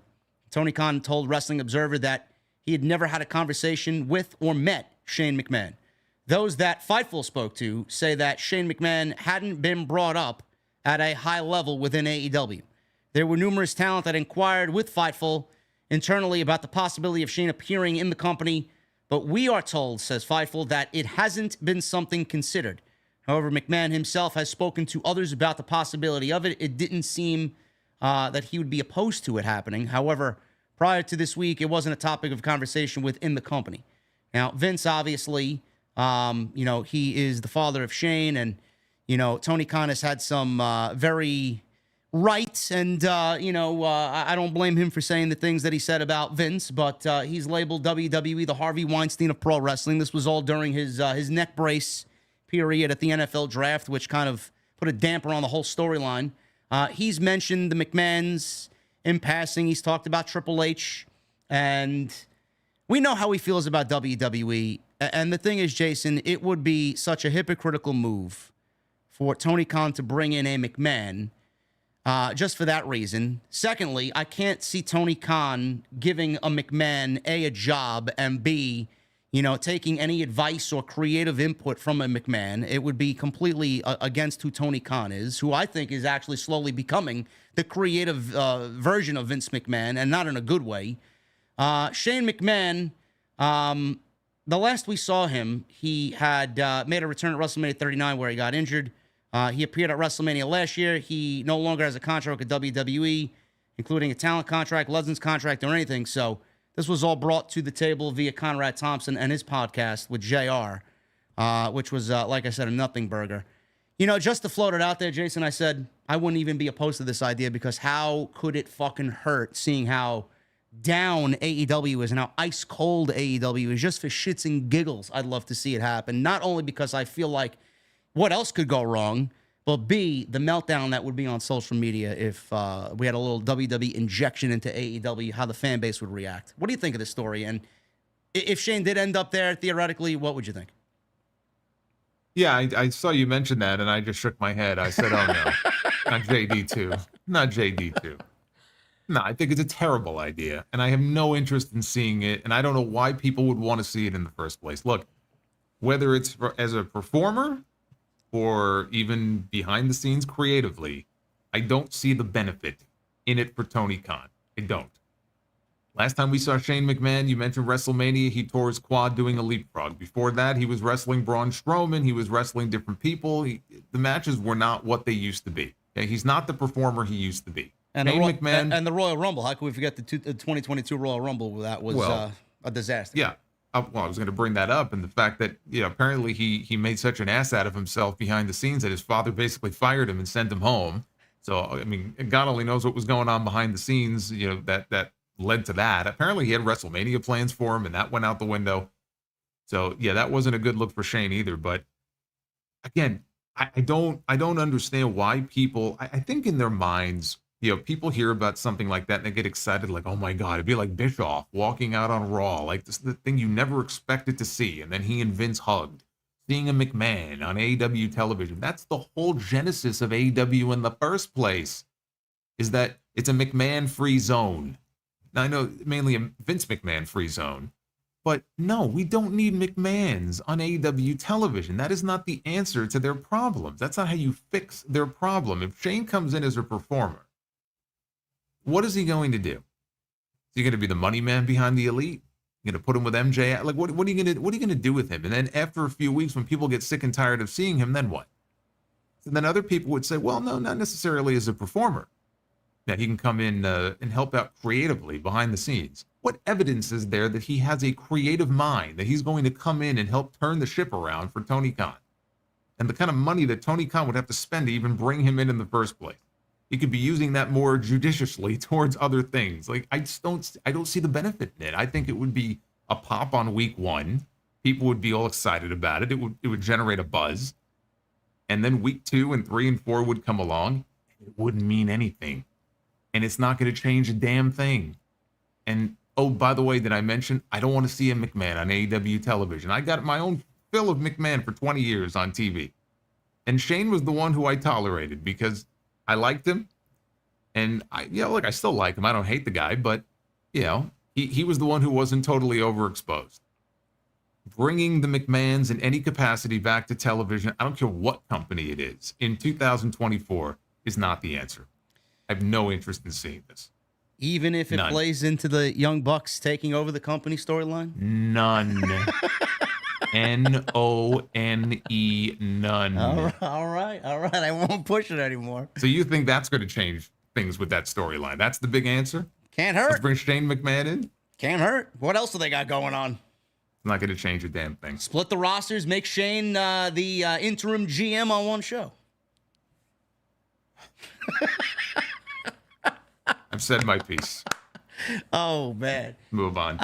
Tony Khan told Wrestling Observer that he had never had a conversation with or met Shane McMahon. Those that Fightful spoke to say that Shane McMahon hadn't been brought up at a high level within AEW. There were numerous talent that inquired with Fightful internally about the possibility of Shane appearing in the company, but we are told, says Fightful, that it hasn't been something considered. However, McMahon himself has spoken to others about the possibility of it. It didn't seem that he would be opposed to it happening. However, prior to this week, it wasn't a topic of conversation within the company. Now, Vince, obviously, he is the father of Shane, and, Tony Khan has had some very right, and, I don't blame him for saying the things that he said about Vince, but he's labeled WWE the Harvey Weinstein of pro wrestling. This was all during his neck brace period at the NFL draft, which kind of put a damper on the whole storyline. He's mentioned the McMahons in passing. He's talked about Triple H, and we know how he feels about WWE. And the thing is, Jason, it would be such a hypocritical move for Tony Khan to bring in a McMahon just for that reason. Secondly, I can't see Tony Khan giving a McMahon, A, a job, and B, taking any advice or creative input from a McMahon. It would be completely against who Tony Khan is, who I think is actually slowly becoming the creative version of Vince McMahon, and not in a good way. Shane McMahon, the last we saw him, he had made a return at WrestleMania 39 where he got injured. He appeared at WrestleMania last year. He no longer has a contract with WWE, including a talent contract, Legends contract, or anything. So this was all brought to the table via Conrad Thompson and his podcast with JR, which was, like I said, a nothing burger. Just to float it out there, Jason, I said I wouldn't even be opposed to this idea because how could it fucking hurt seeing how down AEW is and how ice cold AEW is? Just for shits and giggles, I'd love to see it happen. Not only because I feel like what else could go wrong, but B, the meltdown that would be on social media if we had a little WWE injection into AEW, how the fan base would react. What do you think of this story? And if Shane did end up there, theoretically, what would you think? Yeah, I saw you mention that, and I just shook my head. I said, oh, no, not JD2. Not JD2. No, I think it's a terrible idea, and I have no interest in seeing it, and I don't know why people would want to see it in the first place. Look, whether it's as a performer or even behind the scenes creatively, I don't see the benefit in it for Tony Khan. I don't. Last time we saw Shane McMahon, you mentioned WrestleMania, he tore his quad doing a leapfrog. Before that, he was wrestling Braun Strowman. He was wrestling different people. The matches were not what they used to be. Okay? He's not the performer he used to be. And the Royal Rumble. How can we forget the 2022 Royal Rumble? That was a disaster. Yeah. I was going to bring that up, and the fact that apparently he made such an ass out of himself behind the scenes that his father basically fired him and sent him home. So I mean, God only knows what was going on behind the scenes. That led to that. Apparently, he had WrestleMania plans for him, and that went out the window. So yeah, that wasn't a good look for Shane either. But again, I don't understand why people. I think in their minds, people hear about something like that and they get excited, like, oh my God, it'd be like Bischoff walking out on Raw, like this is the thing you never expected to see. And then he and Vince hugged. Seeing a McMahon on AEW television. That's the whole genesis of AEW in the first place, is that it's a McMahon-free zone. Now, I know mainly a Vince McMahon-free zone, but no, we don't need McMahons on AEW television. That is not the answer to their problems. That's not how you fix their problem. If Shane comes in as a performer, what is he going to do? Is he going to be the money man behind the Elite? You're going to put him with MJ? Like, what are you going to do with him? And then after a few weeks, when people get sick and tired of seeing him, then what? And then other people would say, well, no, not necessarily as a performer. that he can come in and help out creatively behind the scenes. What evidence is there that he has a creative mind, that he's going to come in and help turn the ship around for Tony Khan? And the kind of money that Tony Khan would have to spend to even bring him in the first place. He could be using that more judiciously towards other things. Like, I don't see the benefit in it. I think it would be a pop on week 1. People would be all excited about it. It would generate a buzz. And then week 2 and 3 and 4 would come along. It wouldn't mean anything. And it's not going to change a damn thing. And, oh, by the way, did I mention, I don't want to see a McMahon on AEW television. I got my own fill of McMahon for 20 years on TV. And Shane was the one who I tolerated because I liked him. And look, I still like him. I don't hate the guy, but, he was the one who wasn't totally overexposed. Bringing the McMahons in any capacity back to television, I don't care what company it is, in 2024 is not the answer. I have no interest in seeing this. Even if it plays into the Young Bucks taking over the company storyline? None. N-O-N-E, none. All right. I won't push it anymore. So you think that's going to change things with that storyline? That's the big answer? Can't hurt. Let's bring Shane McMahon in? Can't hurt. What else do they got going on? Not going to change a damn thing. Split the rosters, make Shane the interim GM on one show. I've said my piece. Oh, man. Move on.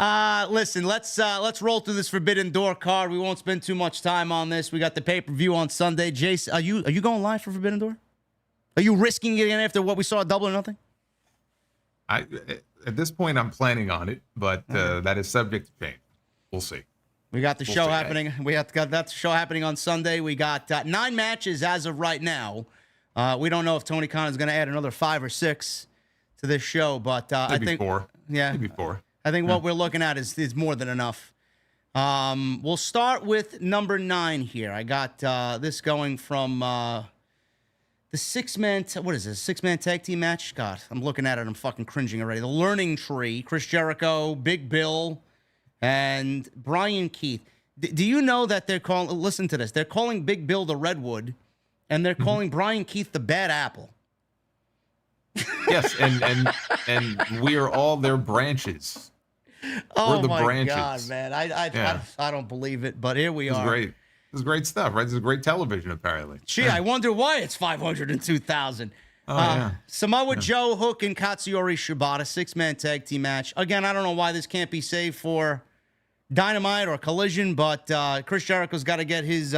Listen, let's roll through this Forbidden Door card. We won't spend too much time on this. We got the pay-per-view on Sunday. Jace, are you going live for Forbidden Door? Are you risking it again after what we saw at Double or Nothing? At this point, I'm planning on it, but that is subject to change. We'll see. We got the show happening. We got that show happening on Sunday. We got 9 matches as of right now. We don't know if Tony Khan is going to add another 5 or 6 to this show, but I think 4. Yeah, maybe 4. I think what we're looking at is more than enough. We'll start with number 9 here. I got this going from the 6-man. What is this? 6-man tag team match? God, I'm looking at it. I'm fucking cringing already. The Learning Tree. Chris Jericho, Big Bill, and Brian Keith. Do you know that they're calling? Listen to this. They're calling Big Bill the Redwood, and they're calling Brian Keith the Bad Apple. Yes, and we are all their branches. Oh We're the my branches. God, man! I don't believe it, but here we are. Great. This is great stuff, right? This is great television, apparently. Gee, I wonder why it's 502,000. Oh, yeah. Samoa Joe, Hook, and Katsuyori Shibata, 6-man tag team match. Again, I don't know why this can't be saved for Dynamite or Collision, but Chris Jericho's got to get his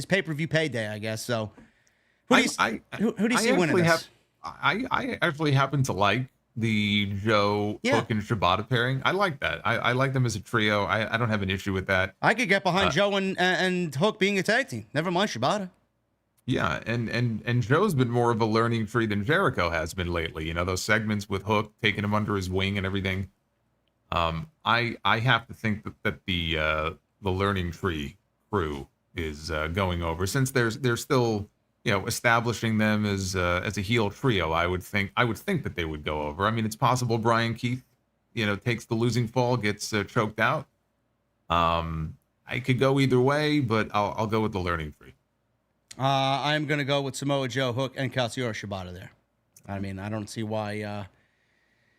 pay-per-view payday, I guess. So, who do you see winning this? I actually happen to like the Joe, Hook, and Shibata pairing. I like that. I like them as a trio. I don't have an issue with that. I could get behind Joe and Hook being a tag team. Never mind Shibata. Yeah, and Joe's been more of a learning tree than Jericho has been lately. You know, those segments with Hook taking him under his wing and everything. I have to think that the learning tree crew is going over, since they're still, you know, establishing them as a heel trio. I would think that they would go over. I mean, it's possible Brian Keith, you know, takes the losing fall, gets choked out. I could go either way, but I'll go with the learning tree. I'm going to go with Samoa Joe, Hook, and Katsuyori Shibata there. I mean, I don't see why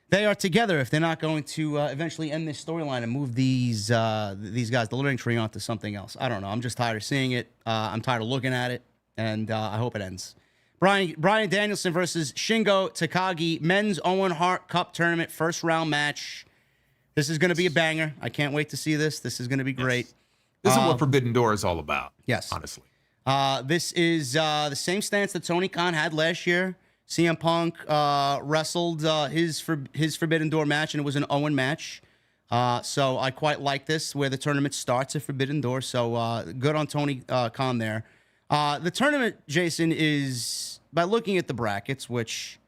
they are together if they're not going to eventually end this storyline and move these guys, the learning tree, onto something else. I don't know. I'm just tired of seeing it. I'm tired of looking at it, and I hope it ends. Bryan Danielson versus Shingo Takagi, Men's Owen Hart Cup Tournament, first round match. This is going to be a banger. I can't wait to see this. This is going to be great. Yes. This is what Forbidden Door is all about. Yes. Honestly. This is the same stance that Tony Khan had last year. CM Punk wrestled his Forbidden Door match, and it was an Owen match. So I quite like this, where the tournament starts at Forbidden Door. So good on Tony Khan there. The tournament, Jason, is, by looking at the brackets, which,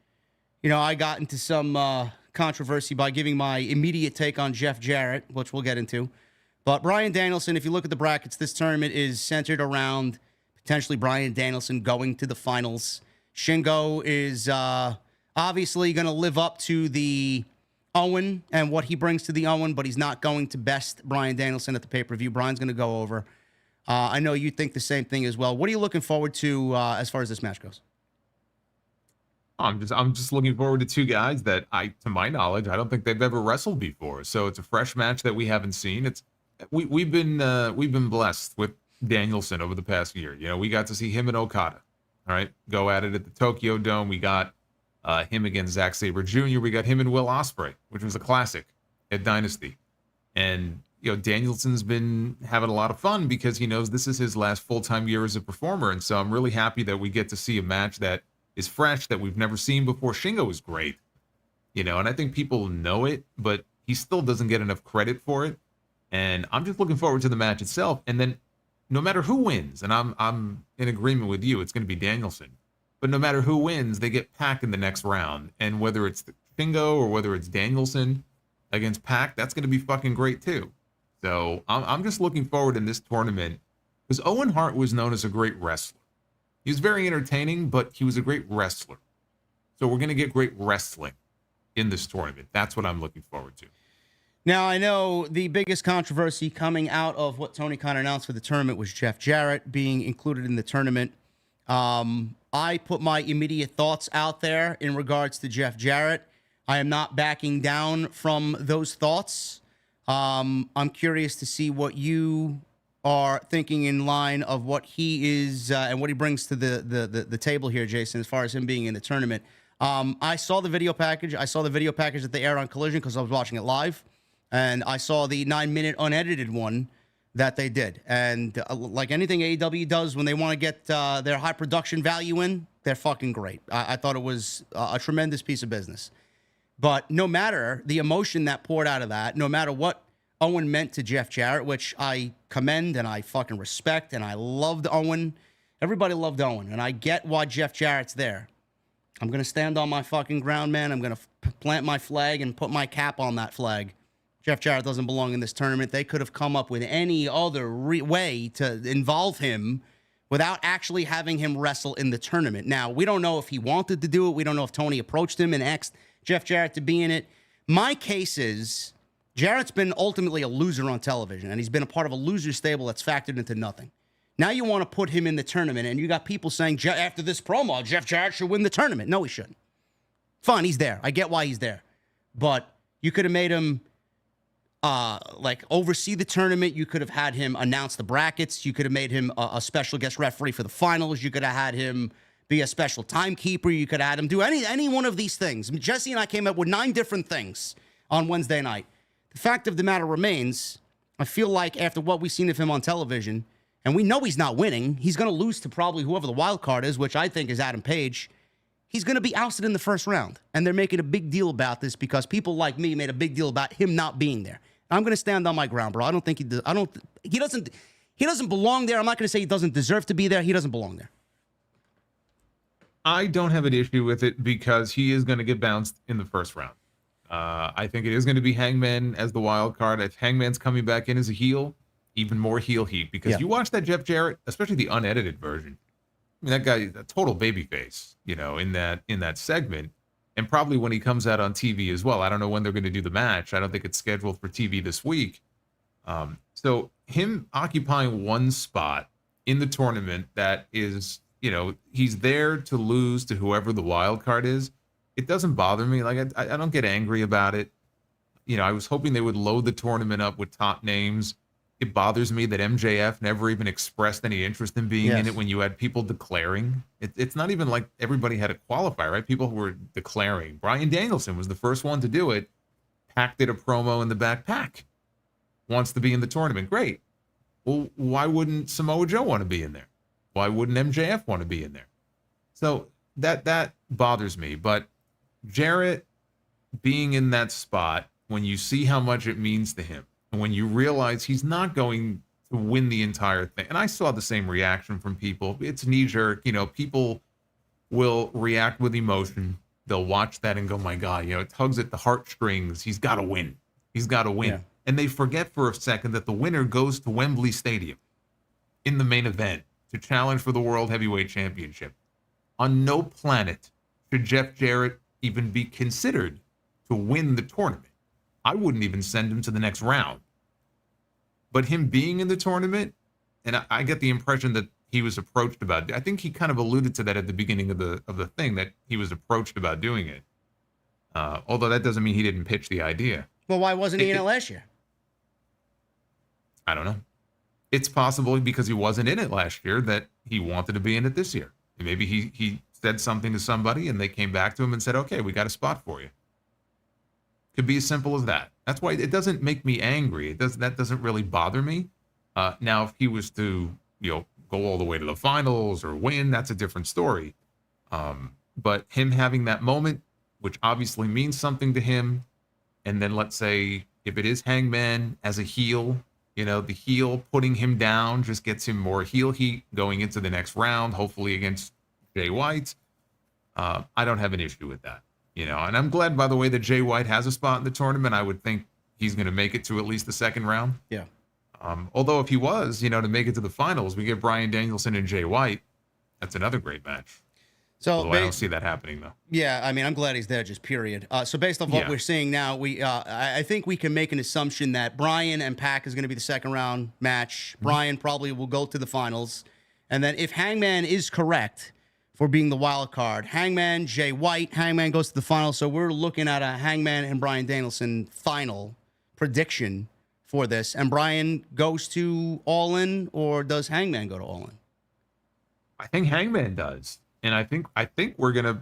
you know, I got into some controversy by giving my immediate take on Jeff Jarrett, which we'll get into. But Bryan Danielson, if you look at the brackets, this tournament is centered around potentially Bryan Danielson going to the finals. Shingo is obviously going to live up to the Owen and what he brings to the Owen, but he's not going to best Bryan Danielson at the pay-per-view. Bryan's going to go over. I know you think the same thing as well. What are you looking forward to as far as this match goes? I'm just looking forward to two guys that to my knowledge, I don't think they've ever wrestled before. So it's a fresh match that we haven't seen. We've been blessed with Danielson over the past year. You know, we got to see him and Okada, all right, go at it at the Tokyo Dome. We got him against Zack Sabre Jr. We got him and Will Ospreay, which was a classic at Dynasty. And you know, Danielson's been having a lot of fun because he knows this is his last full-time year as a performer. And so I'm really happy that we get to see a match that is fresh, that we've never seen before. Shingo is great, you know, and I think people know it, but he still doesn't get enough credit for it. And I'm just looking forward to the match itself. And then no matter who wins, and I'm in agreement with you, it's going to be Danielson. But no matter who wins, they get Pac in the next round. And whether it's Shingo or whether it's Danielson against Pac, that's going to be fucking great too. So I'm just looking forward in this tournament because Owen Hart was known as a great wrestler. He was very entertaining, but he was a great wrestler. So we're going to get great wrestling in this tournament. That's what I'm looking forward to. Now, I know the biggest controversy coming out of what Tony Khan announced for the tournament was Jeff Jarrett being included in the tournament. I put my immediate thoughts out there in regards to Jeff Jarrett. I am not backing down from those thoughts. I'm curious to see what you are thinking in line of what he is and what he brings to the table here, Jason, as far as him being in the tournament. I saw the video package. I saw the video package that they aired on Collision because I was watching it live. And I saw the 9-minute unedited one that they did. And like anything AEW does when they want to get their high production value in, they're fucking great. I thought it was a tremendous piece of business. But no matter the emotion that poured out of that, no matter what Owen meant to Jeff Jarrett, which I commend and I fucking respect, and I loved Owen. Everybody loved Owen, and I get why Jeff Jarrett's there. I'm going to stand on my fucking ground, man. I'm going to plant my flag and put my cap on that flag. Jeff Jarrett doesn't belong in this tournament. They could have come up with any other way to involve him without actually having him wrestle in the tournament. Now, we don't know if he wanted to do it. We don't know if Tony approached him and asked Jeff Jarrett to be in it. My case is Jarrett's been ultimately a loser on television, and he's been a part of a loser stable that's factored into nothing. Now you want to put him in the tournament, and you got people saying, after this promo, Jeff Jarrett should win the tournament. No, he shouldn't. Fine, he's there. I get why he's there. But you could have made him oversee the tournament. You could have had him announce the brackets. You could have made him a special guest referee for the finals. You could have had him be a special timekeeper. You could have had him do any one of these things. Jesse and I came up with 9 different things on Wednesday night. The fact of the matter remains, I feel like after what we've seen of him on television, and we know he's not winning, he's going to lose to probably whoever the wild card is, which I think is Adam Page. He's going to be ousted in the first round. And they're making a big deal about this because people like me made a big deal about him not being there. I'm going to stand on my ground, bro. I don't think he doesn't belong there. I'm not going to say he doesn't deserve to be there. He doesn't belong there. I don't have an issue with it because he is going to get bounced in the first round. I think it is going to be Hangman as the wild card. If Hangman's coming back in as a heel, even more heel heat. Because you watch that Jeff Jarrett, especially the unedited version. I mean, that guy is a total babyface, you know, in that segment. And probably when he comes out on TV as well. I don't know when they're going to do the match. I don't think it's scheduled for TV this week. So him occupying one spot in the tournament that is, you know, he's there to lose to whoever the wild card is. It doesn't bother me. Like, I don't get angry about it. You know, I was hoping they would load the tournament up with top names. It bothers me that MJF never even expressed any interest in being in it when you had people declaring. It's not even like everybody had a qualifier, right? People who were declaring. Bryan Danielson was the first one to do it. Pac did a promo in the back. Pac wants to be in the tournament. Great. Well, why wouldn't Samoa Joe want to be in there? Why wouldn't MJF want to be in there? So that bothers me. But Jarrett being in that spot, when you see how much it means to him, and when you realize he's not going to win the entire thing, and I saw the same reaction from people. It's knee-jerk. You know, people will react with emotion. They'll watch that and go, my God, you know, it tugs at the heartstrings. He's got to win. He's got to win. Yeah. And they forget for a second that the winner goes to Wembley Stadium in the main event to challenge for the World Heavyweight Championship. On no planet should Jeff Jarrett even be considered to win the tournament. I wouldn't even send him to the next round. But him being in the tournament, and I get the impression that he was approached about. I think he kind of alluded to that at the beginning of the thing, that he was approached about doing it. Although that doesn't mean he didn't pitch the idea. Well, why wasn't he in it last year? I don't know. It's possible because he wasn't in it last year that he wanted to be in it this year. Maybe he said something to somebody and they came back to him and said, okay, we got a spot for you. Could be as simple as that. That's why it doesn't make me angry. That doesn't really bother me. Now, if he was to, go all the way to the finals or win, that's a different story. But him having that moment, which obviously means something to him, and then let's say if it is Hangman as a heel, the heel putting him down just gets him more heel heat going into the next round, hopefully against Jay White. I don't have an issue with that, and I'm glad, by the way, that Jay White has a spot in the tournament. I would think he's going to make it to at least the second round. Yeah. Although if he was, to make it to the finals, we get Bryan Danielson and Jay White. That's another great match. So I don't see that happening, though. Yeah, I mean, I'm glad he's there, just period. So based off what we're seeing now, I think we can make an assumption that Bryan and Pac is going to be the second round match. Bryan probably will go to the finals. And then if Hangman is correct for being the wild card, Hangman, Jay White, Hangman goes to the finals. So we're looking at a Hangman and Bryan Danielson final prediction for this. And Bryan goes to All In, or does Hangman go to All In? I think Hangman does. And I think we're going to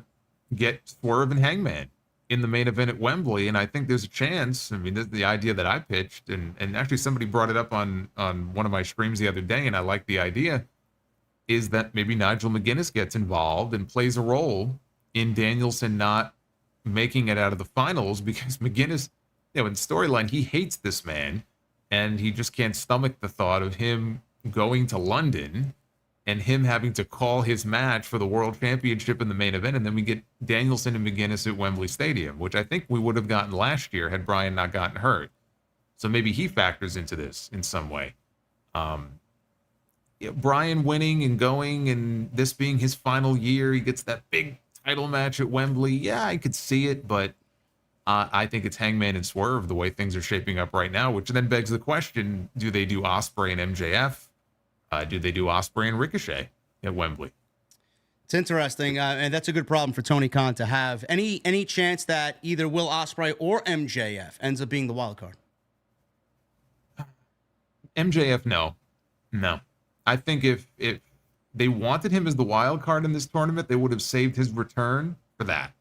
get Swerve and Hangman in the main event at Wembley. And I think there's a chance. I mean, this is the idea that I pitched. And actually somebody brought it up on one of my streams the other day, and I like the idea, is that maybe Nigel McGuinness gets involved and plays a role in Danielson not making it out of the finals, because McGuinness, in storyline, he hates this man, and he just can't stomach the thought of him going to London and him having to call his match for the World Championship in the main event. And then we get Danielson and McGuinness at Wembley Stadium, which I think we would have gotten last year had Bryan not gotten hurt. So maybe he factors into this in some way. Bryan winning and going, and this being his final year, he gets that big title match at Wembley. Yeah, I could see it, but I think it's Hangman and Swerve the way things are shaping up right now, which then begs the question, do they do Ospreay and MJF? Do they do Ospreay and Ricochet at Wembley? It's interesting, and that's a good problem for Tony Khan to have. Any chance that either Will Ospreay or MJF ends up being the wild card? MJF, no. I think if they wanted him as the wild card in this tournament, they would have saved his return for that.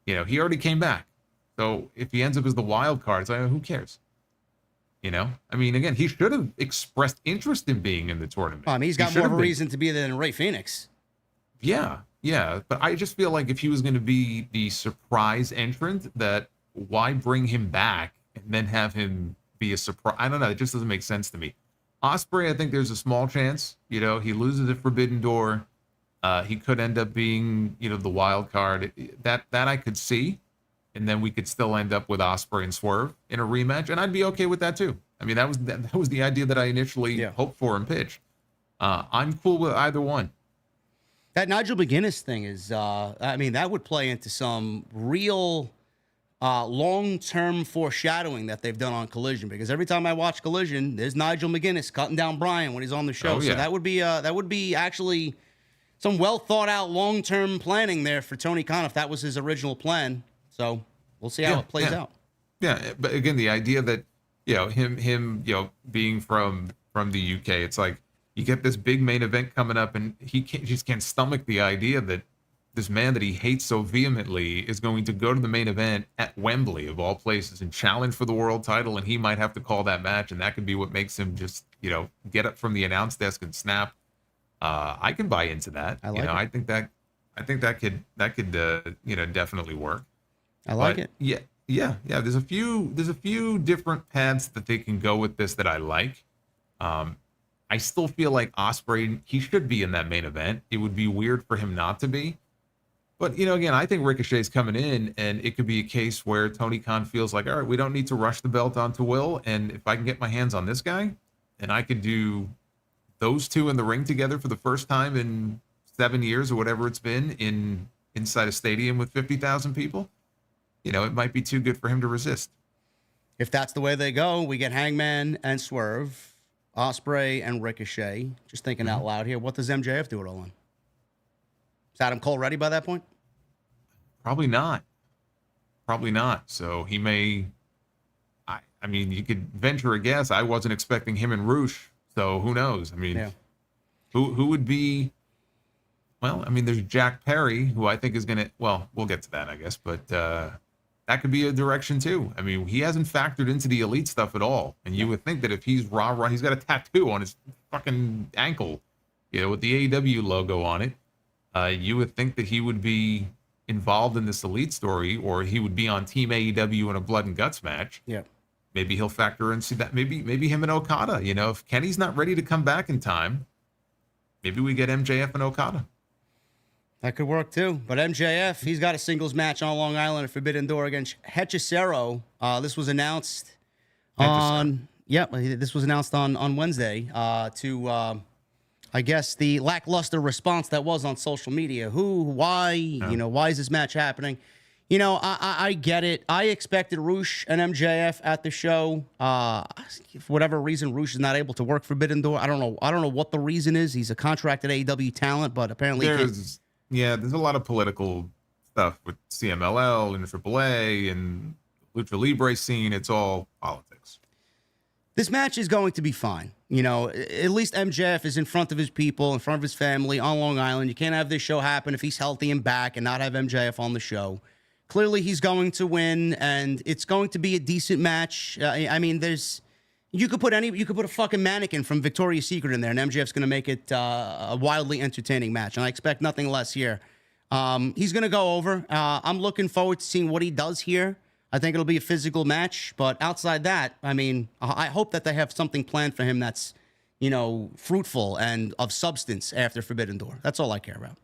He already came back. So if he ends up as the wild card, it's like, who cares? I mean, again, he should have expressed interest in being in the tournament. I mean, he's got more of a reason to be there than Ray Phoenix. Yeah. But I just feel like if he was going to be the surprise entrant, that why bring him back and then have him be a surprise? I don't know. It just doesn't make sense to me. Ospreay, I think there's a small chance. He loses at Forbidden Door. He could end up being, the wild card. That I could see. And then we could still end up with Ospreay and Swerve in a rematch, and I'd be okay with that too. I mean, that was the idea that I initially hoped for and pitched. I'm cool with either one. That Nigel McGuinness thing is, that would play into some real long-term foreshadowing that they've done on Collision, because every time I watch Collision, there's Nigel McGuinness cutting down Bryan when he's on the show. So that would be actually some well thought out long-term planning there for Tony Khan if that was his original plan. So we'll see how it plays out. Yeah, but again, the idea that him being from the UK, it's like you get this big main event coming up, and he just can't stomach the idea that this man that he hates so vehemently is going to go to the main event at Wembley of all places and challenge for the world title, and he might have to call that match, and that could be what makes him just get up from the announce desk and snap. I can buy into that. I think that could definitely work. I like it. Yeah. There's a few different paths that they can go with this that I like. I still feel like Ospreay, he should be in that main event. It would be weird for him not to be. But again, I think Ricochet's coming in, and it could be a case where Tony Khan feels like, all right, we don't need to rush the belt onto Will, and if I can get my hands on this guy, and I could do those two in the ring together for the first time in 7 years or whatever it's been inside a stadium with 50,000 people. It might be too good for him to resist. If that's the way they go, we get Hangman and Swerve Ospreay, and Ricochet. Just thinking out loud here. What does MJF do it all in? Is Adam Cole ready by that point? Probably not. Probably not. So he may. I mean, you could venture a guess. I wasn't expecting him and Roosh. So who knows? I mean, who would be? Well, I mean, there's Jack Perry, who I think is going to. Well, we'll get to that, I guess. But that could be a direction too. I mean, he hasn't factored into the elite stuff at all. And you would think that if he's rah, he's got a tattoo on his fucking ankle, with the AEW logo on it. You would think that he would be involved in this elite story, or he would be on Team AEW in a blood and guts match. Yeah. Maybe he'll factor in, see that. Maybe him and Okada. If Kenny's not ready to come back in time, maybe we get MJF and Okada. That could work too. But MJF, he's got a singles match on Long Island at Forbidden Door against Hechicero. This was announced on Wednesday to I guess the lackluster response that was on social media. Why, why is this match happening? I get it. I expected Roosh and MJF at the show. For whatever reason, Roosh is not able to work Forbidden Door. I don't know what the reason is. He's a contracted AEW talent, but apparently there's a lot of political stuff with CMLL and AAA and Lucha Libre scene. It's all politics. This match is going to be fine. At least MJF is in front of his people, in front of his family on Long Island. You can't have this show happen if he's healthy and back and not have MJF on the show. Clearly, he's going to win, and it's going to be a decent match. I mean, you could put a fucking mannequin from Victoria's Secret in there, and MJF's going to make it a wildly entertaining match, and I expect nothing less here. He's going to go over. I'm looking forward to seeing what he does here. I think it'll be a physical match, but outside that, I mean, I hope that they have something planned for him that's, fruitful and of substance after Forbidden Door. That's all I care about.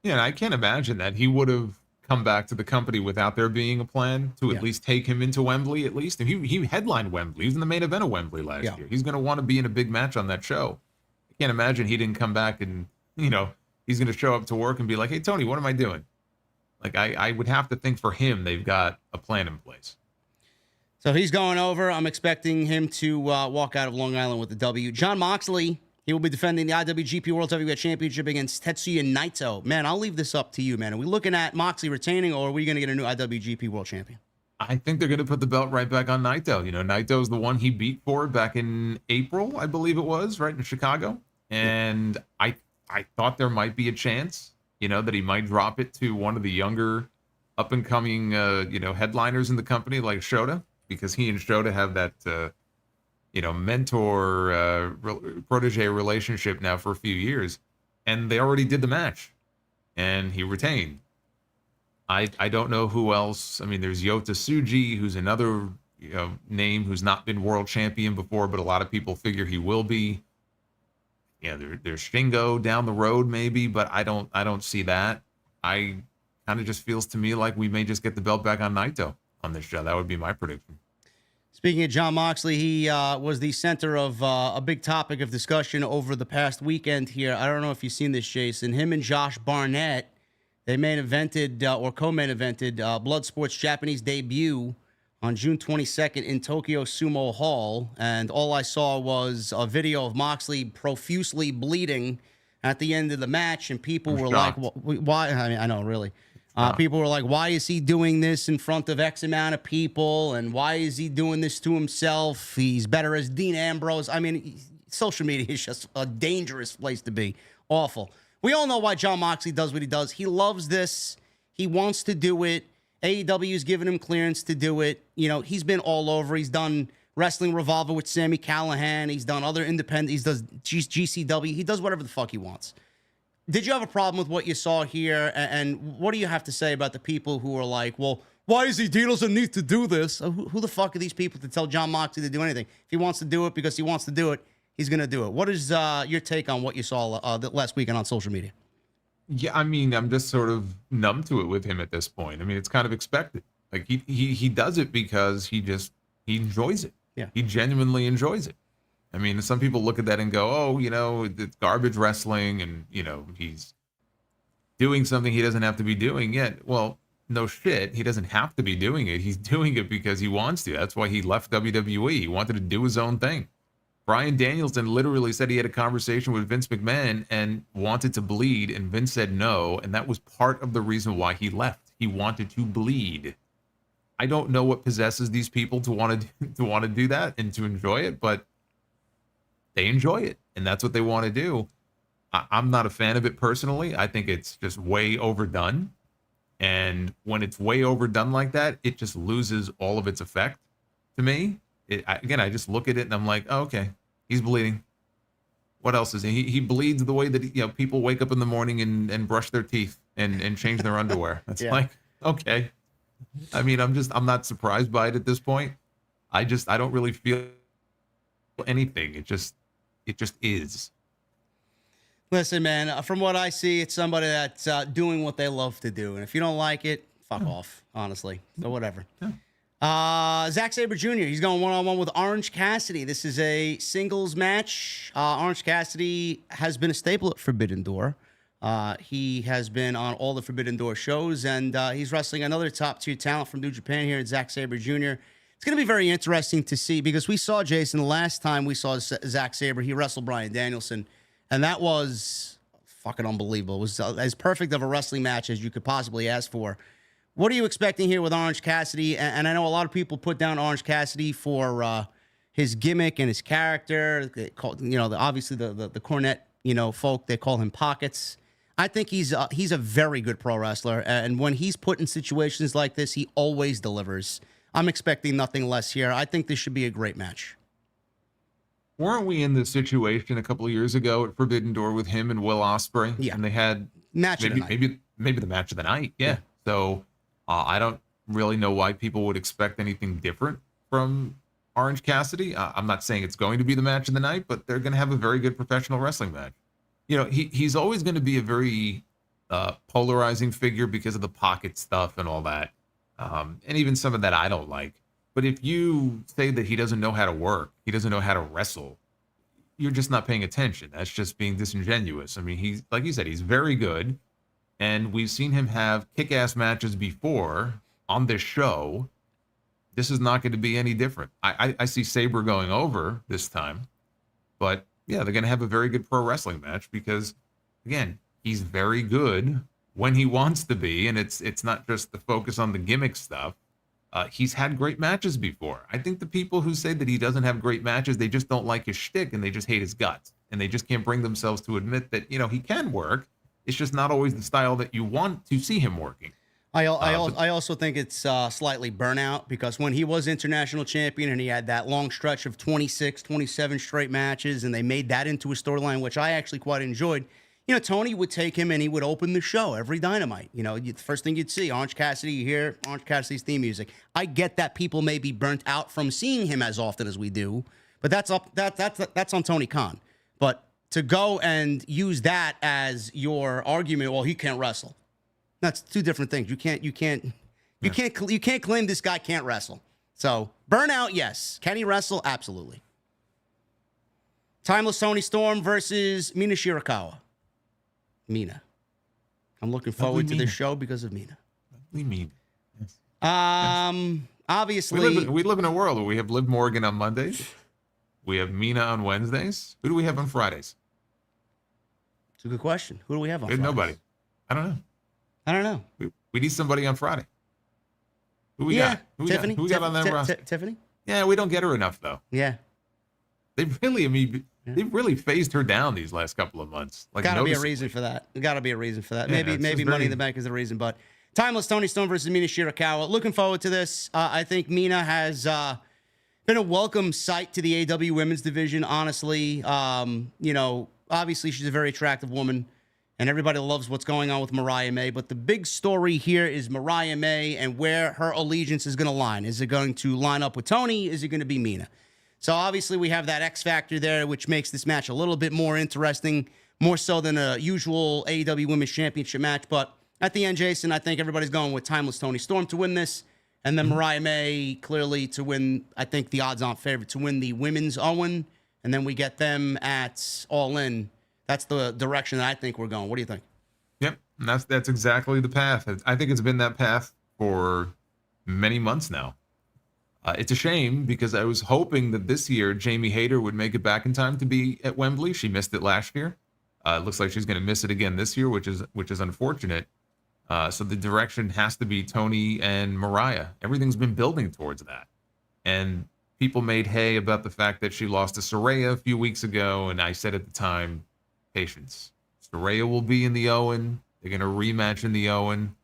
Yeah, I can't imagine that he would have come back to the company without there being a plan to at least take him into Wembley, at least. And he headlined Wembley. He was in the main event of Wembley last year. He's going to want to be in a big match on that show. I can't imagine he didn't come back and, he's going to show up to work and be like, hey, Tony, what am I doing? Like, I would have to think for him, they've got a plan in place. So he's going over. I'm expecting him to walk out of Long Island with the W. Jon Moxley, he will be defending the IWGP World Heavyweight Championship against Tetsuya Naito. Man, I'll leave this up to you, man. Are we looking at Moxley retaining, or are we going to get a new IWGP World Champion? I think they're going to put the belt right back on Naito. Naito's the one he beat for back in April, I believe it was, right, in Chicago. And I thought there might be a chance, that he might drop it to one of the younger up-and-coming, headliners in the company like Shota, because he and Shota have that, mentor protege relationship now for a few years, and they already did the match, and he retained. I don't know who else. I mean, there's Yota Tsuji, who's another name who's not been world champion before, but a lot of people figure he will be. Yeah, there's Shingo down the road maybe, but I don't see that. I kind of just feels to me like we may just get the belt back on Naito on this show. That would be my prediction. Speaking of Jon Moxley, he was the center of a big topic of discussion over the past weekend here. I don't know if you've seen this, Jason. Him and Josh Barnett, they main evented or co-main evented Bloodsport's Japanese debut on June 22nd in Tokyo Sumo Hall. And all I saw was a video of Moxley profusely bleeding at the end of the match. And people were like, why? I mean, I know, really. People were like, why is he doing this in front of X amount of people? And why is he doing this to himself? He's better as Dean Ambrose. I mean, social media is just a dangerous place to be. Awful. We all know why Jon Moxley does what he does. He loves this. He wants to do it. AEW's given him clearance to do it. He's been all over. He's done Wrestling Revolver with Sami Callihan. He's done other independent. He does GCW. He does whatever the fuck he wants. Did you have a problem with what you saw here? And what do you have to say about the people who are like, well, why is he doesn't need to do this? Who the fuck are these people to tell Jon Moxley to do anything? If he wants to do it because he wants to do it, he's going to do it. What is your take on what you saw last weekend on social media? Yeah, I mean, I'm just sort of numb to it with him at this point. I mean, it's kind of expected. Like he does it because he enjoys it. Yeah. He genuinely enjoys it. I mean, some people look at that and go, oh, it's garbage wrestling and, he's doing something he doesn't have to be doing yet. Well, no shit. He doesn't have to be doing it. He's doing it because he wants to. That's why he left WWE. He wanted to do his own thing. Bryan Danielson literally said he had a conversation with Vince McMahon and wanted to bleed, and Vince said no, and that was part of the reason why he left. He wanted to bleed. I don't know what possesses these people to want to do that and to enjoy it, but they enjoy it, and that's what they want to do. I'm not a fan of it personally. I think it's just way overdone, and when it's way overdone like that, it just loses all of its effect to me. I just look at it and I'm like, oh, okay, he's bleeding. What else is he bleeds the way that people wake up in the morning and brush their teeth and change their underwear. It's like, okay. I mean, I'm not surprised by it at this point. I don't really feel anything. It just is. Listen, man, from what I see, it's somebody that's doing what they love to do. And if you don't like it, fuck off, honestly. So whatever. Yeah. Zack Sabre Jr., he's going one-on-one with Orange Cassidy. This is a singles match. Orange Cassidy has been a staple at Forbidden Door. He has been on all the Forbidden Door shows, and he's wrestling another top-tier talent from New Japan here at Zack Sabre Jr. It's going to be very interesting to see because we saw, Jason, the last time we saw Zack Sabre, he wrestled Bryan Danielson, and that was fucking unbelievable. It was as perfect of a wrestling match as you could possibly ask for. What are you expecting here with Orange Cassidy? And I know a lot of people put down Orange Cassidy for his gimmick and his character. They call, obviously the cornet, folk, they call him Pockets. I think he's a very good pro wrestler, and when he's put in situations like this, he always delivers. I'm expecting nothing less here. I think this should be a great match. Weren't we in this situation a couple of years ago at Forbidden Door with him and Will Ospreay? Yeah, and they had match of the night. maybe the match of the night. Yeah. So. I don't really know why people would expect anything different from Orange Cassidy. I'm not saying it's going to be the match of the night, but they're going to have a very good professional wrestling match. He's always going to be a very polarizing figure because of the pocket stuff and all that. And even some of that I don't like. But if you say that he doesn't know how to work, he doesn't know how to wrestle, you're just not paying attention. That's just being disingenuous. I mean, he's, like you said, he's very good. And we've seen him have kick-ass matches before on this show. This is not going to be any different. I see Sabre going over this time. But, yeah, they're going to have a very good pro wrestling match because, again, he's very good when he wants to be. And it's not just the focus on the gimmick stuff. He's had great matches before. I think the people who say that he doesn't have great matches, they just don't like his shtick and they just hate his guts. And they just can't bring themselves to admit that, he can work. It's just not always the style that you want to see him working. I also think it's slightly burnout because when he was international champion and he had that long stretch of 26, 27 straight matches and they made that into a storyline, which I actually quite enjoyed. Tony would take him and he would open the show every Dynamite. The first thing you'd see, Orange Cassidy, you hear Orange Cassidy's theme music. I get that people may be burnt out from seeing him as often as we do, but that's on Tony Khan. But to go and use that as your argument, well, he can't wrestle. That's two different things. You can't claim this guy can't wrestle. So burnout, yes. Can he wrestle? Absolutely. Timeless Toni Storm versus Mina Shirakawa. Mina. I'm looking forward to this show because of Mina. Mina. Yes. Obviously, we live in a world where we have Liv Morgan on Mondays. We have Mina on Wednesdays. Who do we have on Fridays? It's a good question. Who do we have on Fridays? Nobody. I don't know. We need somebody on Friday. Who we got? Tiffany. Who we got on that roster? Tiffany? Yeah, we don't get her enough, though. Yeah. They've really phased her down these last couple of months. Got to be a reason for that. Maybe Money in the Bank is the reason, but Timeless Toni Storm versus Mina Shirakawa. Looking forward to this. I think Mina has been a welcome sight to the AEW women's division, honestly. Obviously she's a very attractive woman, and everybody loves what's going on with Mariah May. But the big story here is Mariah May and where her allegiance is going to line. Is it going to line up with Tony? Is it going to be Mina? So obviously we have that X factor there, which makes this match a little bit more interesting, more so than a usual AEW Women's Championship match. But at the end, Jason, I think everybody's going with Timeless Toni Storm to win this. And then Mariah May clearly to win, I think the odds-on favorite to win the women's Owen. And then we get them at All In. That's the direction that I think we're going. What do you think? Yep, and that's exactly the path. I think it's been that path for many months now. It's a shame because I was hoping that this year Jamie Hayter would make it back in time to be at Wembley. She missed it last year. It looks like she's going to miss it again this year, which is unfortunate. So the direction has to be Tony and Mariah. Everything's been building towards that. And people made hay about the fact that she lost to Saraya a few weeks ago, and I said at the time, patience. Saraya will be in the Owen. They're going to rematch in the Owen.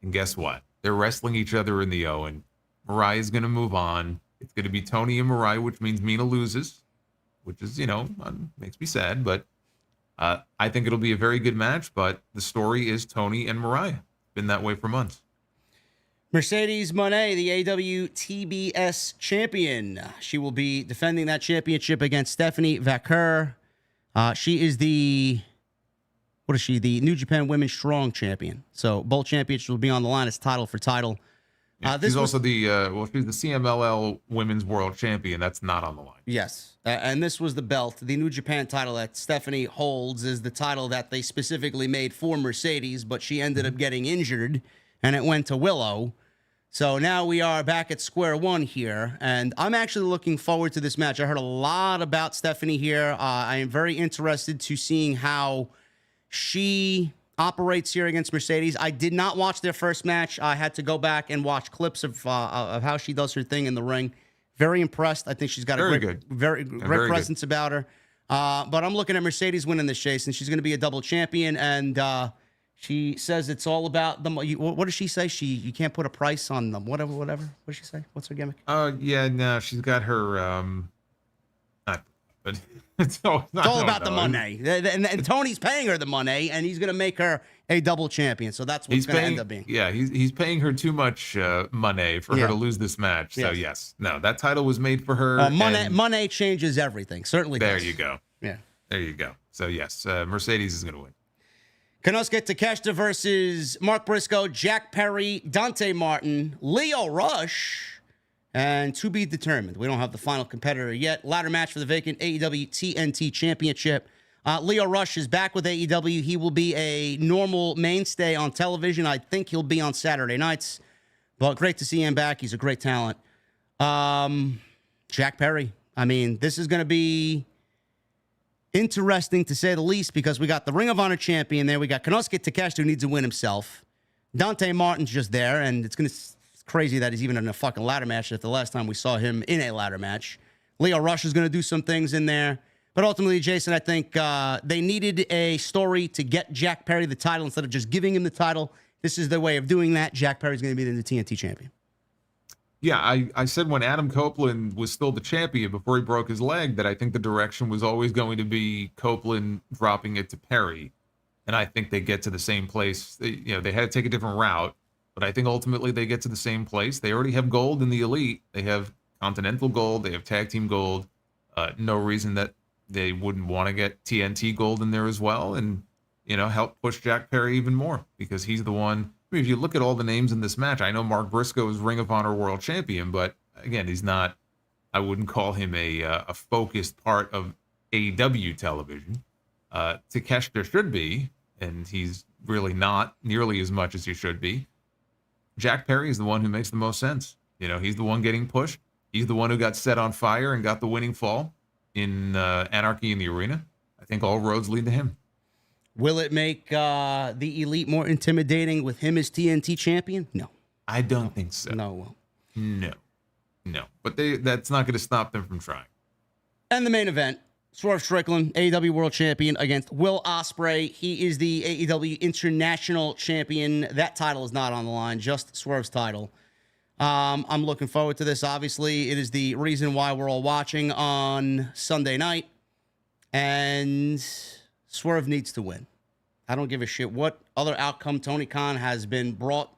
And guess what? They're wrestling each other in the Owen. Mariah's going to move on. It's going to be Tony and Mariah, which means Mina loses, which is, makes me sad. But I think it'll be a very good match. But the story is Tony and Mariah. Been that way for months. Mercedes Moné, the AEW TBS champion. She will be defending that championship against Stephanie Vaquer. She is the New Japan Women's Strong champion. So both championships will be on the line. It's title for title. Yeah, she's also she's the CMLL Women's World Champion. That's not on the line. Yes. And this was the belt. The New Japan title that Stephanie holds is the title that they specifically made for Mercedes, but she ended up getting injured, and it went to Willow. So now we are back at square one here, and I'm actually looking forward to this match. I heard a lot about Stephanie here. I am very interested to seeing how she operates here against Mercedes. I did not watch their first match. I had to go back and watch clips of how she does her thing in the ring. Very impressed. I think she's got a great presence about her. But I'm looking at Mercedes winning this chase, and she's going to be a double champion, and she says it's all about them. What does she say? You can't put a price on them. Whatever. What does she say? What's her gimmick? Yeah, no, she's got her. But it's all about the money. And Tony's paying her the money, and he's going to make her a double champion. So that's what's going to end up being. Yeah, he's paying her too much money for her to lose this match. So yes, no, that title was made for her. Money changes everything. Certainly. There does. you go. Yeah. There you go. So yes, Mercedes is going to win. Konosuke Takeshita versus Mark Briscoe, Jack Perry, Dante Martin, Lio Rush, and to be determined. We don't have the final competitor yet. Ladder match for the vacant AEW TNT Championship. Lio Rush is back with AEW. He will be a normal mainstay on television. I think he'll be on Saturday nights. But great to see him back. He's a great talent. Jack Perry. I mean, this is going to be interesting to say the least because we got the Ring of Honor champion there. We got Konosuke Takeshita who needs to win himself. Dante Martin's just there, and it's crazy that he's even in a fucking ladder match after the last time we saw him in a ladder match. Lio Rush is going to do some things in there. But ultimately, Jason, I think they needed a story to get Jack Perry the title instead of just giving him the title. This is their way of doing that. Jack Perry's going to be the new TNT champion. Yeah, I said when Adam Copeland was still the champion before he broke his leg that I think the direction was always going to be Copeland dropping it to Perry. And I think they get to the same place. They had to take a different route, but I think ultimately they get to the same place. They already have gold in the Elite. They have Continental gold. They have Tag Team gold. No reason that they wouldn't want to get TNT gold in there as well and, help push Jack Perry even more because he's the one. I mean, if you look at all the names in this match, I know Mark Briscoe is Ring of Honor World Champion, but again, he's not, I wouldn't call him a focused part of AEW television. Takeshita should be, and he's really not nearly as much as he should be. Jack Perry is the one who makes the most sense. He's the one getting pushed. He's the one who got set on fire and got the winning fall in Anarchy in the Arena. I think all roads lead to him. Will it make the Elite more intimidating with him as TNT champion? No. I don't think so. No, it won't. No. But that's not going to stop them from trying. And the main event, Swerve Strickland, AEW World Champion against Will Ospreay. He is the AEW International Champion. That title is not on the line, just Swerve's title. I'm looking forward to this. Obviously, it is the reason why we're all watching on Sunday night. And Swerve needs to win. I don't give a shit what other outcome Tony Khan has been brought,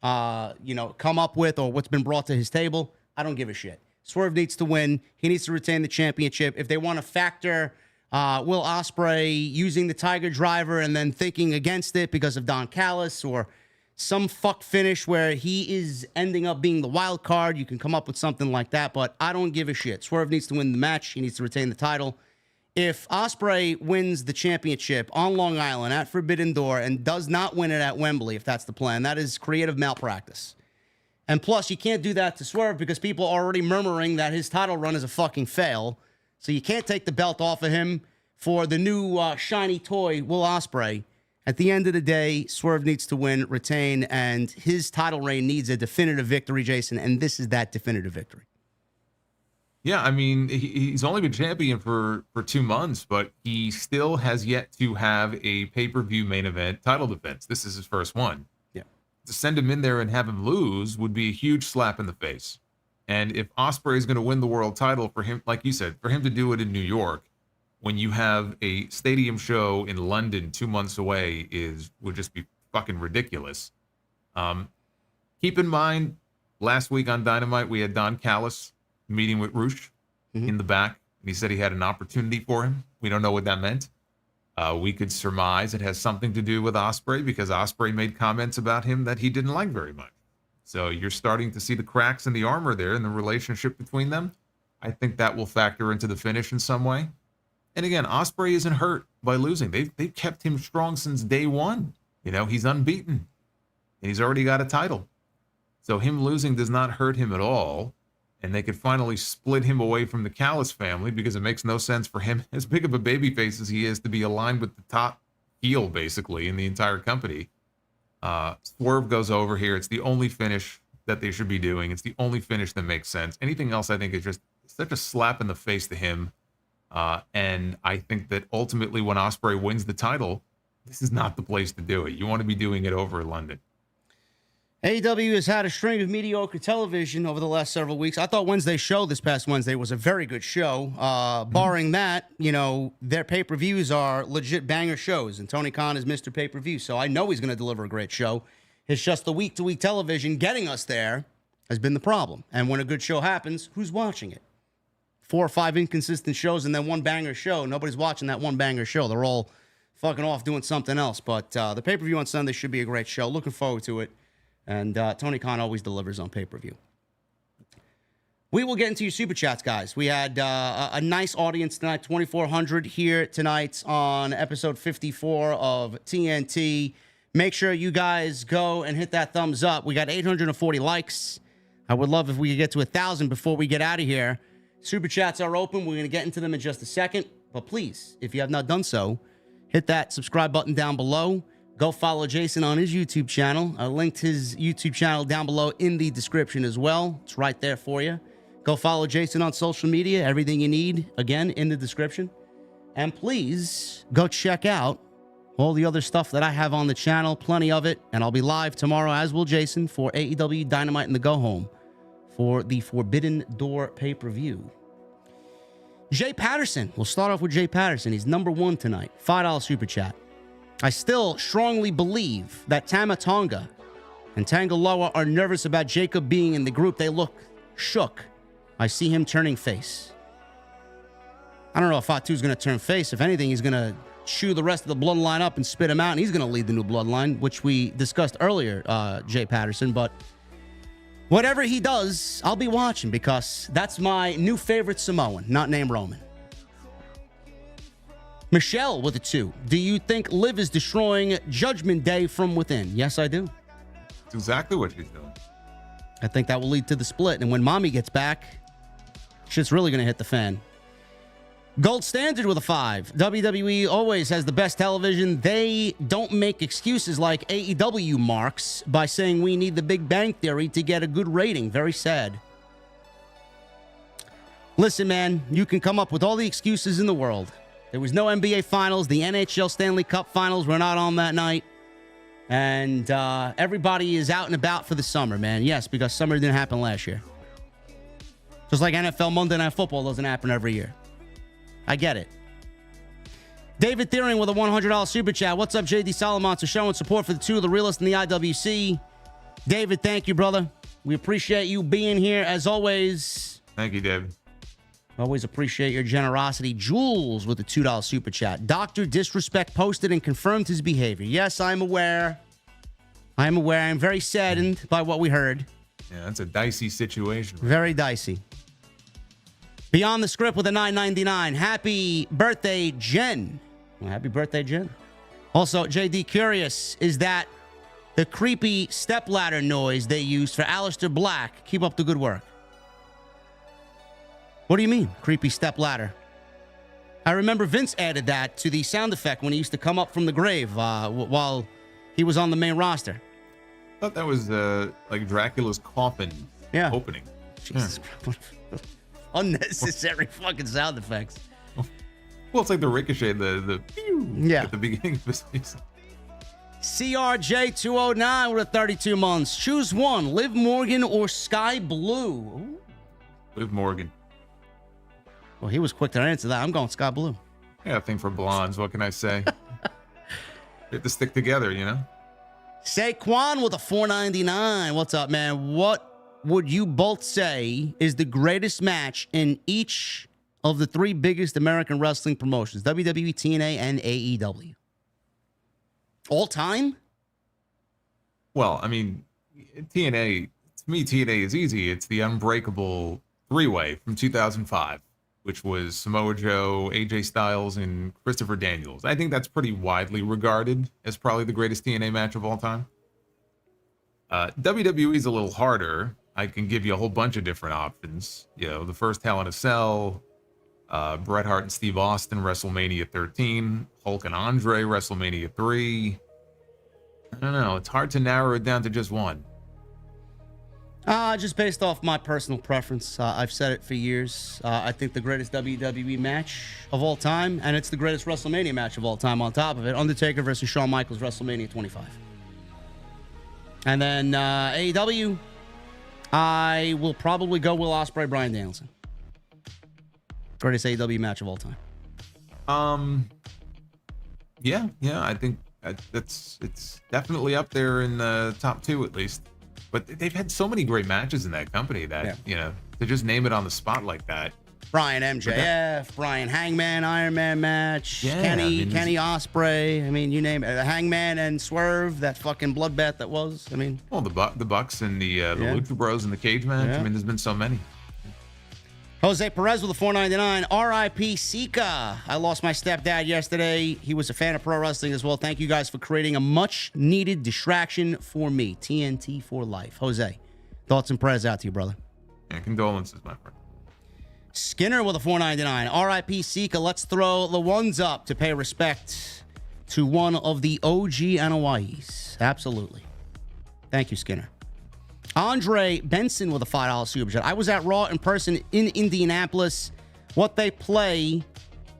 come up with or what's been brought to his table. I don't give a shit. Swerve needs to win. He needs to retain the championship. If they want to factor Will Ospreay using the Tiger Driver and then thinking against it because of Don Callis or some fuck finish where he is ending up being the wild card, you can come up with something like that, but I don't give a shit. Swerve needs to win the match. He needs to retain the title. If Ospreay wins the championship on Long Island at Forbidden Door and does not win it at Wembley, if that's the plan, that is creative malpractice. And plus, you can't do that to Swerve because people are already murmuring that his title run is a fucking fail. So you can't take the belt off of him for the new shiny toy, Will Ospreay. At the end of the day, Swerve needs to win, retain, and his title reign needs a definitive victory, Jason, and this is that definitive victory. Yeah, I mean, he's only been champion for 2 months, but he still has yet to have a pay-per-view main event title defense. This is his first one. Yeah. To send him in there and have him lose would be a huge slap in the face. And if Ospreay is going to win the world title, for him, like you said, for him to do it in New York, when you have a stadium show in London 2 months away, would just be fucking ridiculous. Keep in mind, last week on Dynamite, we had Don Callis meeting with Roosh in the back, and he said he had an opportunity for him. We don't know what that meant. We could surmise it has something to do with Ospreay because Ospreay made comments about him that he didn't like very much. So you're starting to see the cracks in the armor there in the relationship between them. I think that will factor into the finish in some way. And again, Ospreay isn't hurt by losing. They've kept him strong since day one. You know, he's unbeaten, and he's already got a title. So him losing does not hurt him at all. And they could finally split him away from the Callis family because it makes no sense for him, as big of a babyface as he is, to be aligned with the top heel, basically, in the entire company. Swerve goes over here. It's the only finish that they should be doing. It's the only finish that makes sense. Anything else, I think, is just such a slap in the face to him. And I think that ultimately when Ospreay wins the title, this is not the place to do it. You want to be doing it over in London. AEW has had a string of mediocre television over the last several weeks. I thought Wednesday's show this past Wednesday was a very good show. Barring that, you know, their pay-per-views are legit banger shows, and Tony Khan is Mr. Pay-Per-View, so I know he's going to deliver a great show. It's just the week-to-week television getting us there has been the problem. And when a good show happens, who's watching it? 4 or 5 inconsistent shows and then one banger show. Nobody's watching that one banger show. They're all fucking off doing something else. But the pay-per-view on Sunday should be a great show. Looking forward to it. And Tony Khan always delivers on pay-per-view. We will get into your super chats, guys. We had a nice audience tonight, 2,400 here tonight on episode 54 of TNT. Make sure you guys go and hit that thumbs up. We got 840 likes. I would love if we could get to 1,000 before we get out of here. Super chats are open. We're going to get into them in just a second. But please, if you have not done so, hit that subscribe button down below. Go follow Jason on his YouTube channel. I linked his YouTube channel down below in the description as well. It's right there for you. Go follow Jason on social media. Everything you need, again, in the description. And please go check out all the other stuff that I have on the channel. Plenty of it. And I'll be live tomorrow, as will Jason, for AEW Dynamite and the Go Home for the Forbidden Door pay-per-view. Jay Patterson. We'll start off with Jay Patterson. He's number 1 tonight. $5 super chat. I still strongly believe that Tama Tonga and Tangaloa are nervous about Jacob being in the group. They look shook. I see him turning face. I don't know if Fatu's going to turn face. If anything, he's going to chew the rest of the bloodline up and spit him out, and he's going to lead the new bloodline, which we discussed earlier, Jay Patterson. But whatever he does, I'll be watching because that's my new favorite Samoan, not named Roman. Michelle with a 2. Do you think Liv is destroying Judgment Day from within? Yes, I do. That's exactly what she's doing. I think that will lead to the split. And when Mommy gets back, shit's really going to hit the fan. Gold Standard with a 5. WWE always has the best television. They don't make excuses like AEW marks by saying we need the Big Bang Theory to get a good rating. Very sad. Listen, man, you can come up with all the excuses in the world. There was no NBA Finals. The NHL Stanley Cup Finals were not on that night. And everybody is out and about for the summer, man. Yes, because summer didn't happen last year. Just like NFL Monday Night Football doesn't happen every year. I get it. David Thiering with a $100 super chat. What's up, JD Solomon? So showing support for the 2 of the realest in the IWC. David, thank you, brother. We appreciate you being here as always. Thank you, David. Always appreciate your generosity. Jules with a $2 super chat. Dr. Disrespect posted and confirmed his behavior. Yes, I'm aware. I'm aware. I'm very saddened by what we heard. Yeah, that's a dicey situation. Very dicey. Beyond the Script with a $9.99. Happy birthday, Jen. Well, happy birthday, Jen. Also, JD, curious, is that the creepy stepladder noise they used for Aleister Black. Keep up the good work. What do you mean, creepy stepladder? I remember Vince added that to the sound effect when he used to come up from the grave while he was on the main roster. I thought that was like Dracula's coffin opening. Jesus. Unnecessary fucking sound effects. Well, it's like the ricochet, the pew at the beginning of the season. CRJ209 with a 32 months. Choose one, Liv Morgan or Sky Blue. Ooh. Liv Morgan. Well, he was quick to answer that. I'm going Sky Blue. Yeah, I think for blondes, what can I say? We have to stick together, you know? Saquon with a $4.99. What's up, man? What would you both say is the greatest match in each of the three biggest American wrestling promotions, WWE, TNA, and AEW? All time? Well, I mean, TNA, to me, TNA is easy. It's the Unbreakable three-way from 2005, which was Samoa Joe, AJ Styles, and Christopher Daniels. I think that's pretty widely regarded as probably the greatest TNA match of all time. WWE is a little harder. I can give you a whole bunch of different options. You know, the first Hell in a Cell, Bret Hart and Steve Austin, WrestleMania 13, Hulk and Andre, WrestleMania 3. I don't know. It's hard to narrow it down to just one. Just based off my personal preference. I've said it for years. I think the greatest WWE match of all time, and it's the greatest WrestleMania match of all time on top of it, Undertaker versus Shawn Michaels, WrestleMania 25. And then AEW, I will probably go Will Ospreay, Bryan Danielson. Greatest AEW match of all time. Yeah, I think it's definitely up there in the top two at least. But they've had so many great matches in that company that, you know, to just name it on the spot like that. Brian MJF, Brian Hangman, Iron Man match, Kenny Ospreay. I mean, you name it. Hangman and Swerve, that fucking bloodbath that was. I mean, well, the Bucks and the Lucha Bros and the cage match. I mean, there's been so many. Jose Perez with a $4.99. R.I.P. Sika. I lost my stepdad yesterday. He was a fan of pro wrestling as well. Thank you guys for creating a much-needed distraction for me. TNT for life. Jose, thoughts and prayers out to you, brother. Yeah, condolences, my friend. Skinner with a $4.99. R.I.P. Sika. Let's throw the ones up to pay respect to one of the OG NOIs. Absolutely. Thank you, Skinner. Andre Benson with a $5 super chat. I was at Raw in person in Indianapolis. What they play,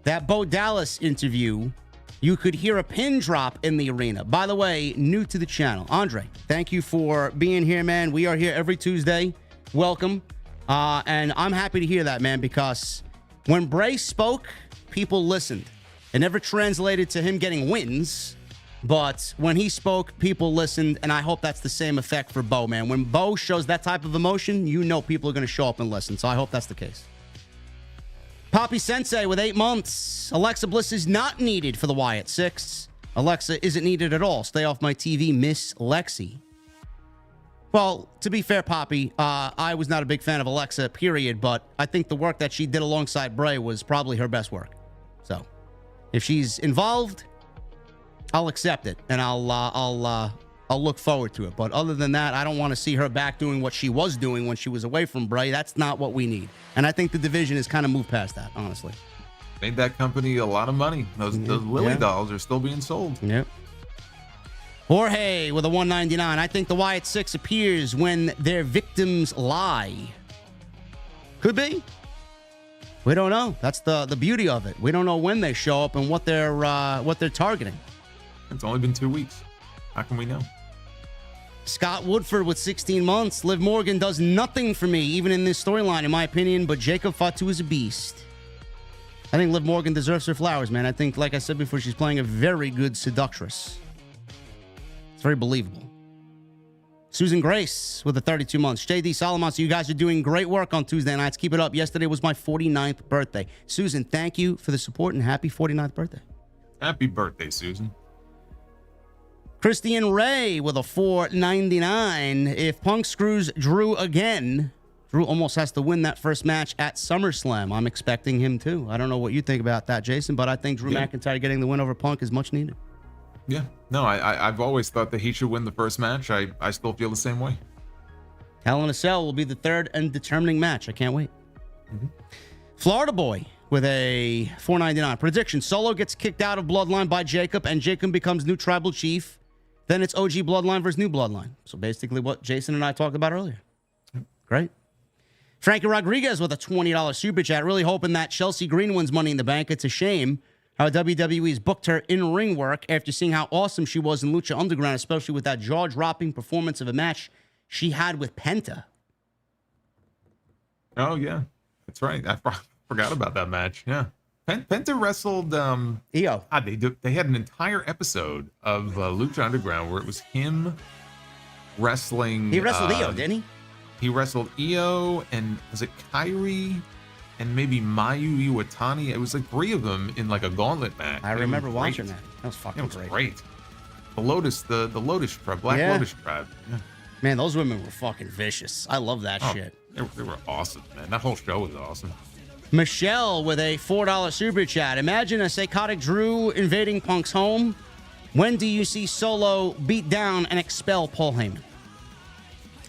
that Bo Dallas interview, you could hear a pin drop in the arena. By the way, new to the channel. Andre, thank you for being here, man. We are here every Tuesday. Welcome. And I'm happy to hear that, man, because when Bray spoke, people listened. It never translated to him getting wins. But when he spoke, people listened, and I hope that's the same effect for Bo, man. When Bo shows that type of emotion, you know people are going to show up and listen. So I hope that's the case. Poppy Sensei with 8 months. Alexa Bliss is not needed for the Wyatt Sicks. Alexa isn't needed at all. Stay off my TV, Miss Lexi. Well, to be fair, Poppy, I was not a big fan of Alexa, period. But I think the work that she did alongside Bray was probably her best work. So if she's involved, I'll accept it, and I'll look forward to it. But other than that, I don't want to see her back doing what she was doing when she was away from Bray. That's not what we need. And I think the division has kind of moved past that, honestly. Made that company a lot of money. Those Lily dolls are still being sold. Yep. Jorge with a $1.99. I think the Wyatt Six appears when their victims lie. Could be. We don't know. That's the beauty of it. We don't know when they show up and what they're targeting. It's only been 2 weeks. How can we know? Scott Woodford with 16 months. Liv Morgan does nothing for me, even in this storyline, in my opinion, but Jacob Fatu is a beast. I think Liv Morgan deserves her flowers, man. I think, like I said before, she's playing a very good seductress. It's very believable. Susan Grace with the 32 months. JD Solomon, so you guys are doing great work on Tuesday nights. Keep it up. Yesterday was my 49th birthday. Susan, thank you for the support and happy 49th birthday. Happy birthday, Susan. Christian Ray with a $4.99. If Punk screws Drew again, Drew almost has to win that first match at SummerSlam. I'm expecting him to. I don't know what you think about that, Jason, but I think Drew McIntyre getting the win over Punk is much needed. Yeah. No, I've always thought that he should win the first match. I still feel the same way. Hell in a Cell will be the third and determining match. I can't wait. Florida Boy with a $4.99 prediction. Solo gets kicked out of Bloodline by Jacob, and Jacob becomes new tribal chief. Then it's OG Bloodline versus new Bloodline. So basically what Jason and I talked about earlier. Great. Frankie Rodriguez with a $20 super chat. Really hoping that Chelsea Green wins Money in the Bank. It's a shame how WWE's booked her in-ring work after seeing how awesome she was in Lucha Underground, especially with that jaw-dropping performance of a match she had with Penta. Oh, yeah. That's right. I forgot about that match. Yeah. Penta wrestled Io. They had an entire episode of Lucha Underground where it was him wrestling. He wrestled Io, didn't he? He wrestled Io, and was it Kairi and maybe Mayu Iwatani? It was like three of them in like a gauntlet match. I remember watching that. That was fucking great. The Lotus tribe, Black Lotus tribe. Yeah. Man, those women were fucking vicious. I love that shit. They were awesome, man. That whole show was awesome. Michelle with a $4 super chat. Imagine a psychotic Drew invading Punk's home. When do you see Solo beat down and expel Paul Heyman?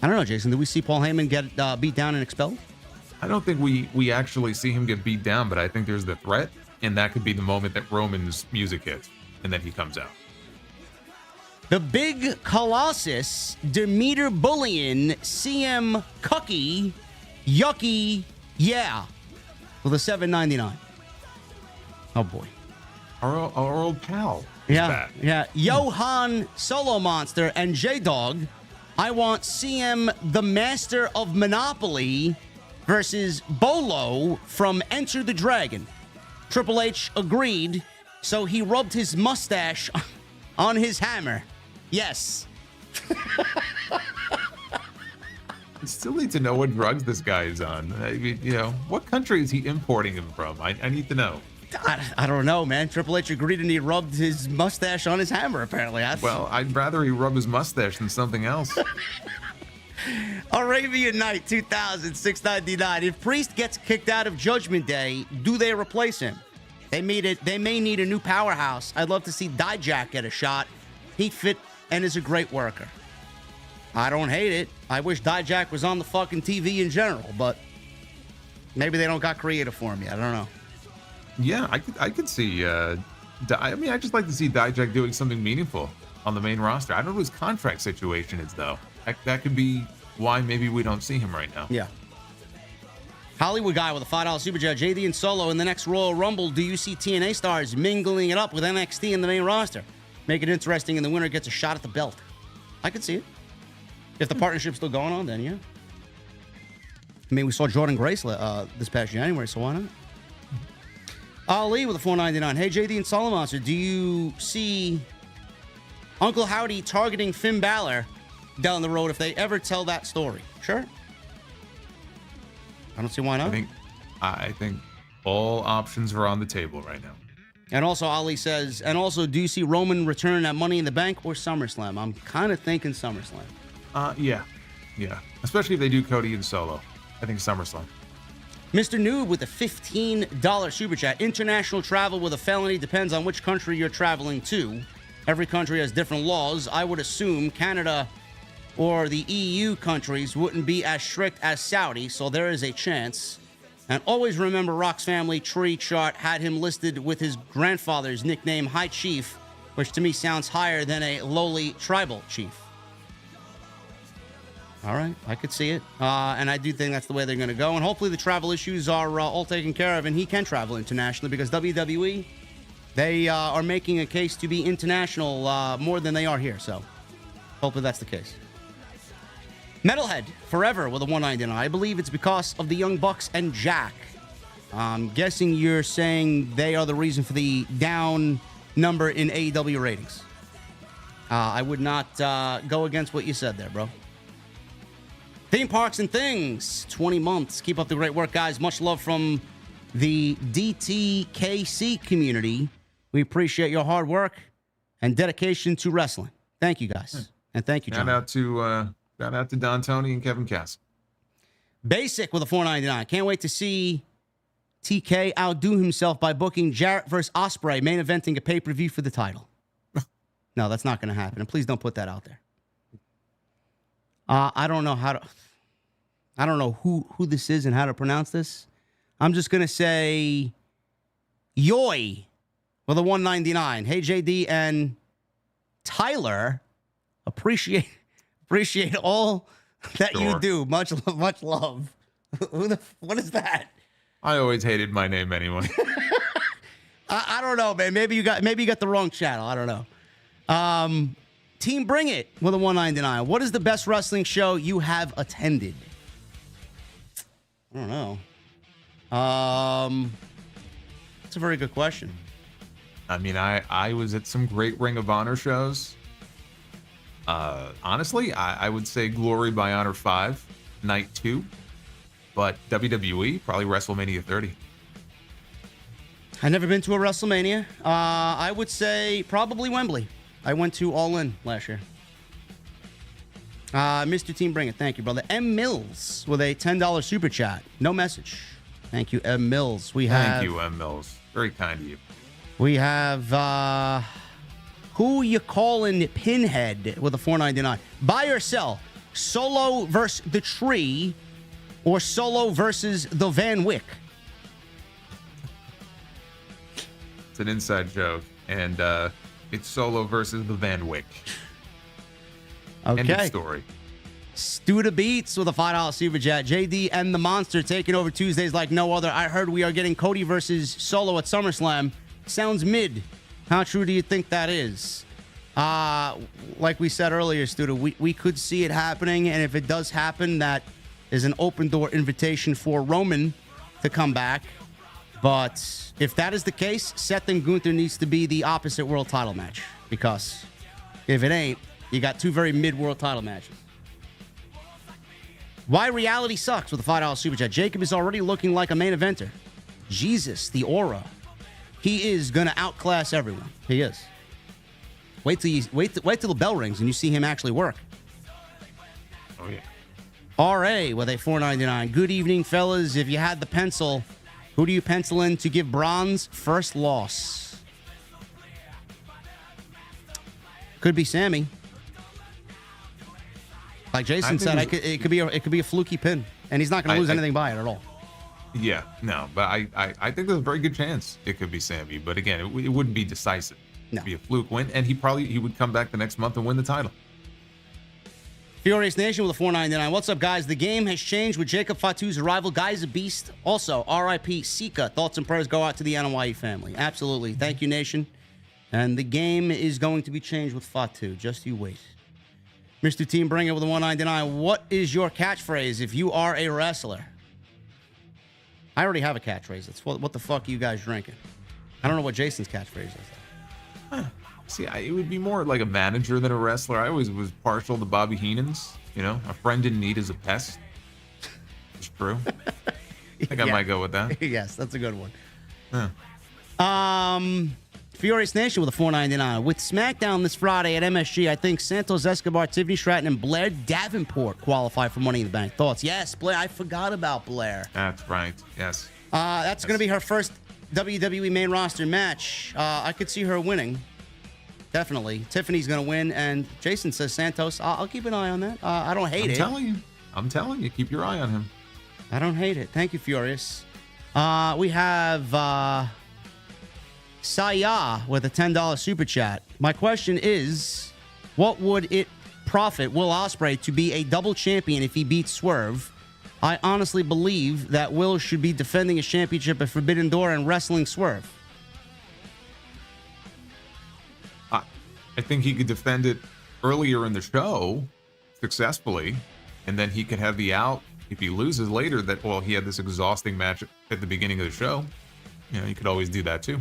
I don't know, Jason. Did we see Paul Heyman get beat down and expelled? I don't think we actually see him get beat down, but I think there's the threat, and that could be the moment that Roman's music hits, and then he comes out. The Big Colossus, Demeter Bullion, CM Cookie, Yucky, yeah, with a $7.99. Oh, boy. Our old pal. Yeah. Johan Solo Monster and J-Dog. I want CM the Master of Monopoly versus Bolo from Enter the Dragon. Triple H agreed, so he rubbed his mustache on his hammer. Yes. I still need to know what drugs this guy is on. What country is he importing him from? I need to know. I don't know, man. Triple H agreed and he rubbed his mustache on his hammer, apparently. Well, I'd rather he rub his mustache than something else. Arabian Night 2000, $6.99. If Priest gets kicked out of Judgment Day, do they replace him? They may need a new powerhouse. I'd love to see Dijak get a shot. He'd fit and is a great worker. I don't hate it. I wish Dijak was on the fucking TV in general, but maybe they don't got creative for him yet. I don't know. Yeah, I could see. I just like to see Dijak doing something meaningful on the main roster. I don't know what his contract situation is, though. That could be why maybe we don't see him right now. Yeah. Hollywood Guy with a $5 super chat. JD and Solo in the next Royal Rumble. Do you see TNA stars mingling it up with NXT in the main roster? Make it interesting, and the winner gets a shot at the belt. I could see it. If the partnership's still going on, then yeah. I mean, we saw Jordan Grace this past January, so why not? Ali with a $4.99. Hey, JD and Solomonster, do you see Uncle Howdy targeting Finn Balor down the road if they ever tell that story? Sure. I don't see why not. I think all options are on the table right now. And also, Ali says, and also, do you see Roman return at Money in the Bank or SummerSlam? I'm kind of thinking SummerSlam. Yeah. Especially if they do Cody and Solo. I think SummerSlam. Mr. Noob with a $15 super chat. International travel with a felony depends on which country you're traveling to. Every country has different laws. I would assume Canada or the EU countries wouldn't be as strict as Saudi, so there is a chance. And always remember Rock's family tree chart had him listed with his grandfather's nickname, High Chief, which to me sounds higher than a lowly tribal chief. All right, I could see it. And I do think that's the way they're going to go. And hopefully the travel issues are all taken care of and he can travel internationally because WWE, they are making a case to be international more than they are here. So hopefully that's the case. Metalhead Forever with a $1.99. I believe it's because of the Young Bucks and Jack. I'm guessing you're saying they are the reason for the down number in AEW ratings. I would not go against what you said there, bro. Theme Parks and Things, 20 months. Keep up the great work, guys. Much love from the DTKC community. We appreciate your hard work and dedication to wrestling. Thank you, guys. And thank you, John. Shout out to Don Tony and Kevin Cass. Basic with a $4.99. Can't wait to see TK outdo himself by booking Jarrett versus Ospreay, main eventing a pay-per-view for the title. No, that's not going to happen. And please don't put that out there. I don't know I don't know who this is and how to pronounce this. I'm just going to say Yoy with a 199. Hey, JD and Tyler, appreciate all that you do. Much love. What is that? I always hated my name anyway. I don't know, man. Maybe you got the wrong channel. I don't know. Team Bring It with a 199. What is the best wrestling show you have attended? I don't know. That's a very good question. I mean, I was at some great Ring of Honor shows. Honestly, I would say Glory by Honor 5, Night 2. But WWE, probably WrestleMania 30. I've never been to a WrestleMania. I would say probably Wembley. I went to All In last year. Mr. Team Bring It. Thank you, brother. M. Mills with a $10 super chat. No message. Thank you, M. Mills. Thank you, M. Mills. Very kind of you. We have Who You Callin' Pinhead with a $4.99. Buy or sell? Solo versus the Tree or Solo versus the Van Wick? It's an inside joke, and it's Solo versus the Van Wick. Okay. End of story. Studa Beats with a $5 super chat. JD and the Monster taking over Tuesdays like no other. I heard we are getting Cody versus Solo at SummerSlam. Sounds mid. How true do you think that is? Like we said earlier, Studa, we could see it happening, and if it does happen, that is an open door invitation for Roman to come back. But if that is the case, Seth and Gunther needs to be the opposite world title match, because if it ain't, you got two very mid-world title matches. Why reality sucks with a $5 super chat. Jacob is already looking like a main eventer. Jesus, the aura. He is going to outclass everyone. He is. Wait till the bell rings and you see him actually work. Oh, yeah. RA with a $4.99. Good evening, fellas. If you had the pencil, who do you pencil in to give Braun's first loss? Could be Sammy. Like Jason said, it could be a fluky pin, and he's not going to lose anything by it at all. Yeah, no, but I think there's a very good chance it could be Sammy. But again, it wouldn't be decisive. No. It'd be a fluke win, and he would come back the next month and win the title. Furious Nation with a $4.99. What's up, guys? The game has changed with Jacob Fatu's arrival. Guy's a beast. Also, R.I.P. Sika. Thoughts and prayers go out to the NYE family. Absolutely. Thank you, Nation. And the game is going to be changed with Fatu. Just you wait. Mr. Team Bring It with a $1.99. What is your catchphrase if you are a wrestler? I already have a catchphrase. It's what the fuck are you guys drinking? I don't know what Jason's catchphrase is. Huh. See, it would be more like a manager than a wrestler. I always was partial to Bobby Heenan's. You know, a friend in need is a pest. It's true. I think I might go with that. Yes, that's a good one. Huh. Furious Nation with a $4.99. With SmackDown this Friday at MSG, I think Santos Escobar, Tiffany Stratton, and Blair Davenport qualify for Money in the Bank. Thoughts? Yes, Blair. I forgot about Blair. That's right. Yes. That's going to be her first WWE main roster match. I could see her winning. Definitely. Tiffany's going to win, and Jason says Santos. I'll keep an eye on that. I don't hate it. I'm telling you. Keep your eye on him. I don't hate it. Thank you, Furious. We have Saya with a $10 super chat. My question is, what would it profit Will Ospreay to be a double champion if he beats Swerve? I honestly believe that Will should be defending his championship at Forbidden Door and wrestling Swerve. I think he could defend it earlier in the show successfully, and then he could have the out if he loses later that, well, he had this exhausting match at the beginning of the show. You know, you could always do that too.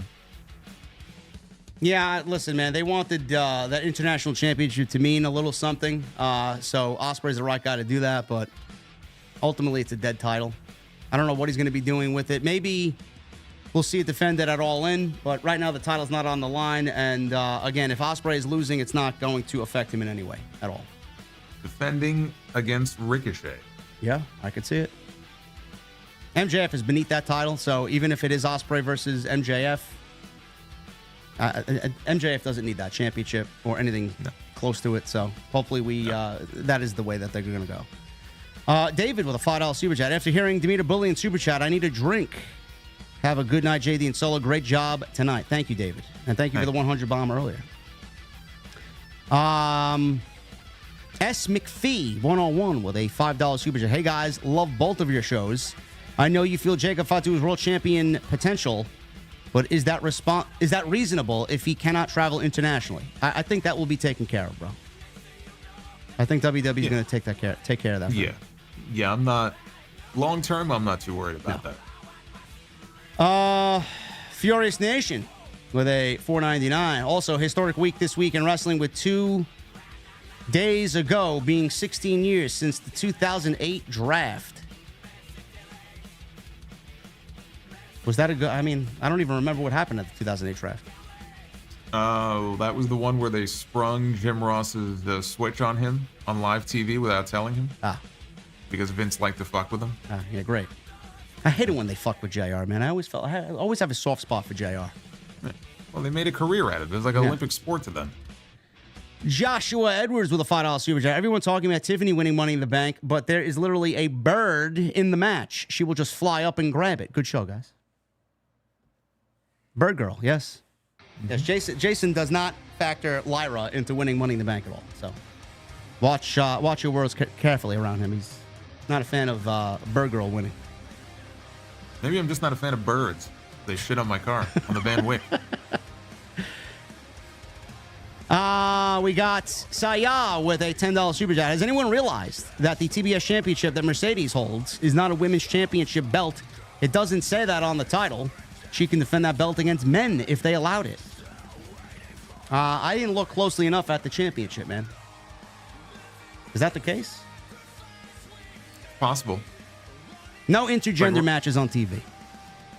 Yeah, listen, man, they wanted that international championship to mean a little something. So Ospreay's the right guy to do that, but ultimately it's a dead title. I don't know what he's going to be doing with it. Maybe we'll see it defended at All In, but right now the title's not on the line. And again, if Ospreay is losing, it's not going to affect him in any way at all. Defending against Ricochet. Yeah, I could see it. MJF is beneath that title, so even if it is Ospreay versus MJF, MJF doesn't need that championship or anything close to it. So hopefully that is the way that they're going to go. David with a $5 super chat. After hearing Demeter Bullion super chat, I need a drink. Have a good night, JD and Solo. Great job tonight. Thank you, David. And thank you for the 100 bomb earlier. S. McPhee 101 with a $5 super chat. Hey guys, love both of your shows. I know you feel Jacob Fatu is world champion potential, but is that reasonable if he cannot travel internationally? I think that will be taken care of, bro. I think WWE is going to take care of that. Yeah. I'm not long term. I'm not too worried about that. Furious Nation with a $4.99. Also, historic week this week in wrestling with 2 days ago being 16 years since the 2008 draft. Was that a good? I mean, I don't even remember what happened at the 2008 draft. Oh, that was the one where they sprung Jim Ross's switch on him on live TV without telling him. Because Vince liked to fuck with him. Yeah, great. I hate it when they fuck with JR, man. I always have a soft spot for JR. Yeah. Well, they made a career out of it. It was like an Olympic sport to them. Joshua Edwards with a $5 super chat. Everyone talking about Tiffany winning Money in the Bank, but there is literally a bird in the match. She will just fly up and grab it. Good show, guys. Bird girl, yes. Yes, Jason does not factor Lyra into winning Money in the Bank at all. So watch your words carefully around him. He's not a fan of Bird girl winning. Maybe I'm just not a fan of birds. They shit on my car on the Van Wyck. We got Saya with a $10 super chat. Has anyone realized that the TBS championship that Mercedes holds is not a women's championship belt? It doesn't say that on the title. She can defend that belt against men if they allowed it. I didn't look closely enough at the championship, man. Is that the case? Possible. No intergender matches on TV.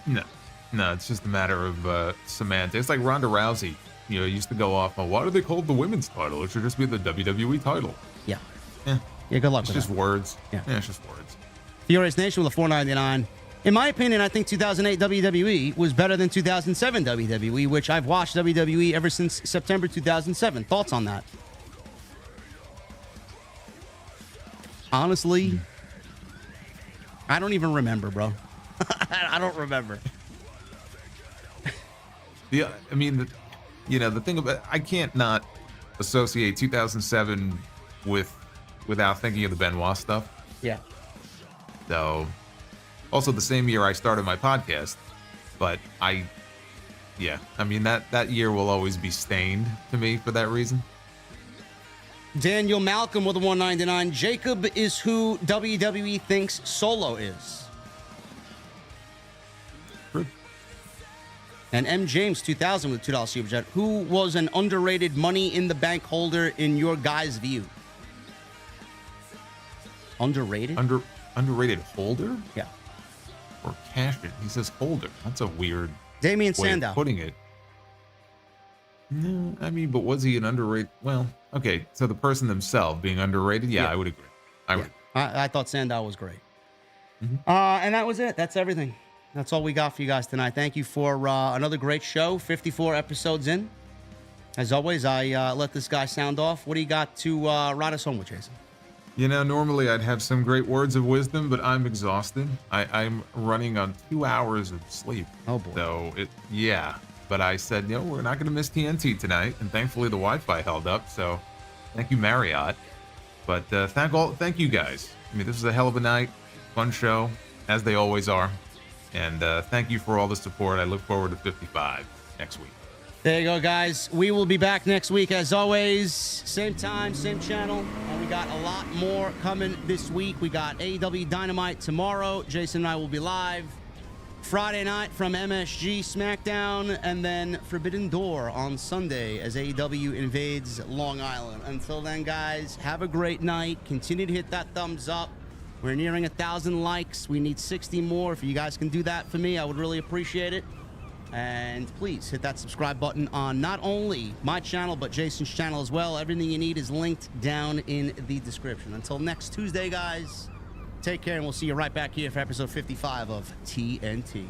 No, it's just a matter of semantics. It's like Ronda Rousey. Used to go off on why do they call it the women's title? It should just be the WWE title. Yeah, good luck with that. It's just words. Yeah, it's just words. Furious Nation with a $4.99. In my opinion, I think 2008 WWE was better than 2007 WWE, which I've watched WWE ever since September 2007. Thoughts on that? Honestly, I don't even remember, bro. I don't remember. Yeah, I mean, the thing about I can't not associate 2007 without thinking of the Benoit stuff. Yeah. So, also the same year I started my podcast, but I mean that year will always be stained to me for that reason. Daniel Malcolm with a $1.99. Jacob is who WWE thinks Solo is. True. And M. James 2000 with $2 super chat. Who was an underrated Money in the Bank holder in your guys' view? Underrated? Underrated holder? Yeah. Or cash it. He says holder. That's a weird Damian way Sandow of putting it. No, I mean, but was he an underrated? Well, okay. So the person themselves being underrated? Yeah. I would agree. I would. I thought Sandow was great. And that was it. That's everything. That's all we got for you guys tonight. Thank you for another great show. 54 episodes in. As always, I let this guy sound off. What do you got to ride us home with, Jason? Normally I'd have some great words of wisdom, but I'm exhausted. I'm running on 2 hours of sleep. Oh, boy. So, But I said, we're not going to miss TNT tonight. And thankfully the Wi-Fi held up. So thank you, Marriott. But thank you guys. I mean, this was a hell of a night. Fun show, as they always are. And thank you for all the support. I look forward to 55 next week. There you go, guys. We will be back next week, as always. Same time, same channel. And we got a lot more coming this week. We got AEW Dynamite tomorrow. Jason and I will be live. Friday night from MSG SmackDown. And then Forbidden Door on Sunday as AEW invades Long Island. Until then, guys, have a great night. Continue to hit that thumbs up. We're nearing 1,000 likes. We need 60 more. If you guys can do that for me, I would really appreciate it. And please hit that subscribe button on not only my channel, but Jason's channel as well. Everything you need is linked down in the description. Until next Tuesday, guys, take care, and we'll see you right back here for episode 55 of TNT.